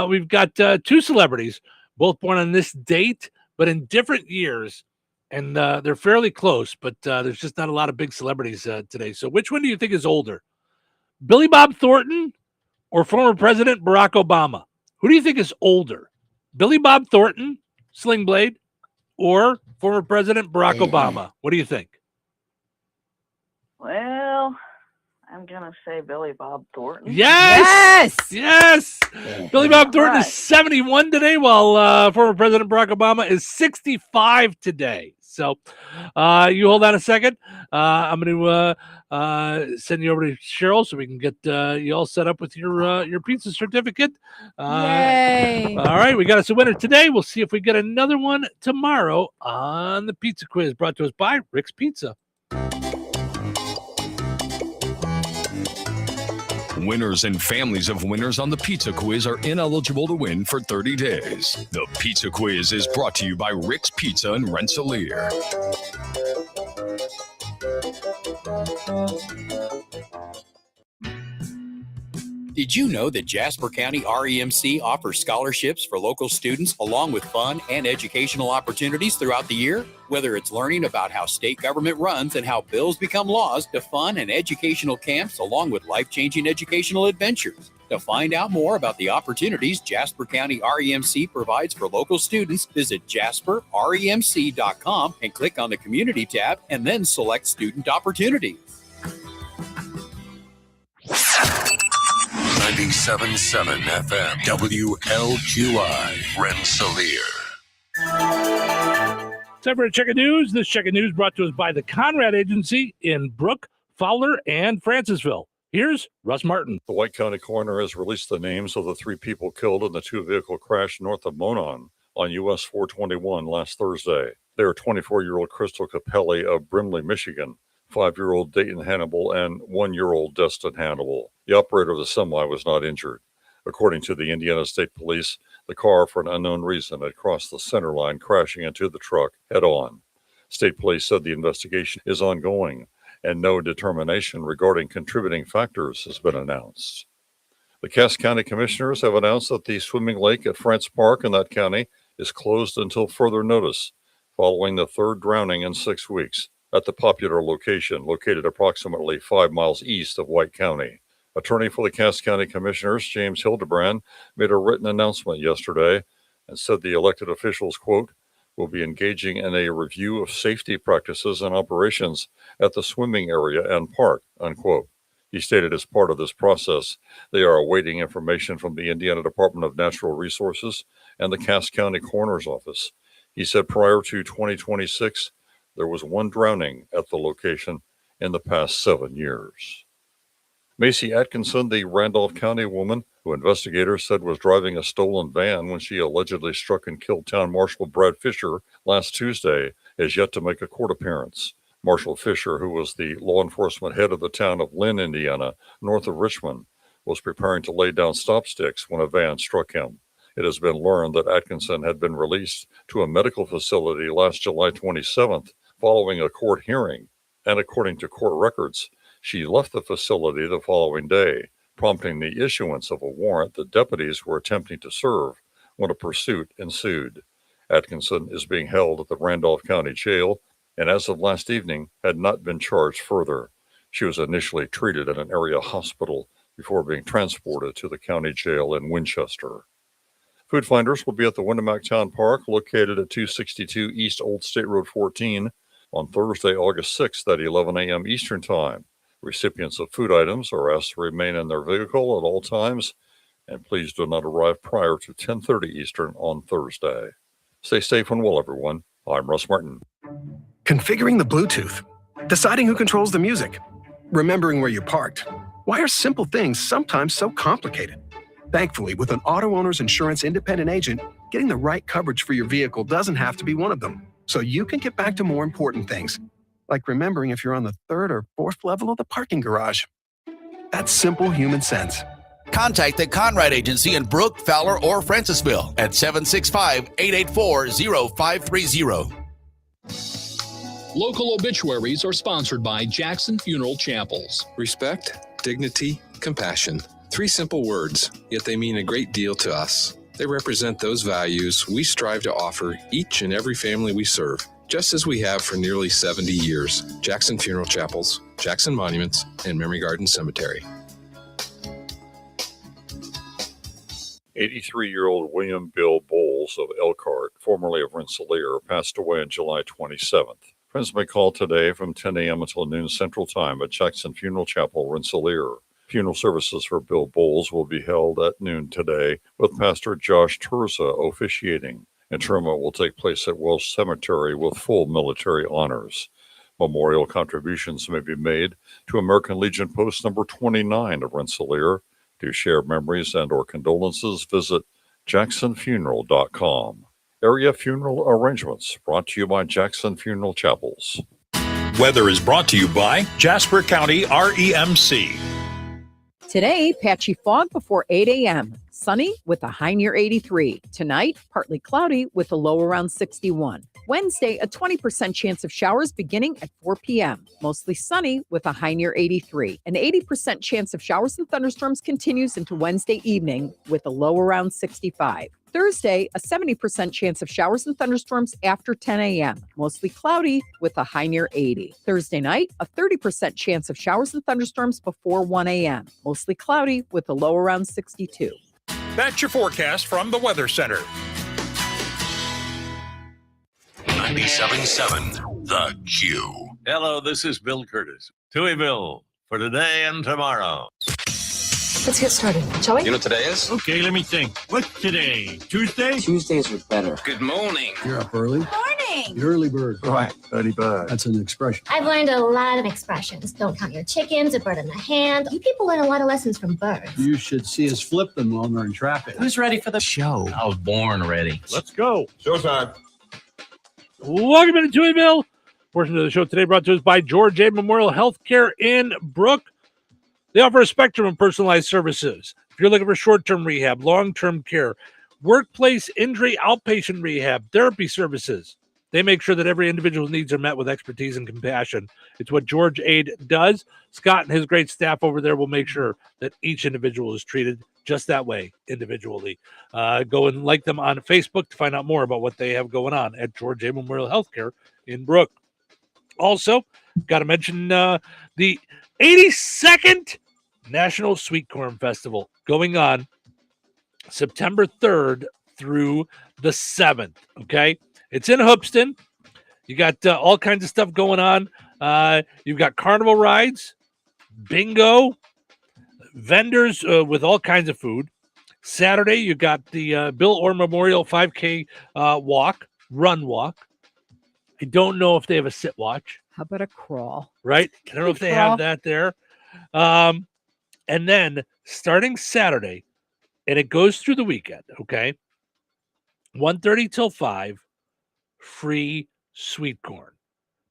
We've got 2 celebrities, both born on this date, but in different years. And they're fairly close, but there's just not a lot of big celebrities today. So which one do you think is older? Billy Bob Thornton or former President Barack Obama? Who do you think is older? Billy Bob Thornton, Sling Blade, or former President Barack Obama? What do you think? Well, I'm going to say Billy Bob Thornton. Yes! Billy Bob Thornton is 71 today, while former President Barack Obama is 65 today. So you hold on a second. I'm going to send you over to Cheryl so we can get you all set up with your pizza certificate. Yay. All right, we got us a winner today. We'll see if we get another one tomorrow on the pizza quiz brought to us by Rick's Pizza. Winners and families of winners on the Pizza Quiz are ineligible to win for 30 days. The Pizza Quiz is brought to you by Rick's Pizza in Rensselaer. Did you know that Jasper County REMC offers scholarships for local students along with fun and educational opportunities throughout the year? Whether it's learning about how state government runs and how bills become laws, to fun and educational camps along with life-changing educational adventures. To find out more about the opportunities Jasper County REMC provides for local students, visit jasperremc.com and click on the Community tab and then select Student Opportunities. 97.7 FM WLQI Rensselaer. Time for a check of news. This check of news brought to us by the Conrad Agency in Brook, Fowler, and Francisville. Here's Russ Martin. The White County coroner has released the names of the 3 people killed in the 2-vehicle crash north of Monon on US 421 last Thursday. They are 24-year-old Crystal Capelli of Brimley, Michigan, 5-year-old Dayton Hannibal, and 1-year-old Destin Hannibal. The operator of the semi was not injured. According to the Indiana State Police, the car, for an unknown reason, had crossed the center line, crashing into the truck head-on. State Police said the investigation is ongoing, and no determination regarding contributing factors has been announced. The Cass County Commissioners have announced that the swimming lake at France Park in that county is closed until further notice, following the 3rd drowning in 6 weeks at the popular location located approximately 5 miles east of White County. Attorney for the Cass County Commissioners, James Hildebrand, made a written announcement yesterday and said the elected officials, quote, will be engaging in a review of safety practices and operations at the swimming area and park, unquote. He stated as part of this process, they are awaiting information from the Indiana Department of Natural Resources and the Cass County Coroner's Office. He said prior to 2026, there was 1 drowning at the location in the past 7 years. Macy Atkinson, the Randolph County woman who investigators said was driving a stolen van when she allegedly struck and killed Town Marshal Brad Fisher last Tuesday, has yet to make a court appearance. Marshal Fisher, who was the law enforcement head of the town of Lynn, Indiana, north of Richmond, was preparing to lay down stop sticks when a van struck him. It has been learned that Atkinson had been released to a medical facility last July 27th following a court hearing, and according to court records, she left the facility the following day, prompting the issuance of a warrant that deputies were attempting to serve when a pursuit ensued. Atkinson is being held at the Randolph County Jail and as of last evening had not been charged further. She was initially treated at an area hospital before being transported to the county jail in Winchester. Food finders will be at the Winamac Town Park, located at 262 East Old State Road 14, on Thursday, August 6th at 11 a.m. Eastern Time. Recipients of food items are asked to remain in their vehicle at all times, and please do not arrive prior to 10:30 Eastern on Thursday. Stay safe and well, everyone. I'm Russ Martin. Configuring the Bluetooth, deciding who controls the music, remembering where you parked. Why are simple things sometimes so complicated? Thankfully, with an auto owner's insurance independent agent, getting the right coverage for your vehicle doesn't have to be one of them. So you can get back to more important things, like remembering if you're on the 3rd or 4th level of the parking garage. That's simple human sense. Contact the Conrad Agency in Brook, Fowler, or Francisville at 765-884-0530. Local obituaries are sponsored by Jackson Funeral Chapels. Respect, dignity, compassion. 3 simple words, yet they mean a great deal to us. They represent those values we strive to offer each and every family we serve, just as we have for nearly 70 years. Jackson Funeral Chapels, Jackson Monuments, and Memory Garden Cemetery. 83-year-old William Bill Bowles of Elkhart, formerly of Rensselaer, passed away on July 27th. Friends may call today from 10 a.m. until noon Central Time at Jackson Funeral Chapel, Rensselaer. Funeral services for Bill Bowles will be held at noon today, with Pastor Josh Terza officiating. Interment will take place at Welsh Cemetery with full military honors. Memorial contributions may be made to American Legion Post number 29 of Rensselaer. To share memories and or condolences, visit jacksonfuneral.com. Area funeral arrangements brought to you by Jackson Funeral Chapels. Weather is brought to you by Jasper County REMC. Today, patchy fog before 8 a.m. Sunny with a high near 83. Tonight, partly cloudy with a low around 61. Wednesday, a 20% chance of showers beginning at 4 p.m. Mostly sunny with a high near 83. An 80% chance of showers and thunderstorms continues into Wednesday evening with a low around 65. Thursday, a 70% chance of showers and thunderstorms after 10 a.m. Mostly cloudy with a high near 80. Thursday night, a 30% chance of showers and thunderstorms before 1 a.m. Mostly cloudy with a low around 62. That's your forecast from the Weather Center. 97.7 The Q. Hello, this is Bill Curtis. Touhyville for today and tomorrow. Let's get started, shall we? You know what today is? Okay, let me think. What's today? Tuesday? Tuesdays are better. Good morning. You're up early. Morning. You're early bird. Right, early bird. That's an expression. I've learned a lot of expressions. Don't count your chickens, a bird in the hand. You people learn a lot of lessons from birds. You should see us flip them while they're in traffic. Who's ready for the show? I was born ready. Let's go. Showtime. Welcome into Touhyville. Portion of the show today brought to us by George A. Memorial Healthcare in Brook. They offer a spectrum of personalized services. If you're looking for short-term rehab, long-term care, workplace injury, outpatient rehab, therapy services, they make sure that every individual's needs are met with expertise and compassion. It's what George Aid does. Scott and his great staff over there will make sure that each individual is treated just that way, individually. Go and like them on Facebook to find out more about what they have going on at George A. Memorial Healthcare in Brook. Also, got to mention the 82nd National Sweet Corn Festival going on September 3rd through the 7th, okay? It's in Hoopston. You got all kinds of stuff going on. You've got carnival rides, bingo, vendors with all kinds of food. Saturday, you got the Bill Orr Memorial 5K run walk. I don't know if they have a sit watch. How about a crawl? Right? I don't know if they have that there. And then starting Saturday, and it goes through the weekend, okay? 1:30 till 5, free sweet corn.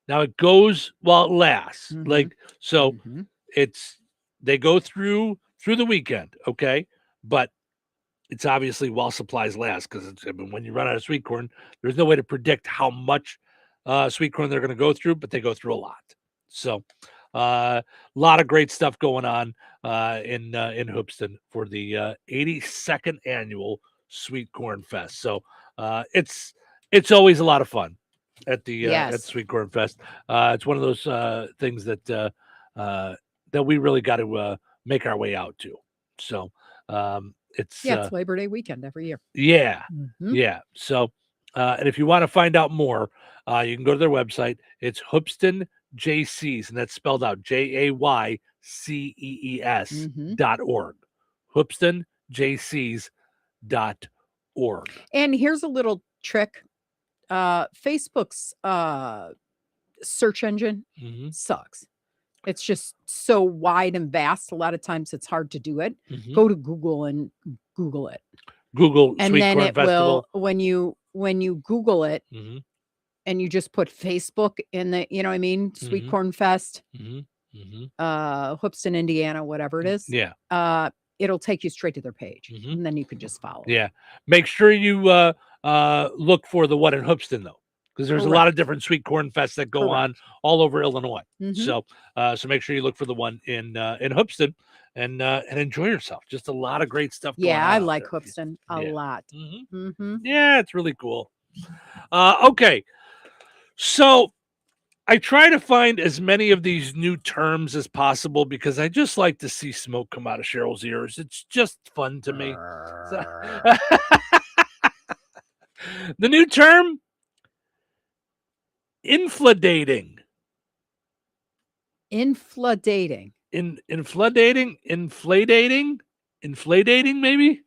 Now it goes while it lasts. They go through the weekend, okay? But it's obviously while supplies last, because when you run out of sweet corn, there's no way to predict how much sweet corn they're going to go through, but they go through a lot. So a lot of great stuff going on in Hoopston for the 82nd annual Sweet Corn Fest. So it's always a lot of fun at the Sweet Corn Fest. It's one of those things that we really got to make our way out to. So it's Labor Day weekend every year. Yeah. So and if you want to find out more, you can go to their website. It's JCs, and that's spelled out JAYCEES.org. HoopstonJCs.org. And here's a little trick. Facebook's search engine sucks. It's just so wide and vast. A lot of times it's hard to do it. Go to Google and Google it. Google and Sweet then Corn it Festival. will when you Google it and you just put Facebook in the, you know what I mean? Sweet Corn Fest, Hoopston, Indiana, whatever it is. Yeah. It'll take you straight to their page, and then you can just follow. Yeah. Make sure you look for the one in Hoopston, though, because there's a lot of different Sweet Corn Fests that go on all over Illinois. So make sure you look for the one in Hoopston and enjoy yourself. Just a lot of great stuff going on. Yeah, I out like there. Hoopston a lot. Yeah, it's really cool. Okay. So I try to find as many of these new terms as possible because I just like to see smoke come out of Cheryl's ears. It's just fun to me. The new term, infladating. Infladating. Infladating, maybe?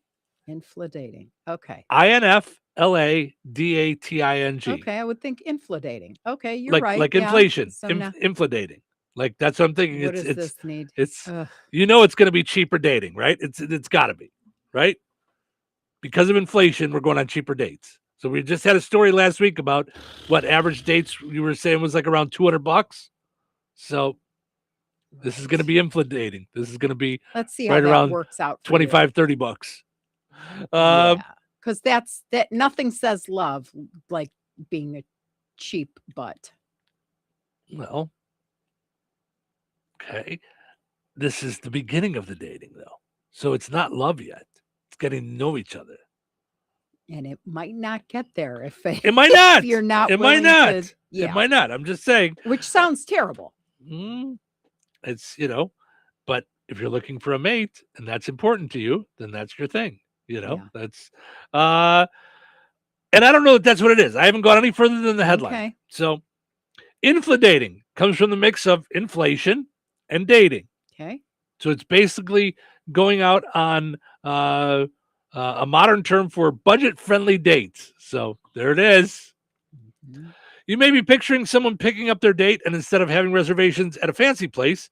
Infladating. Okay. INFLADATING. Okay, I would think infladating. Okay, you're like right. like yeah. inflation, So now- infladating. Like that's what I'm thinking. What it's does this need? It's Ugh. it's going to be cheaper dating, right? It's got to be, right? Because of inflation, we're going on cheaper dates. So we just had a story last week about what average dates you were saying was like around $200. So this is going to be infladating. This is going to be Let's see how right that around works out for you. $25-$30. Because that nothing says love like being a cheap butt. Well, okay. This is the beginning of the dating, though. So it's not love yet. It's getting to know each other. And it might not get there if It might not. if you're not. It might willing not. to- yeah. It might not. I'm just saying. Which sounds terrible. It's, but if you're looking for a mate and that's important to you, then that's your thing. That's, and I don't know if that's what it is. I haven't gone any further than the headline. Okay. So, infladating comes from the mix of inflation and dating. Okay. So it's basically going out on a modern term for budget-friendly dates. So there it is. You may be picturing someone picking up their date, and instead of having reservations at a fancy place,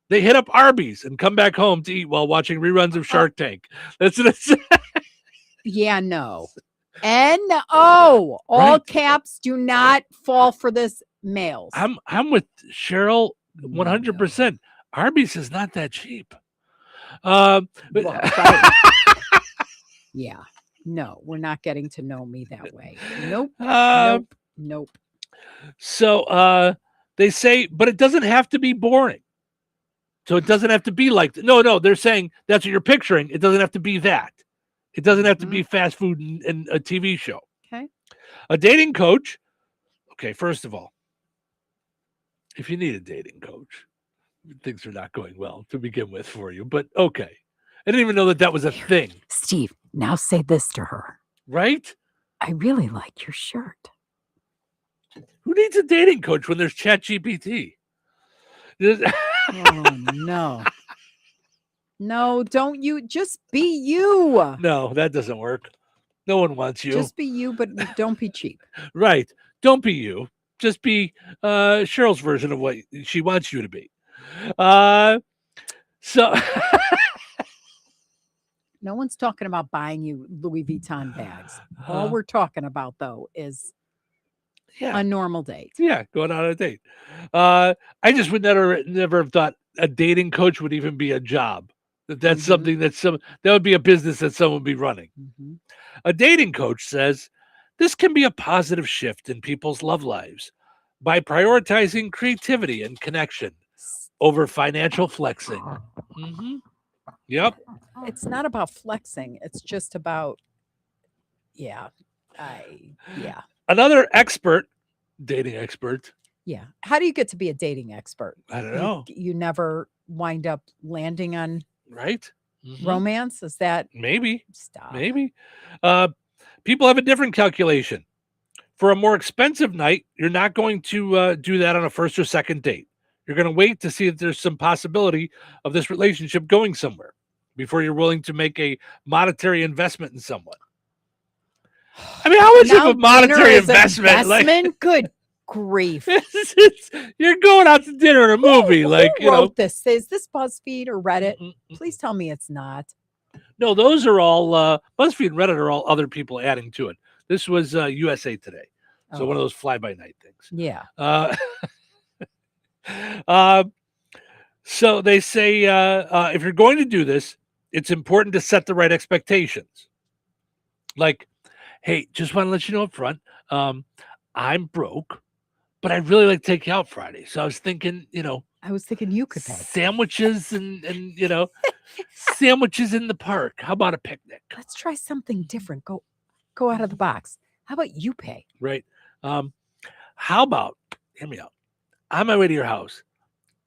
they hit up Arby's and come back home to eat while watching reruns of Shark Tank. That's what it's. Yeah, no. N-O. All caps, do not fall for this, males. I'm with Cheryl 100%. Arby's is not that cheap. Yeah. No, we're not getting to know me that way. Nope. Nope. So they say, but it doesn't have to be boring. So it doesn't have to be like, no, they're saying that's what you're picturing. It doesn't have to be that. It doesn't have to be fast food and a TV show. Okay. A dating coach. Okay, first of all, if you need a dating coach, things are not going well to begin with for you, but okay. I didn't even know that was a thing. Steve, now say this to her. Right? I really like your shirt. Who needs a dating coach when there's ChatGPT? Oh, no. No, don't you. Just be you. No, that doesn't work. No one wants you. Just be you, but don't be cheap. Right. Don't be you. Just be Cheryl's version of what she wants you to be. So no one's talking about buying you Louis Vuitton bags. All we're talking about, though, is a normal date. Yeah, going on a date. I just would never have thought a dating coach would even be a job. That's something that would be a business that someone would be running. A dating coach says this can be a positive shift in people's love lives by prioritizing creativity and connection over financial flexing. Yep. It's not about flexing. It's just about, Another expert, dating expert. Yeah. How do you get to be a dating expert? I don't know. You never wind up landing on right romance? Is that maybe? Stop. Maybe. People have a different calculation For a more expensive night, you're not going to do that on a first or second date. You're going to wait to see if there's some possibility of this relationship going somewhere before you're willing to make a monetary investment in someone. I mean, how much Now of a monetary dinner is investment? Like, Good grief. you're going out to dinner and a movie. Who like, you know, wrote this? Is this BuzzFeed or Reddit? Please tell me it's not. no, those are all BuzzFeed and Reddit are all other people adding to it. This was USA Today. So one of those fly-by-night things. Yeah. So they say if you're going to do this, it's important to set the right expectations. Like, hey, just want to let you know up front, I'm broke, but I'd really like to take you out Friday. So I was thinking, you you could pay. Sandwiches and sandwiches in the park. How about a picnic? Let's try something different. Go out of the box. How about you pay? Right. How about, hear me out. On my way to your house,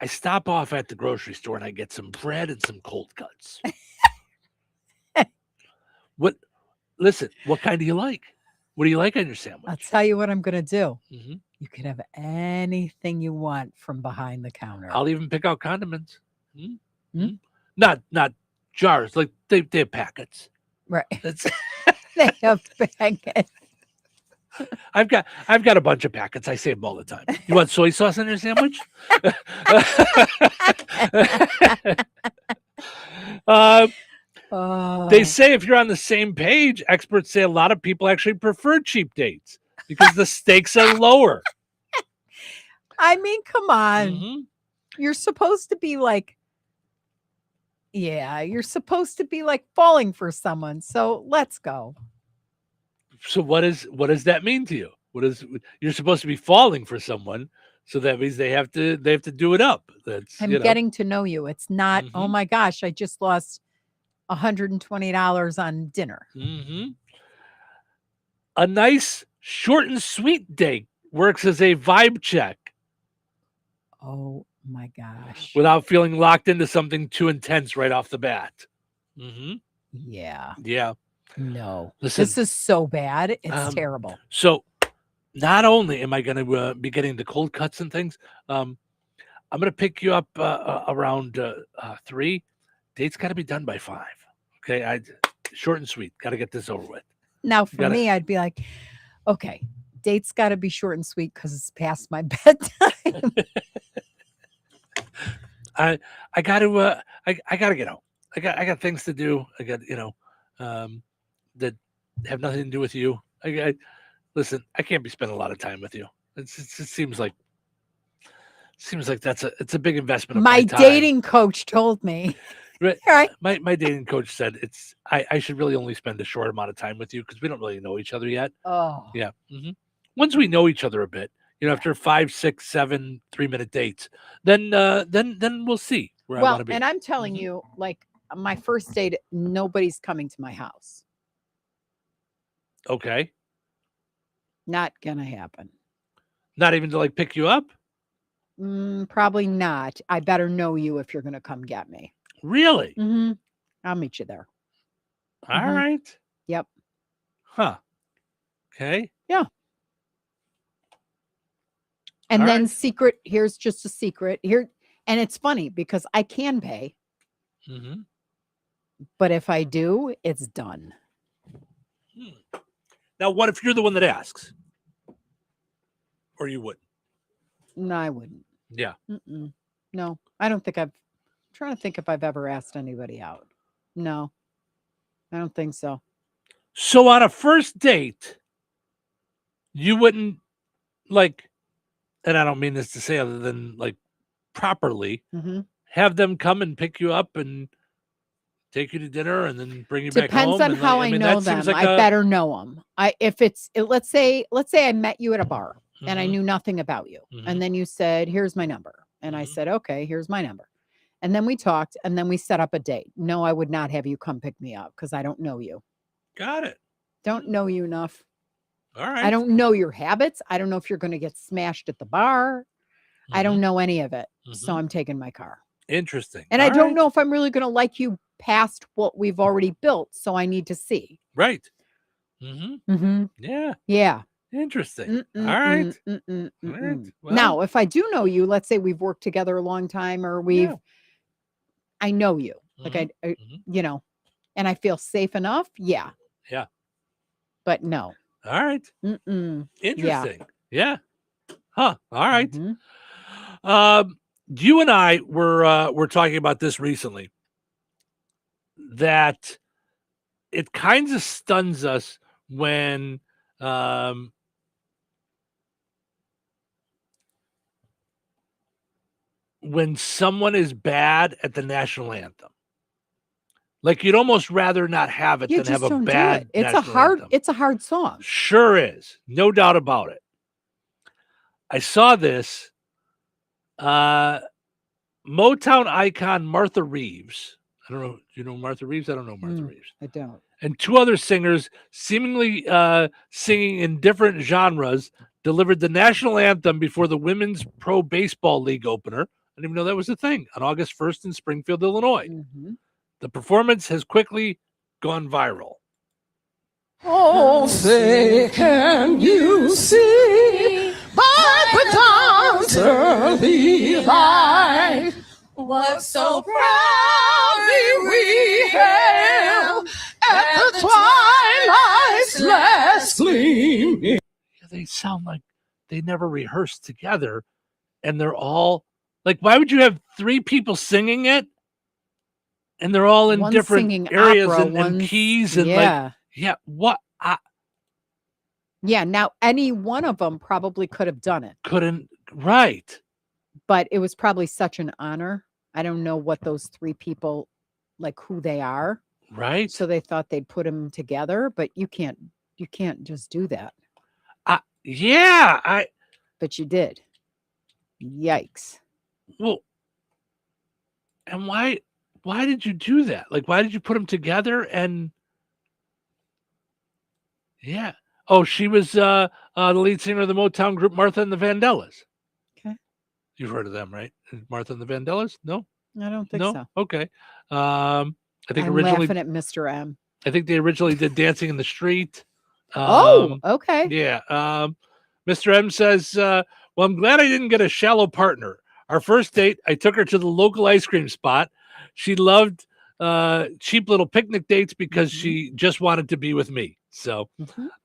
I stop off at the grocery store and I get some bread and some cold cuts. Listen, what kind do you like? What do you like on your sandwich? I'll tell you what I'm going to do. Mm-hmm. You can have anything you want from behind the counter. I'll even pick out condiments. Mm-hmm. Not jars. Like they have packets. Right. That's they have packets. I've got a bunch of packets. I save them all the time. You want soy sauce in your sandwich? They say if you're on the same page, experts say a lot of people actually prefer cheap dates because the stakes are lower. I mean, come on. Mm-hmm. You're supposed to be like, you're supposed to be like falling for someone. So let's go. So what does that mean to you? You're supposed to be falling for someone, so that means they have to do it up. I'm getting to know you. It's not, oh my gosh, I just lost $120 on dinner. Mm-hmm. A nice short and sweet date works as a vibe check. Oh my gosh. Without feeling locked into something too intense right off the bat. Mm-hmm. Yeah. Yeah. No. Listen, this is so bad. It's terrible. So not only am I going to be getting the cold cuts and things, I'm going to pick you up around 3. Date's got to be done by 5. Okay. Short and sweet. Got to get this over with. Now for me, I'd be like, okay, date's got to be short and sweet because it's past my bedtime. I got to get home. I got things to do. I got, that have nothing to do with you. Listen, I can't be spending a lot of time with you. It seems like it's a big investment of my time. Dating coach told me. Right. My dating coach said I should really only spend a short amount of time with you because we don't really know each other yet. Oh. Yeah. Mm-hmm. Once we know each other a bit, after 5, 6, 7 3-minute dates, then we'll see where I want to be. And I'm telling you, like my first date, nobody's coming to my house. Okay. Not gonna happen. Not even to like pick you up? Probably not. I better know you if you're gonna come get me. Really? Mm-hmm. I'll meet you there. All right. Yep. Huh. Okay. Yeah. And then secret, here's just a secret here. And it's funny because I can pay. Mm-hmm. But if I do, it's done. Now, what if you're the one that asks? Or you wouldn't? No, I wouldn't. Yeah. Mm-mm. No, I don't think I'm trying to think if I've ever asked anybody out. No, I don't think so. So on a first date, you wouldn't like, and I don't mean this to say other than like properly, have them come and pick you up and take you to dinner and then bring you back home. Depends on how I know them. I better know them. Let's say I met you at a bar and I knew nothing about you. And then you said, here's my number. And I said, okay, here's my number. And then we talked and then we set up a date. No, I would not have you come pick me up because I don't know you. Got it. Don't know you enough. All right. I don't know your habits. I don't know if you're going to get smashed at the bar. I don't know any of it. So I'm taking my car. Interesting. And I don't know if I'm really going to like you past what we've already built. So I need to see. Right. Mm-hmm. Yeah. Yeah. Interesting. All right. Mm-mm. All right. Well, Now, if I do know you, let's say we've worked together a long time, or I know you, like I you know, and I feel safe enough. Yeah. Yeah. But no. All right. Interesting. Yeah. Huh. All right. You and I were talking about this recently, that it kind of stuns us when someone is bad at the national anthem. Like, you'd almost rather not have it You than have just a don't do bad it. It's a national hard anthem. it's a hard song. Sure is. No doubt about it. I saw this. Motown icon Martha Reeves. I don't know. Do you know Martha Reeves? I don't know Martha Reeves. I don't. And two other singers, seemingly singing in different genres, delivered the national anthem before the Women's Pro Baseball League opener. I didn't even know that was a thing, on August 1st in Springfield, Illinois. The performance has quickly gone viral. Oh, say, can you see by the dawn's early light what so proudly we hailed at the twilight's last gleaming? Yeah, they sound like they never rehearsed together, and they're all like, why would you have three people singing it? And they're all in One's different singing areas opera, and one's- keys and what? Yeah, now any one of them probably could have done it, Right. but it was probably such an honor. I don't know what those three people, like who they are. Right. So they thought they'd put them together, but you can't just do that. But you did. Yikes. Well, and why did you do that? Like, why did you put them together? And yeah. Oh, she was the lead singer of the Motown group Martha and the Vandellas. Okay. You've heard of them, right? Martha and the Vandellas? No? I don't think No? so. Okay. I think I'm originally laughing at Mr. M. I think they originally did Dancing in the Street. Okay. Yeah. Mr. M says, well, I'm glad I didn't get a shallow partner. Our first date, I took her to the local ice cream spot. She loved cheap little picnic dates because she just wanted to be with me. So,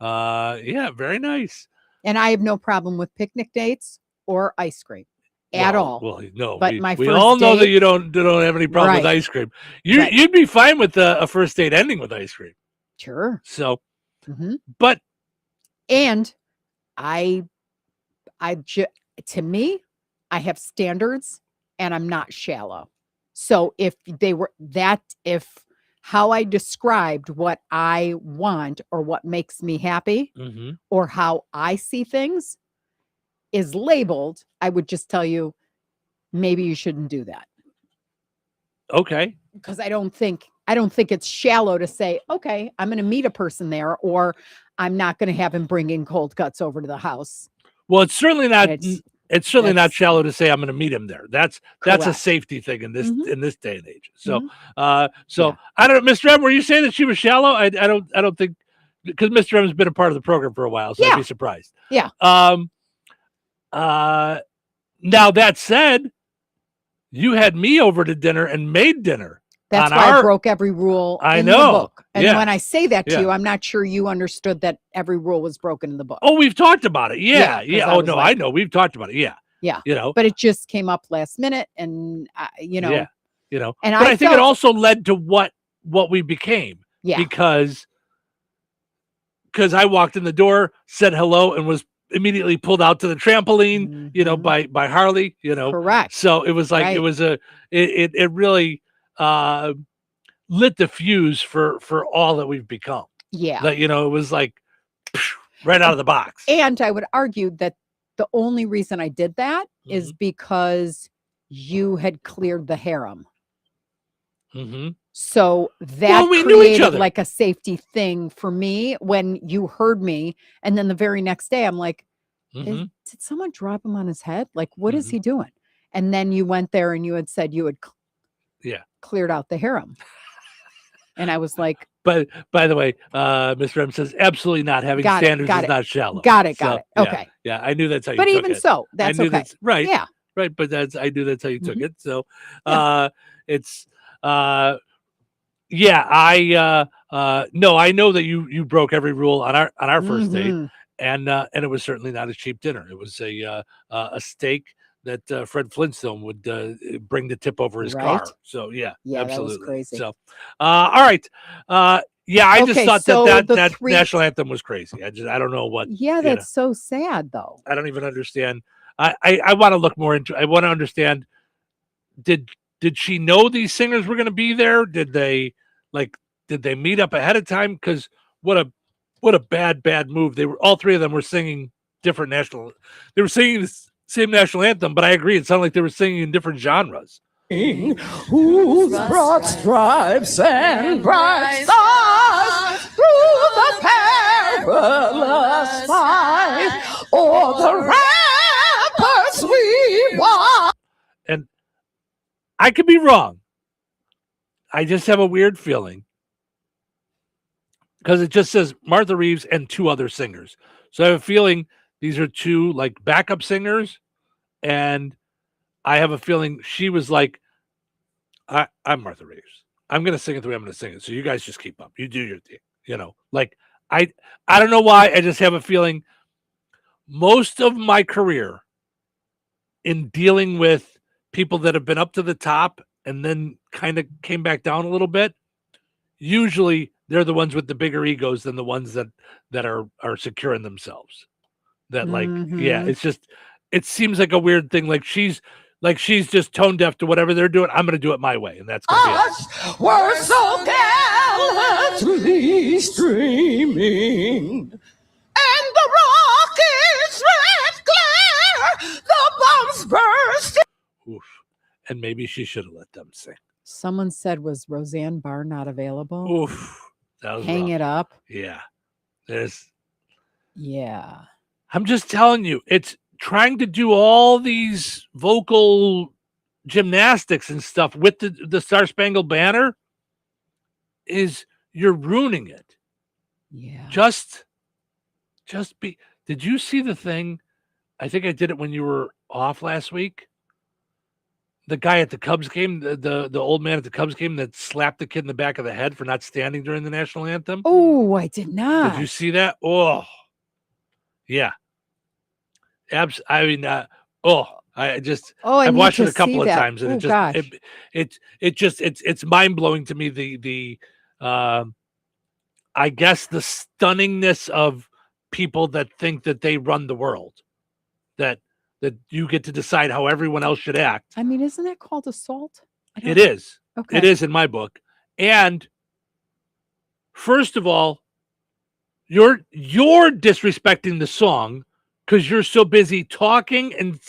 yeah, very nice. And I have no problem with picnic dates or ice cream at all. Well, no, but we all know that you don't have any problem with Right. ice cream. You'd be fine with a first date ending with ice cream. Sure. So, but and to me, I have standards and I'm not shallow. So if how I described what I want or what makes me happy or how I see things is labeled, I would just tell you, maybe you shouldn't do that. Okay. Because I don't think it's shallow to say, okay, I'm going to meet a person there, or I'm not going to have him bringing cold cuts over to the house. Well, it's certainly not. It's certainly not that's- shallow to say I'm going to meet him there. That's a Correct. safety thing in this day and age. So, Mhm. I don't know, Mr. M. Were you saying that she was shallow? I don't think, because Mr. M has been a part of the program for a while, so I'd be surprised. Yeah. Now that said, you had me over to dinner and made dinner. That's on why I our- broke every rule I in know. the book. And Yeah. when I say that to Yeah. you, I'm not sure you understood that every rule was broken in the book. Oh, we've talked about it. Yeah. 'cause I Oh was no, like- I know. We've talked about it. Yeah. Yeah. You know. But it just came up last minute, and Yeah. You know. And but I think it felt- also led to what we became. Yeah. Because I walked in the door, said hello, and was immediately pulled out to the trampoline, by Harley, Correct. So it was like, Right. it was it really lit the fuse for all that we've become. Yeah. That, it was like right out of the box. And I would argue that the only reason I did that is because you had cleared the harem. Mm-hmm. So that Well, we knew each created other. like a safety thing for me when you heard me. And then the very next day, I'm like, did someone drop him on his head? Like, what is he doing? And then you went there and you had said you had Yeah. cleared out the harem. And I was like, But by the way, Mr. M says absolutely not. Having standards is not shallow. Got it. Yeah, Okay. Yeah, I knew that's how you But took even it. so, that's I knew okay. That's, right. Yeah. Right. But I knew that's how you took it. So it's no, I know that you broke every rule on our first date, and it was certainly not a cheap dinner. It was a steak that Fred Flintstone would bring the tip over his car. So yeah, absolutely. That was crazy. So all right. I just thought so that the national anthem was crazy. I don't know what. Yeah, that's so sad though. I don't even understand. I want to look more into. I want to understand. Did she know these singers were going to be there? Did they meet up ahead of time? Because what a bad move. They were all three of them were singing different national. They were singing the same national anthem, but I agree. It sounded like they were singing in different genres. Who's brought stripes and bright stars through the perilous fight, o'er the ramparts we walk. And I could be wrong. I just have a weird feeling because it just says Martha Reeves and two other singers. So I have a feeling these are two like backup singers, and I have a feeling she was like, I'm Martha Reeves. I'm going to sing it the way I'm going to sing it. So you guys just keep up. You do your thing. Like I don't know why. I just have a feeling most of my career in dealing with people that have been up to the top and then kind of came back down a little bit, usually they're the ones with the bigger egos than the ones that are secure in themselves. That it's just, it seems like a weird thing. Like she's just tone deaf to whatever they're doing. I'm going to do it my way. And that's going to be it. We're so gallantly streaming, and the rockets red glare, the bombs burst. Oof. And maybe she should have let them sing. Someone said, was Roseanne Barr not available? Oof. That was Hang rough. it up. Yeah. Yeah. I'm just telling you, it's trying to do all these vocal gymnastics and stuff with the Star Spangled Banner is you're ruining it. Yeah. Just be. Did you see the thing? I think I did it when you were off last week. The guy at the Cubs game, the old man at the Cubs game that slapped the kid in the back of the head for not standing during the national anthem. Oh, I did not. Did you see that? Oh, yeah. I've watched it a couple of times, and it's mind blowing to me. The I guess the stunningness of people that think that they run the world, that you get to decide how everyone else should act. I mean, isn't that called assault? It is. Okay. It is in my book. And first of all, you're disrespecting the song because you're so busy talking and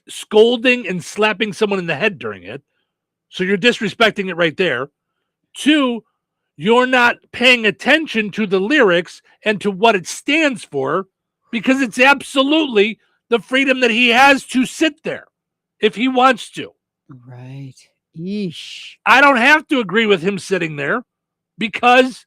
scolding and slapping someone in the head during it. So you're disrespecting it right there. 2, you're not paying attention to the lyrics and to what it stands for, because it's absolutely the freedom that he has to sit there if he wants to. Right. Yeesh. I don't have to agree with him sitting there because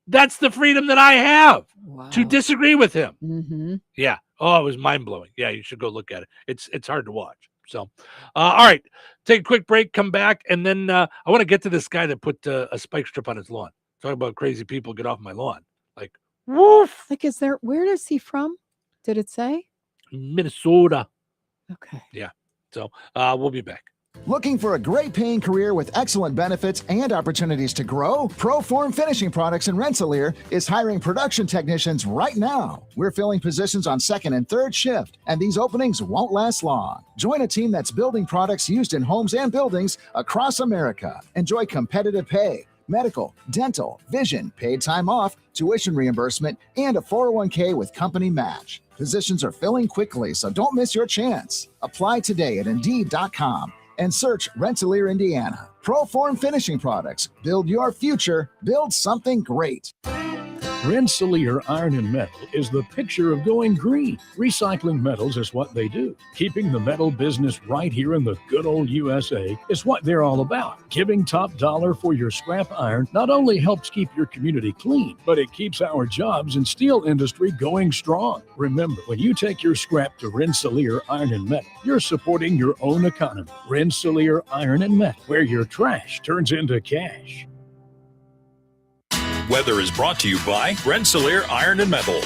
that's the freedom that I have to disagree with him. Mm-hmm. Yeah. Oh, it was mind-blowing. Yeah, you should go look at it. It's hard to watch. So, all right. Take a quick break, come back, and then I want to get to this guy that put a spike strip on his lawn. Talk about crazy people get off my lawn. Like, woof. Like, where is he from? Did it say? Minnesota. Okay. Yeah. So we'll be back. Looking for a great paying career with excellent benefits and opportunities to grow? Proform Finishing Products in Rensselaer is hiring production technicians right now. We're filling positions on second and third shift, and these openings won't last long. Join a team that's building products used in homes and buildings across America. Enjoy competitive pay, medical, dental, vision, paid time off, tuition reimbursement, and a 401k with company match. Positions are filling quickly, so don't miss your chance. Apply today at Indeed.com and search Rensselaer, Indiana. Proform Finishing Products. Build your future. Build something great. Rensselaer Iron and Metal is the picture of going green. Recycling metals is what they do. Keeping the metal business right here in the good old USA is what they're all about. Giving top dollar for your scrap iron not only helps keep your community clean, but it keeps our jobs and steel industry going strong. Remember, when you take your scrap to Rensselaer Iron and Metal, you're supporting your own economy. Rensselaer Iron and Metal, where your trash turns into cash. Weather is brought to you by Rensselaer Iron and Metal.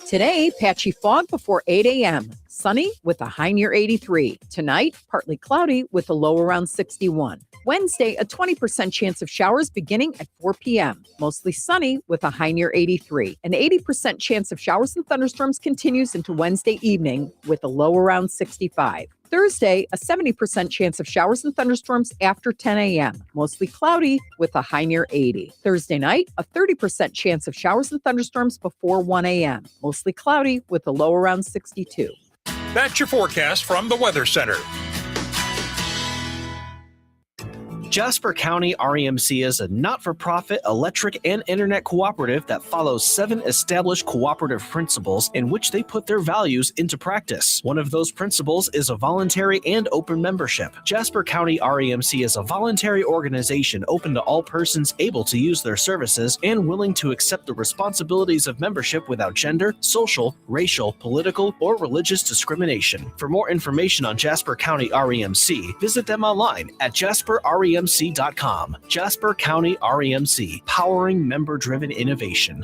Today, patchy fog before 8 a.m. Sunny with a high near 83. Tonight, partly cloudy with a low around 61. Wednesday, a 20% chance of showers beginning at 4 p.m. Mostly sunny with a high near 83. An 80% chance of showers and thunderstorms continues into Wednesday evening with a low around 65. Thursday, a 70% chance of showers and thunderstorms after 10 a.m. Mostly cloudy with a high near 80. Thursday night, a 30% chance of showers and thunderstorms before 1 a.m. Mostly cloudy with a low around 62. That's your forecast from the Weather Center. Jasper County REMC is a not-for-profit electric and internet cooperative that follows 7 established cooperative principles in which they put their values into practice. One of those principles is a voluntary and open membership. Jasper County REMC is a voluntary organization open to all persons able to use their services and willing to accept the responsibilities of membership without gender, social, racial, political, or religious discrimination. For more information on Jasper County REMC, visit them online at jasperremc.com. Jasper County REMC, powering member-driven innovation.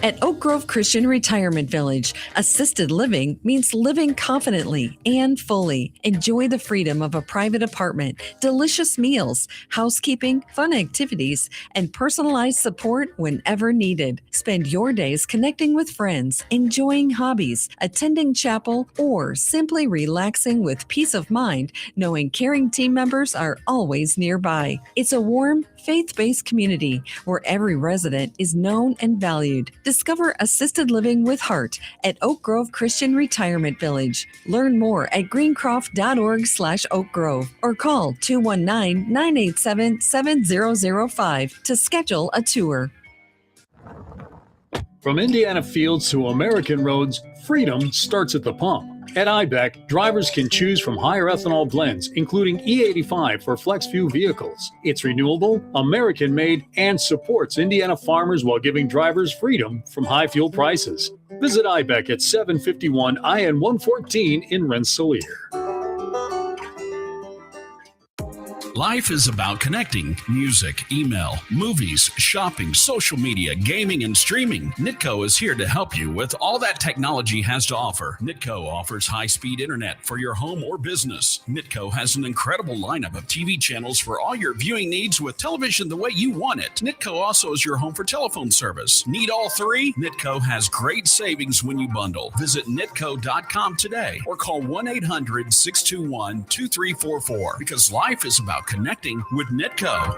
At Oak Grove Christian Retirement Village, assisted living means living confidently and fully. Enjoy the freedom of a private apartment, delicious meals, housekeeping, fun activities, and personalized support whenever needed. Spend your days connecting with friends, enjoying hobbies, attending chapel, or simply relaxing with peace of mind, knowing caring team members are always nearby. It's a warm, faith-based community where every resident is known and valued. Discover assisted living with heart at Oak Grove Christian Retirement Village. Learn more at greencroft.org/oakgrove or call 219-987-7005 to schedule a tour. From Indiana fields to American roads, freedom starts at the pump. At IBEC, drivers can choose from higher ethanol blends, including E85 for flex-fuel vehicles. It's renewable, American-made, and supports Indiana farmers while giving drivers freedom from high fuel prices. Visit IBEC at 751 IN 114 in Rensselaer. Life is about connecting. Music, email, movies, shopping, social media, gaming, and streaming. Nitco is here to help you with all that technology has to offer. Nitco offers high-speed internet for your home or business. Nitco has an incredible lineup of TV channels for all your viewing needs with television the way you want it. Nitco also is your home for telephone service. Need all 3? Nitco has great savings when you bundle. Visit nitco.com today or call 1-800-621-2344 because life is about connecting with Nitco.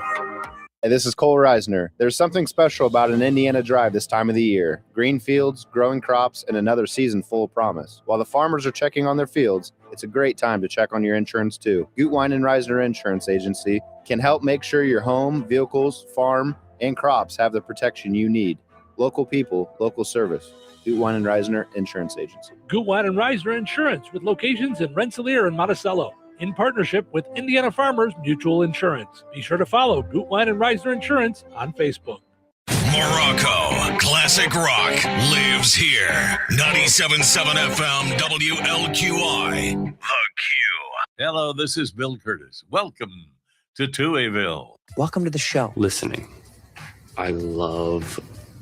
Hey, this is Cole Reisner. There's something special about an Indiana drive this time of the year. Green fields, growing crops, and another season full of promise. While the farmers are checking on their fields, it's a great time to check on your insurance too. Gutwein and Reisner Insurance Agency can help make sure your home, vehicles, farm, and crops have the protection you need. Local people, local service. Gutwein and Reisner Insurance Agency. Gutwein and Reisner Insurance with locations in Rensselaer and Monticello. In partnership with Indiana Farmers Mutual Insurance. Be sure to follow Gutwein and Reisner Insurance on Facebook. Morocco Classic Rock lives here. 97.7 FM WLQI. The Q. Hello, this is Bill Curtis. Welcome to Touhyville. Welcome to the show. Listening. I love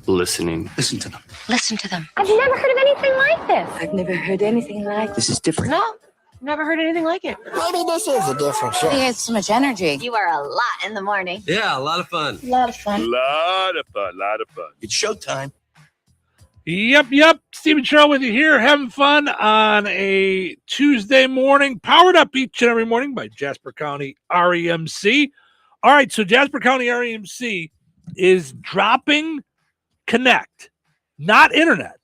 listening. Listen to them. Listen to them. I've never heard of anything like this. I've never heard anything like this. Is different. No, never heard anything like it. Maybe this is a different show. He has so much energy. You are a lot in the morning. Yeah, a lot of fun. A lot of fun. Lot of fun. It's showtime. Yep. Stephen Sherrill with you here, having fun on a Tuesday morning, powered up each and every morning by Jasper County REMC. All right, so Jasper County REMC is dropping Connect, not internet,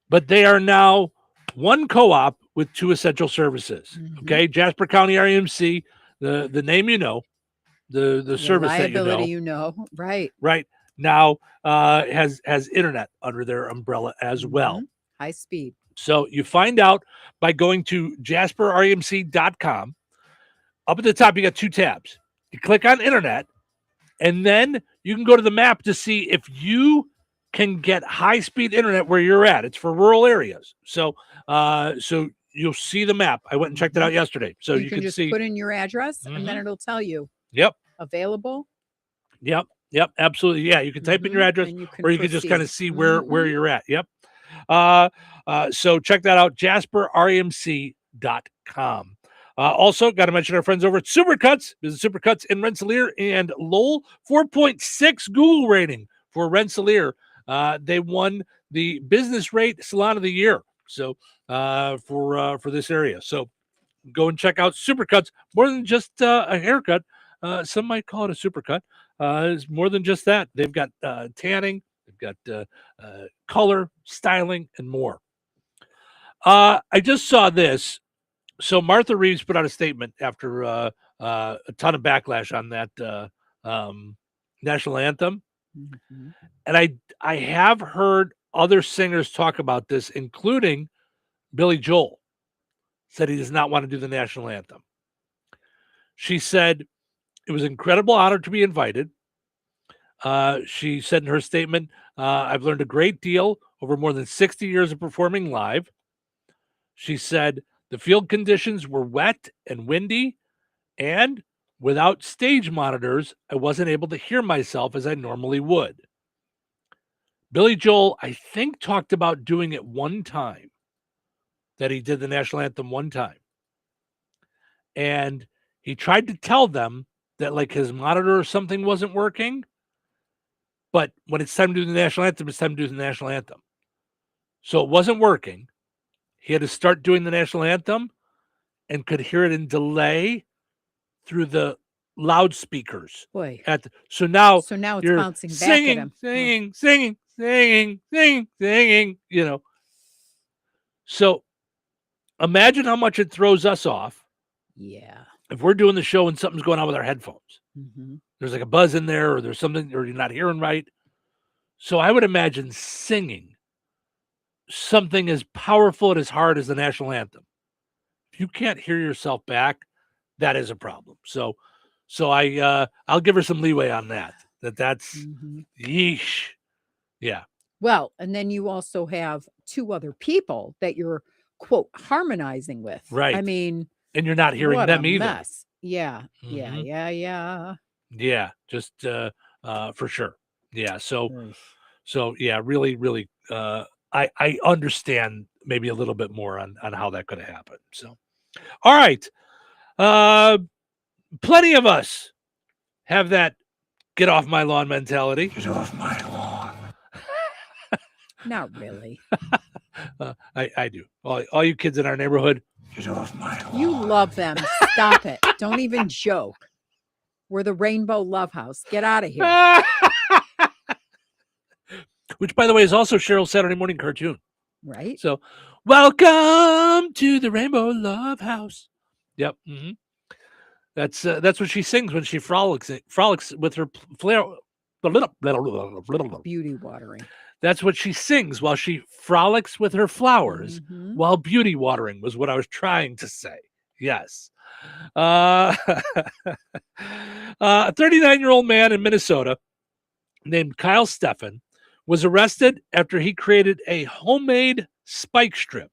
but they are now one co-op with 2 essential services. Mm-hmm. Okay, Jasper County REMC, the name you know, the service that you know, right? Right. now has internet under their umbrella as well. High speed. So you find out by going to jasperrmc.com. Up at the top, you got 2 tabs. You click on internet, and then you can go to the map to see if you can get high-speed internet where you're at. It's for rural areas. So you'll see the map. I went and checked it out yesterday. So you can just see. put in your address, and then it'll tell you. Yep. Available. Yep. Absolutely. Yeah, you can type in your address, or you can just kind of see where you're at. Yep. So check that out, jasperrmc.com. Also, got to mention our friends over at Supercuts. Visit Supercuts in Rensselaer and Lowell. 4.6 Google rating for Rensselaer. They won the Business Rate Salon of the Year. So for this area. So go and check out Supercuts. More than just a haircut. Some might call it a supercut. It's more than just that. They've got tanning. They've got color, styling, and more. I just saw this. So Martha Reeves put out a statement after a ton of backlash on that national anthem. And I have heard other singers talk about this, including Billy Joel, said he does not want to do the national anthem. She said it was an incredible honor to be invited. She said in her statement, I've learned a great deal over more than 60 years of performing live. She said the field conditions were wet and windy, and without stage monitors, I wasn't able to hear myself as I normally would. Billy Joel, I think, talked about doing it one time, that he did the national anthem one time. And he tried to tell them that like his monitor or something wasn't working. But when it's time to do the national anthem, it's time to do the national anthem. So it wasn't working. He had to start doing the national anthem and could hear it in delay through the loudspeakers. Boy. So now it's you're bouncing back singing, at him. singing, you know. So imagine how much it throws us off. Yeah. If we're doing the show and something's going on with our headphones. Mm-hmm. There's like a buzz in there, or there's something, or you're not hearing right. So I would imagine singing something as powerful and as hard as the national anthem. If you can't hear yourself back, that is a problem. So I'll give her some leeway on that. That's yeesh. Yeah. Well, and then you also have 2 other people that you're quote harmonizing with. Right. I mean, and you're not hearing what them a either. Mess. Yeah. Yeah. Yeah, just for sure. Yeah. So yeah, really I understand maybe a little bit more on how that could have happened. So all right. Plenty of us have that get off my lawn mentality. Get off my lawn. Not really. I do. All you kids in our neighborhood, get off my lawn. You love them. Stop it. Don't even joke. We're the Rainbow Love House. Get out of here. Which, by the way, is also Cheryl's Saturday morning cartoon. Right. So, welcome to the Rainbow Love House. Yep. Mm-hmm. That's what she sings when she frolics with her flower. Beauty watering. That's what she sings while she frolics with her flowers while beauty watering was what I was trying to say. Yes. A 39-year-old man in Minnesota named Kyle Steffen was arrested after he created a homemade spike strip.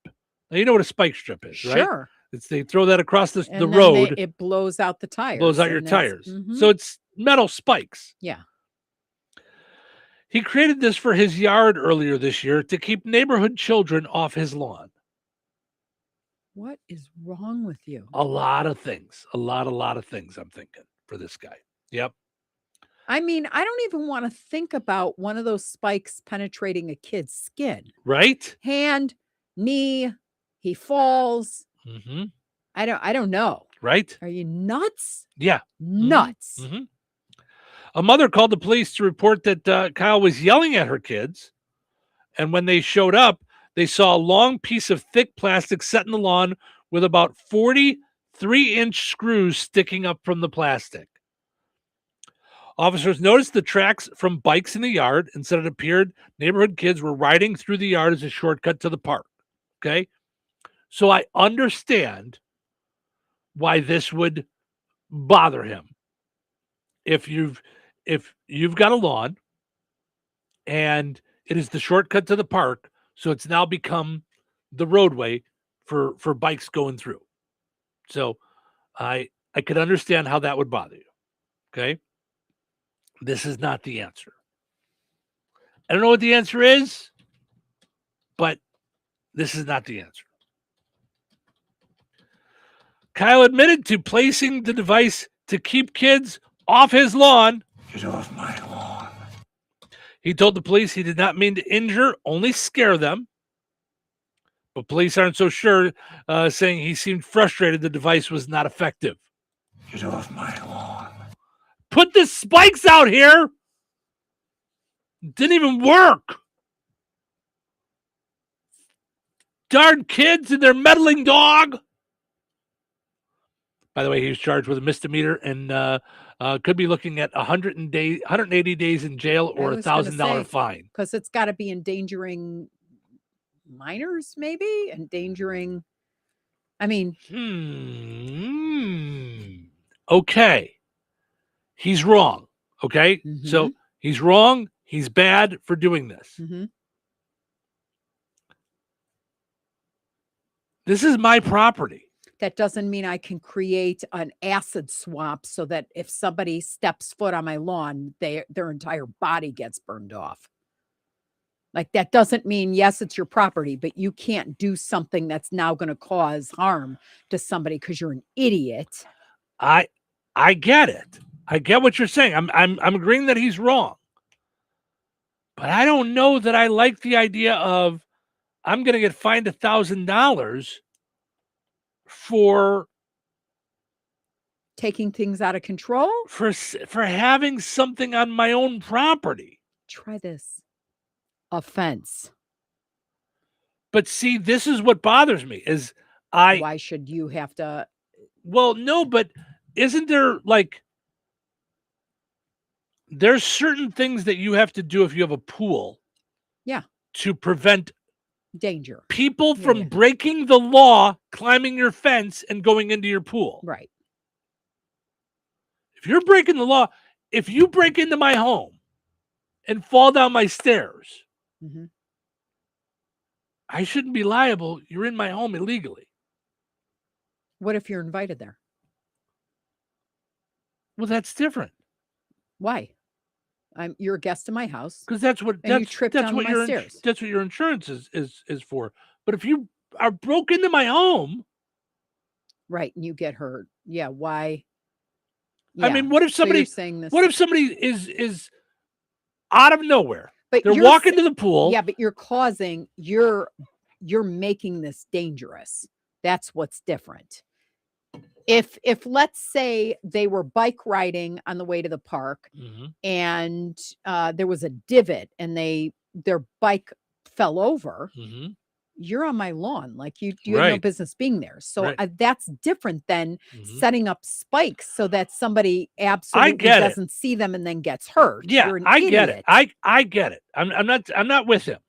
Now, you know what a spike strip is, right? Sure. They throw that across the road. It blows out the tires. Blows out your tires. So it's metal spikes. Yeah. He created this for his yard earlier this year to keep neighborhood children off his lawn. What is wrong with you? A lot of things. A lot of things, I'm thinking, for this guy. Yep. I mean, I don't even want to think about one of those spikes penetrating a kid's skin. Right? Hand, knee, he falls. Mm-hmm. I don't know. Right? Are you nuts? Yeah. Nuts. Mm-hmm. A mother called the police to report that Kyle was yelling at her kids. And when they showed up, they saw a long piece of thick plastic set in the lawn with about 40 3-inch screws sticking up from the plastic. Officers noticed the tracks from bikes in the yard and said it appeared neighborhood kids were riding through the yard as a shortcut to the park. Okay. So I understand why this would bother him. If you've got a lawn and it is the shortcut to the park, so it's now become the roadway for bikes going through. So I could understand how that would bother you. Okay. This is not the answer. I don't know what the answer is, but this is not the answer. Kyle admitted to placing the device to keep kids off his lawn. Get off my lawn. He told the police he did not mean to injure, only scare them. But police aren't so sure, saying he seemed frustrated the device was not effective. Get off my lawn. Put the spikes out here. Didn't even work. Darn kids and their meddling dog. By the way, he was charged with a misdemeanor and could be looking at 180 days in jail or a $1,000 fine. Because it's got to be endangering minors, maybe? Endangering, I mean. Okay. He's wrong. Okay? Mm-hmm. So he's wrong. He's bad for doing this. Mm-hmm. This is my property. That doesn't mean I can create an acid swamp so that if somebody steps foot on my lawn, their entire body gets burned off. Like, that doesn't mean, yes, it's your property, but you can't do something that's now going to cause harm to somebody because you're an idiot. I get it. I get what you're saying. I'm agreeing that he's wrong. But I don't know that I like the idea of I'm going to get fined $1,000 for taking things out of control, for having something on my own property. Try this. Offense. But see, this is what bothers me is why should you have to? Well, no, but isn't there there's certain things that you have to do if you have a pool. Yeah. To prevent danger. People from breaking the law, climbing your fence and going into your pool. Right. If you're breaking the law, if you break into my home and fall down my stairs, mm-hmm. I shouldn't be liable. You're in my home illegally. What if you're invited there? Well, that's different. Why? You're a guest in my house. Because that's what you tripped down my stairs. That's what your insurance is for. But if you are broke into my home, right, and you get hurt, yeah. Why? Yeah. I mean, what if somebody? So saying this, what if somebody is out of nowhere? But they're walking to the pool. Yeah, but you're making this dangerous. That's what's different. If let's say they were bike riding on the way to the park, mm-hmm. and there was a divot and their bike fell over, mm-hmm. you're on my lawn. Like you have no Right. business being there. So Right. That's different than Mhm. setting up spikes so that somebody absolutely get it. doesn't see them and then gets hurt. Yeah, You're an I get it. idiot. I get it. I'm not with him.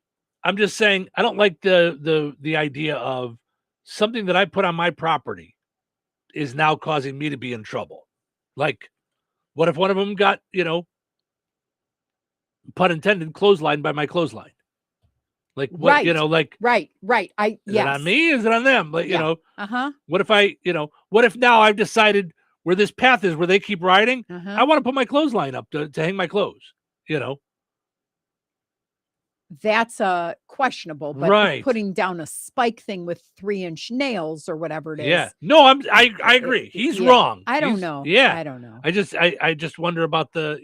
I'm just saying I don't like the idea of something that I put on my property is now causing me to be in trouble. Like, what if one of them got, pun intended, clotheslined by my clothesline? Like, what, Right. like, Right. is it on me? Is it on them? Like, Uh-huh. what if what if now I've decided where this path is where they keep riding? Uh-huh. I want to put my clothesline up to hang my clothes, That's questionable, but Right. putting down a spike thing with 3-inch nails or whatever it is. Yeah. No, I agree. He's yeah. wrong. I don't He's- know. Yeah. I don't know. I just wonder about the,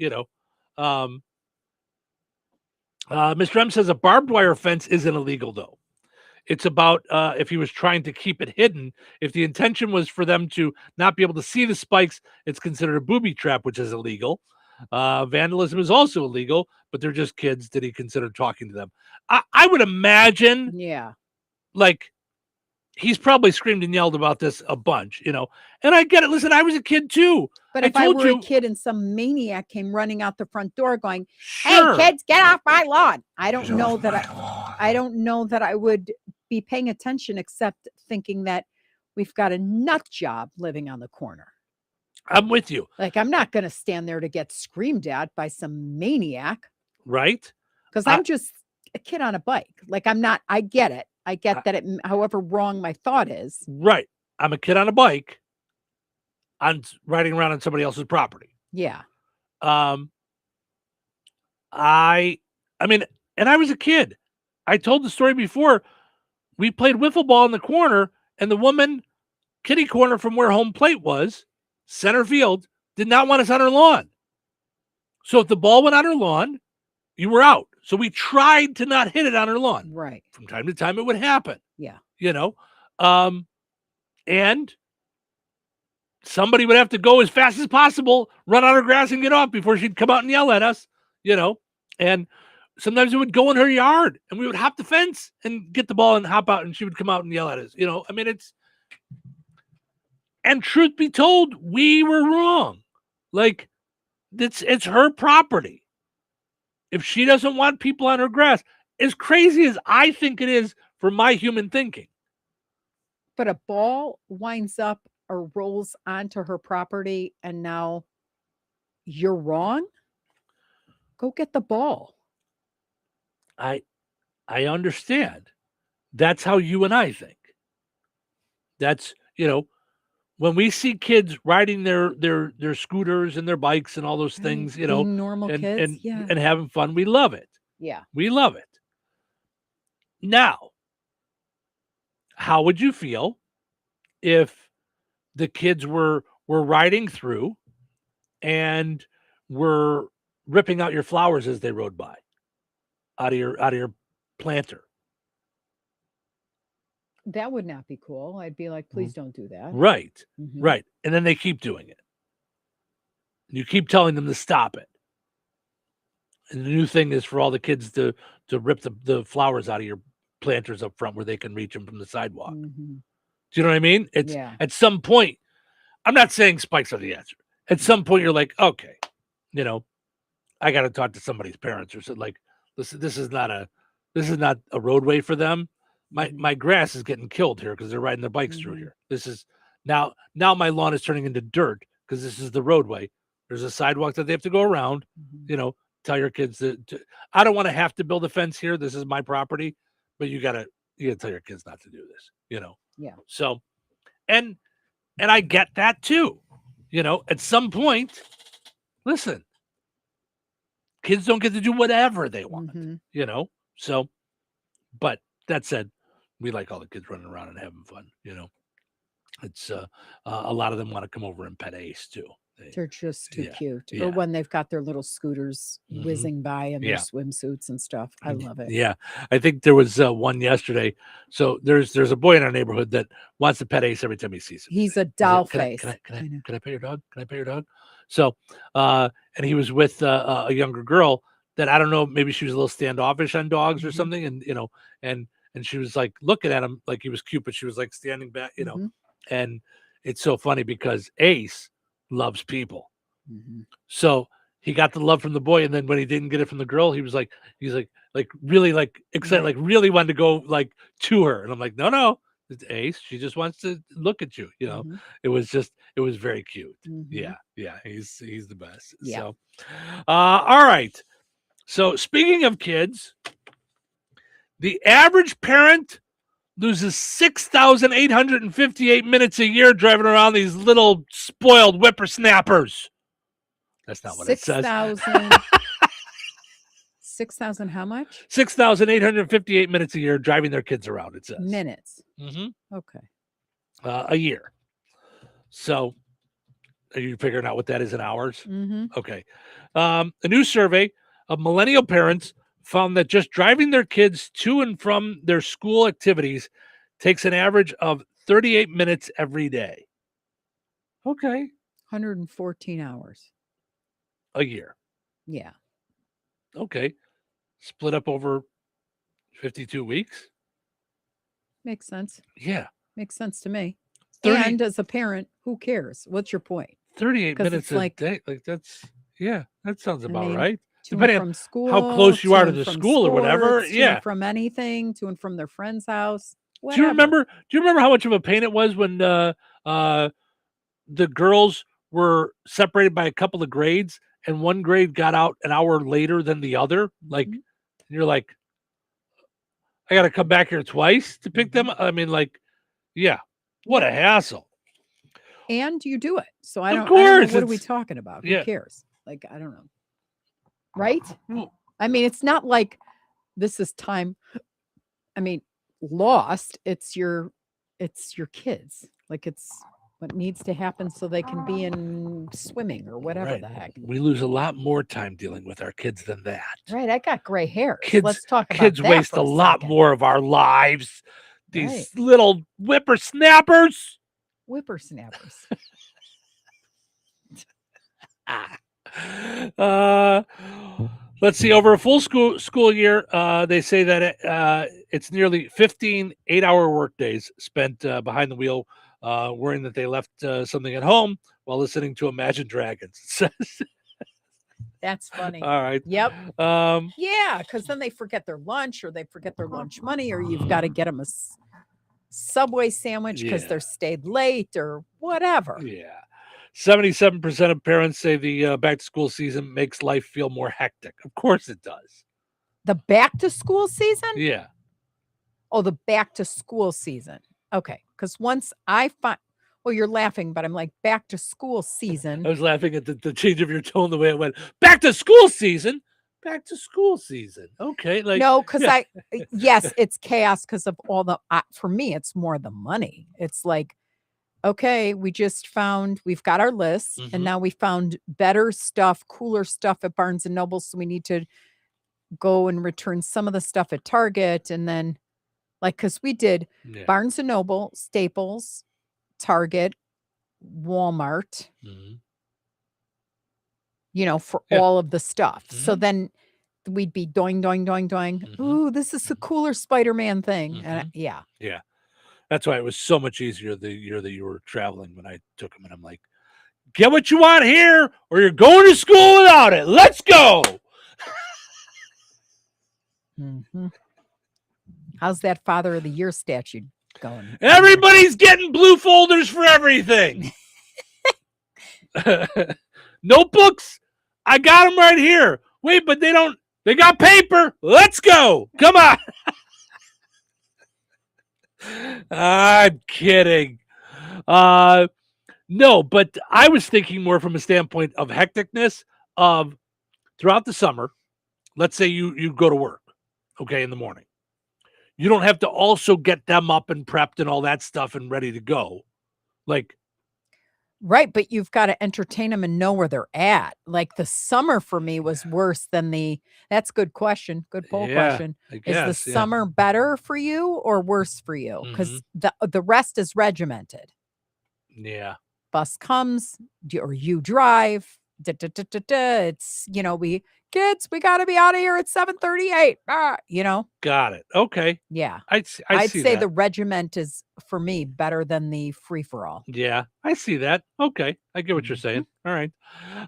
Mr. M says a barbed wire fence isn't illegal though. It's about if he was trying to keep it hidden. If the intention was for them to not be able to see the spikes, it's considered a booby trap, which is illegal. Vandalism is also illegal, but they're just kids. Did he consider talking to them? I would imagine, Yeah. like, he's probably screamed and yelled about this a bunch, and I get it. Listen, I was a kid too. But if I were a kid and some maniac came running out the front door going, Sure. "Hey kids, get off my lawn." I don't know that I would be paying attention, except thinking that we've got a nut job living on the corner. I'm with you. Like, I'm not going to stand there to get screamed at by some maniac. Right? Because I'm just a kid on a bike. Like, I get it. I get that however wrong my thought is. Right. I'm a kid on a bike. I'm riding around on somebody else's property. Yeah. I mean, and I was a kid. I told the story before. We played wiffle ball in the corner, and the woman, kitty corner from where home plate was, center field, did not want us on her lawn. So if the ball went on her lawn, you were out. So we tried to not hit it on her lawn. Right. From time to time, it would happen. Yeah. And somebody would have to go as fast as possible, run on her grass and get off before she'd come out and yell at us, and sometimes it would go in her yard and we would hop the fence and get the ball and hop out and she would come out and yell at us. And truth be told, we were wrong. Like, it's her property. If she doesn't want people on her grass, as crazy as I think it is for my human thinking. But a ball winds up or rolls onto her property and now you're wrong? Go get the ball. I understand. That's how you and I think. That's, when we see kids riding their scooters and their bikes and all those things, being normal kids, and having fun, we love it. Yeah. We love it. Now, how would you feel if the kids were riding through and were ripping out your flowers as they rode by out of your planter? That would not be cool. I'd be like, please don't do that. Right. Mhm. Right. And then they keep doing it. You keep telling them to stop it. And the new thing is for all the kids to rip the flowers out of your planters up front where they can reach them from the sidewalk. Mhm. Do you know what I mean? It's at some point, I'm not saying spikes are the answer. At some point, you're like, okay, I got to talk to somebody's parents or something. Like, listen, this is not a roadway for them. My grass is getting killed here because they're riding their bikes through here. This is now my lawn is turning into dirt because this is the roadway. There's a sidewalk that they have to go around. Tell your kids that I don't want to have to build a fence here. This is my property, but you gotta tell your kids not to do this. Yeah. So, and I get that too. At some point, listen, kids don't get to do whatever they want. So, but that said, we like all the kids running around and having fun. It's a lot of them want to come over and pet Ace too. They're just too cute. Yeah. Or when they've got their little scooters Mhm. whizzing by in their Yeah. swimsuits and stuff. I love it. Yeah, I think there was one yesterday. So there's a boy in our neighborhood that wants to pet Ace every time he sees him. He's a He's doll like, can face. I pet your dog? Can I pet your dog? So, and he was with a younger girl that I don't know, maybe she was a little standoffish on dogs or something, and she was like looking at him like he was cute, but she was like standing back, and it's so funny because Ace loves people. So he got the love from the boy, and then when he didn't get it from the girl, he's like really like excited, like really wanted to go like to her. And I'm like, no, it's Ace. She just wants to look at you. It was very cute. Yeah, he's the best. Yeah. So, all right. So speaking of kids, the average parent loses 6,858 minutes a year driving around these little spoiled whippersnappers. That's not what it says. 6,000 how much? 6,858 minutes a year driving their kids around, it says. Minutes. Mm-hmm. Okay. A year. So are you figuring out what that is in hours? Mm-hmm. Okay. A new survey of millennial parents found that just driving their kids to and from their school activities takes an average of 38 minutes every day. Okay. 114 hours. A year. Yeah. Okay. Split up over 52 weeks. Makes sense. Yeah. Makes sense to me. 30 And as a parent, who cares? What's your point? 38 'Cause minutes it's a like- day. Like that's that sounds about mean, right. To and Depending from on school, how close you are to and the from school or whatever. sports, to Yeah. and from anything, to and from their friend's house. Do Whatever. you remember how much of a pain it was when the girls were separated by a couple of grades and one grade got out an hour later than the other? Like you're like, I got to come back here twice to pick them. I mean, like, yeah, what a hassle. And you do it. So I Of don't, course, what are we it's- talking about? yeah. Who cares? Like, I don't know. Right? I mean, it's not like this is time. I mean, lost. It's your kids. Like it's what needs to happen so they can be in swimming or whatever Right. the heck. We lose a lot more time dealing with our kids than that. Right. I got gray hair. Kids, Let's talk about kids that waste for a lot second. more of our lives. These Right. little whippersnappers. Whippersnappers. Let's see. Over a full school year, they say that it's nearly 15 8-hour work days spent behind the wheel, worrying that they left something at home while listening to Imagine Dragons. It says. That's funny. All right. Yep. Um, Yeah, because then they forget their lunch or they forget their lunch money, or you've got to get them a Subway sandwich because Yeah. they're stayed late or whatever. Yeah. 77% of parents say the back to school season makes life feel more hectic. Of course it does. The back to school season? Yeah. Oh, the back to school season. Okay. Because once I find, well, you're laughing, but I'm like, back to school season. I was laughing at the change of your tone, the way it went. Back to school season. Back to school season. Okay. Like No, because yeah. yes, it's chaos because of all the, for me, it's more the money. It's like, okay, we've got our lists, Mhm. and now we found better stuff, cooler stuff at Barnes and Noble. So we need to go and return some of the stuff at Target. And then, like, because we did Yeah. Barnes and Noble, Staples, Target, Walmart, Mhm. For Yeah. all of the stuff. So Mhm. then we'd be doing. Ooh, this is the cooler Spider-Man thing. And yeah. Yeah. That's why it was so much easier the year that you were traveling when I took them. And I'm like, get what you want here or you're going to school without it. Let's go. Mhm. How's that Father of the Year statue going? Everybody's getting blue folders for everything. Notebooks, I got them right here. Wait, but they got paper. Let's go. Come on. I'm kidding. No, but I was thinking more from a standpoint of hecticness of throughout the summer. Let's say you go to work, okay, in the morning. You don't have to also get them up and prepped and all that stuff and ready to go. Like, Right, but you've got to entertain them and know where they're at. Like the summer for me was worse than that's a good question. Good poll Yeah, question. I Is guess, the yeah. summer better for you or worse for you? Because the rest is regimented. yeah. Bus comes, or you drive. It's, we got to be out of here at 7:38. Got it. Okay. Yeah. I'd I'd see say that. the regiment is, for me, better than the free-for-all. Yeah, I see that. Okay. I get what you're saying. Mm-hmm. All right.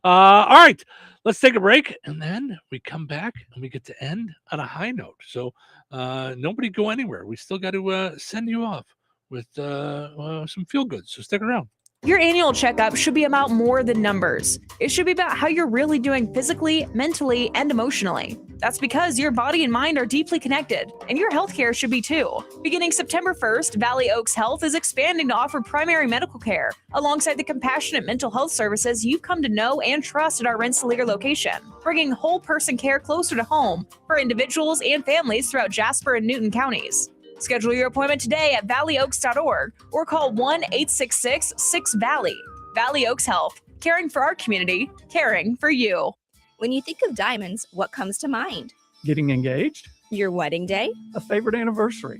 All right. Let's take a break and then we come back and we get to end on a high note. So nobody go anywhere. We still got to send you off with some feel good. So stick around. Your annual checkup should be about more than numbers. It should be about how you're really doing physically, mentally, and emotionally. That's because your body and mind are deeply connected, and your healthcare should be too. Beginning September 1st, Valley Oaks Health is expanding to offer primary medical care, alongside the compassionate mental health services you've come to know and trust at our Rensselaer location, bringing whole person care closer to home for individuals and families throughout Jasper and Newton counties. Schedule your appointment today at valleyoaks.org or call 1-866-6-VALLEY. Valley Oaks Health, caring for our community, caring for you. When you think of diamonds, what comes to mind? Getting engaged? Your wedding day? A favorite anniversary?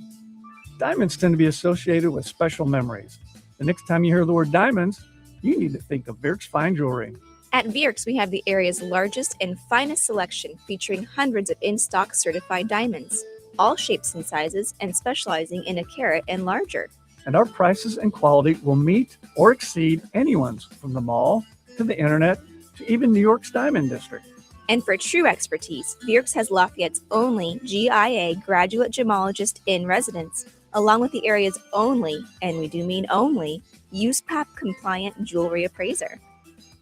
Diamonds tend to be associated with special memories. The next time you hear the word diamonds, you need to think of Virks Fine Jewelry. At Virks, we have the area's largest and finest selection, featuring hundreds of in-stock certified diamonds, all shapes and sizes, and specializing in a carat and larger. and our prices and quality will meet or exceed anyone's from the mall to the internet to even New York's Diamond District. And for true expertise, Vierks has Lafayette's only GIA graduate gemologist in residence, along with the area's only, and we do mean only, USPAP compliant jewelry appraiser.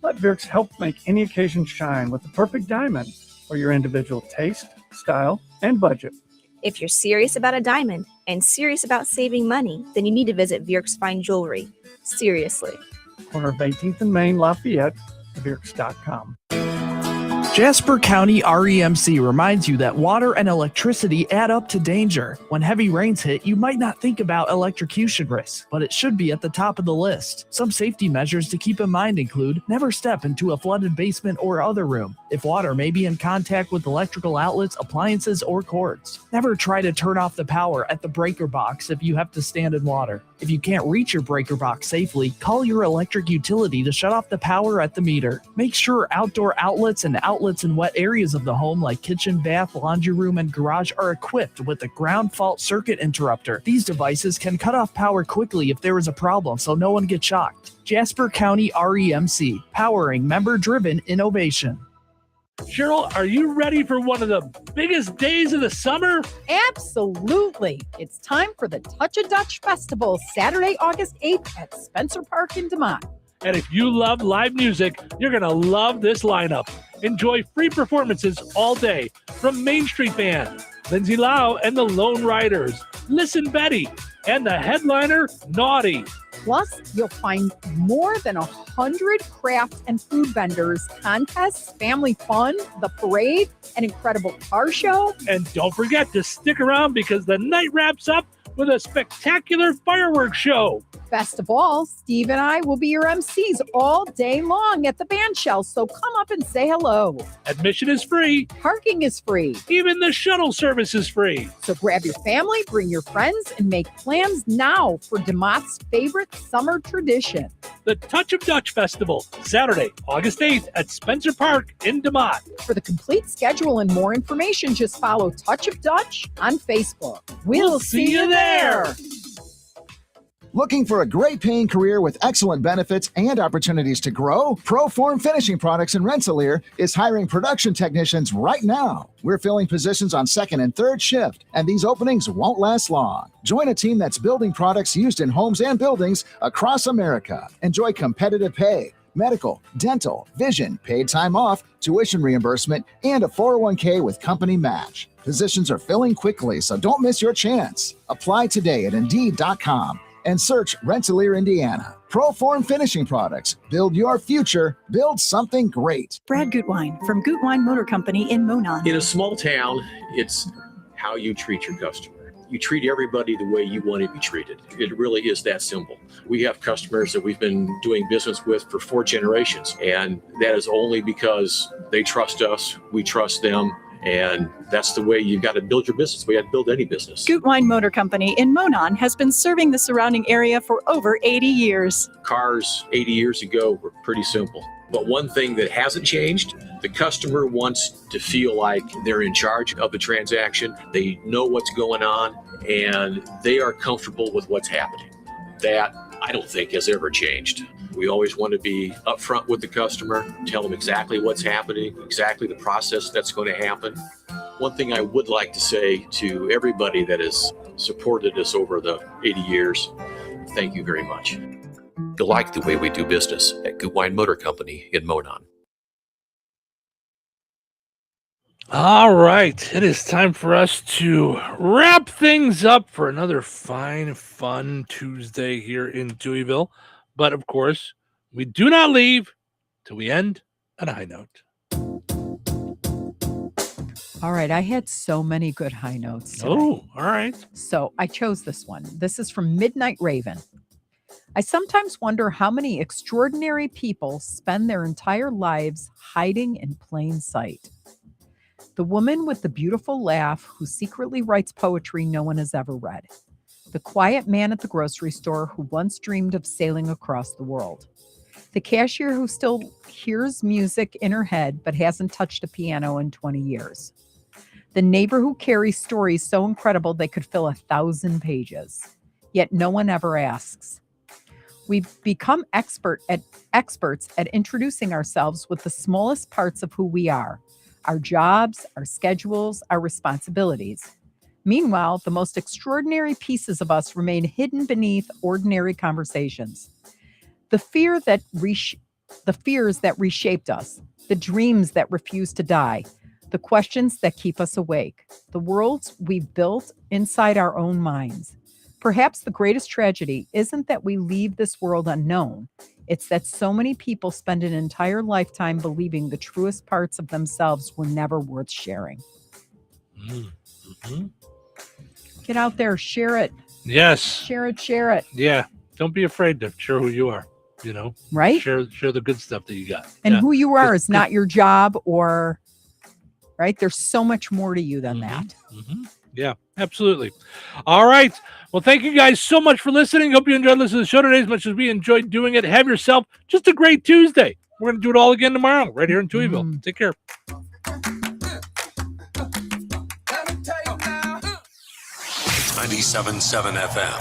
Let Vierks help make any occasion shine with the perfect diamond for your individual taste, style, and budget. If you're serious about a diamond and serious about saving money, then you need to visit Vierks Fine Jewelry. Seriously. Corner of 18th and Main, Lafayette, Vierks.com. Jasper County REMC reminds you that water and electricity add up to danger. When heavy rains hit, you might not think about electrocution risks, but it should be at the top of the list. Some safety measures to keep in mind include never step into a flooded basement or other room if water may be in contact with electrical outlets, appliances, or cords. Never try to turn off the power at the breaker box if you have to stand in water. If you can't reach your breaker box safely, call your electric utility to shut off the power at the meter. Make sure outdoor outlets and outlets in wet areas of the home like kitchen, bath, laundry room, and garage are equipped with a ground fault circuit interrupter. These devices can cut off power quickly if there is a problem so no one gets shocked. Jasper County REMC, powering member-driven innovation. Cheryl, are you ready for one of the biggest days of the summer? Absolutely. It's time for the Touch of Dutch Festival, Saturday, August 8th at Spencer Park in DeMont. And if you love live music, you're going to love this lineup. Enjoy free performances all day from Main Street Band, Lindsay Lau and the Lone Riders, Listen Betty, and the headliner, Naughty. Plus, you'll find more than 100 craft and food vendors, contests, family fun, the parade, an incredible car show. And don't forget to stick around because the night wraps up with a spectacular fireworks show. Best of all, Steve and I will be your MCs all day long at the band shell, so come up and say hello. Admission is free. Parking is free. Even the shuttle service is free. So grab your family, bring your friends, and make plans now for DeMont's favorite summer tradition. The Touch of Dutch Festival, Saturday, August 8th at Spencer Park in DeMont. For the complete schedule and more information, just follow Touch of Dutch on Facebook. We'll see you there. Looking for a great paying career with excellent benefits and opportunities to grow? Proform Finishing Products in Rensselaer is hiring production technicians right now. We're filling positions on second and third shift, and these openings won't last long. Join a team that's building products used in homes and buildings across America. Enjoy competitive pay, medical, dental, vision, paid time off, tuition reimbursement, and a 401k with company match. Positions are filling quickly, so don't miss your chance. Apply today at Indeed.com. and search Rensselaer, Indiana. Proform Finishing Products. Build your future. Build something great. Brad Gutwein from Gutwein Motor Company in Monon. In a small town, it's how you treat your customer. You treat everybody the way you want to be treated. It really is that simple. We have customers that we've been doing business with for 4 generations, and that is only because they trust us, we trust them, and that's the way you've got to build your business. We have to build any business. Gutwein Motor Company in Monon has been serving the surrounding area for over 80 years. Cars 80 years ago were pretty simple. But one thing that hasn't changed, the customer wants to feel like they're in charge of the transaction. They know what's going on, and they are comfortable with what's happening. That, I don't think, has ever changed. We always want to be upfront with the customer, tell them exactly what's happening, exactly the process that's going to happen. One thing I would like to say to everybody that has supported us over the 80 years, thank you very much. You'll like the way we do business at Gutwein Motor Company in Monon. All right, it is time for us to wrap things up for another fine, fun Tuesday here in Touhyville. But of course, we do not leave till we end on a high note. All right, I had so many good high notes today. Oh, all right. So I chose this one. This is from Midnight Raven. I sometimes wonder how many extraordinary people spend their entire lives hiding in plain sight. The woman with the beautiful laugh who secretly writes poetry no one has ever read. The quiet man at the grocery store who once dreamed of sailing across the world. The cashier who still hears music in her head but hasn't touched a piano in 20 years. The neighbor who carries stories so incredible they could fill 1,000 pages. yet no one ever asks. We become experts at introducing ourselves with the smallest parts of who we are, our jobs, our schedules, our responsibilities. Meanwhile, the most extraordinary pieces of us remain hidden beneath ordinary conversations. The fears that reshaped us, the dreams that refuse to die, the questions that keep us awake, the worlds we've built inside our own minds. Perhaps the greatest tragedy isn't that we leave this world unknown. It's that so many people spend an entire lifetime believing the truest parts of themselves were never worth sharing. Mm-hmm. Get out there, share it. Yes. Share it. Yeah. Don't be afraid to share who you are, Right? Share the good stuff that you got. And who you are is not your job or, right? There's so much more to you than that. Mm-hmm. Yeah, absolutely. All right. Well, thank you guys so much for listening. Hope you enjoyed listening to the show today as much as we enjoyed doing it. Have yourself just a great Tuesday. We're going to do it all again tomorrow right here in Touhyville. Take care. 97.7 FM,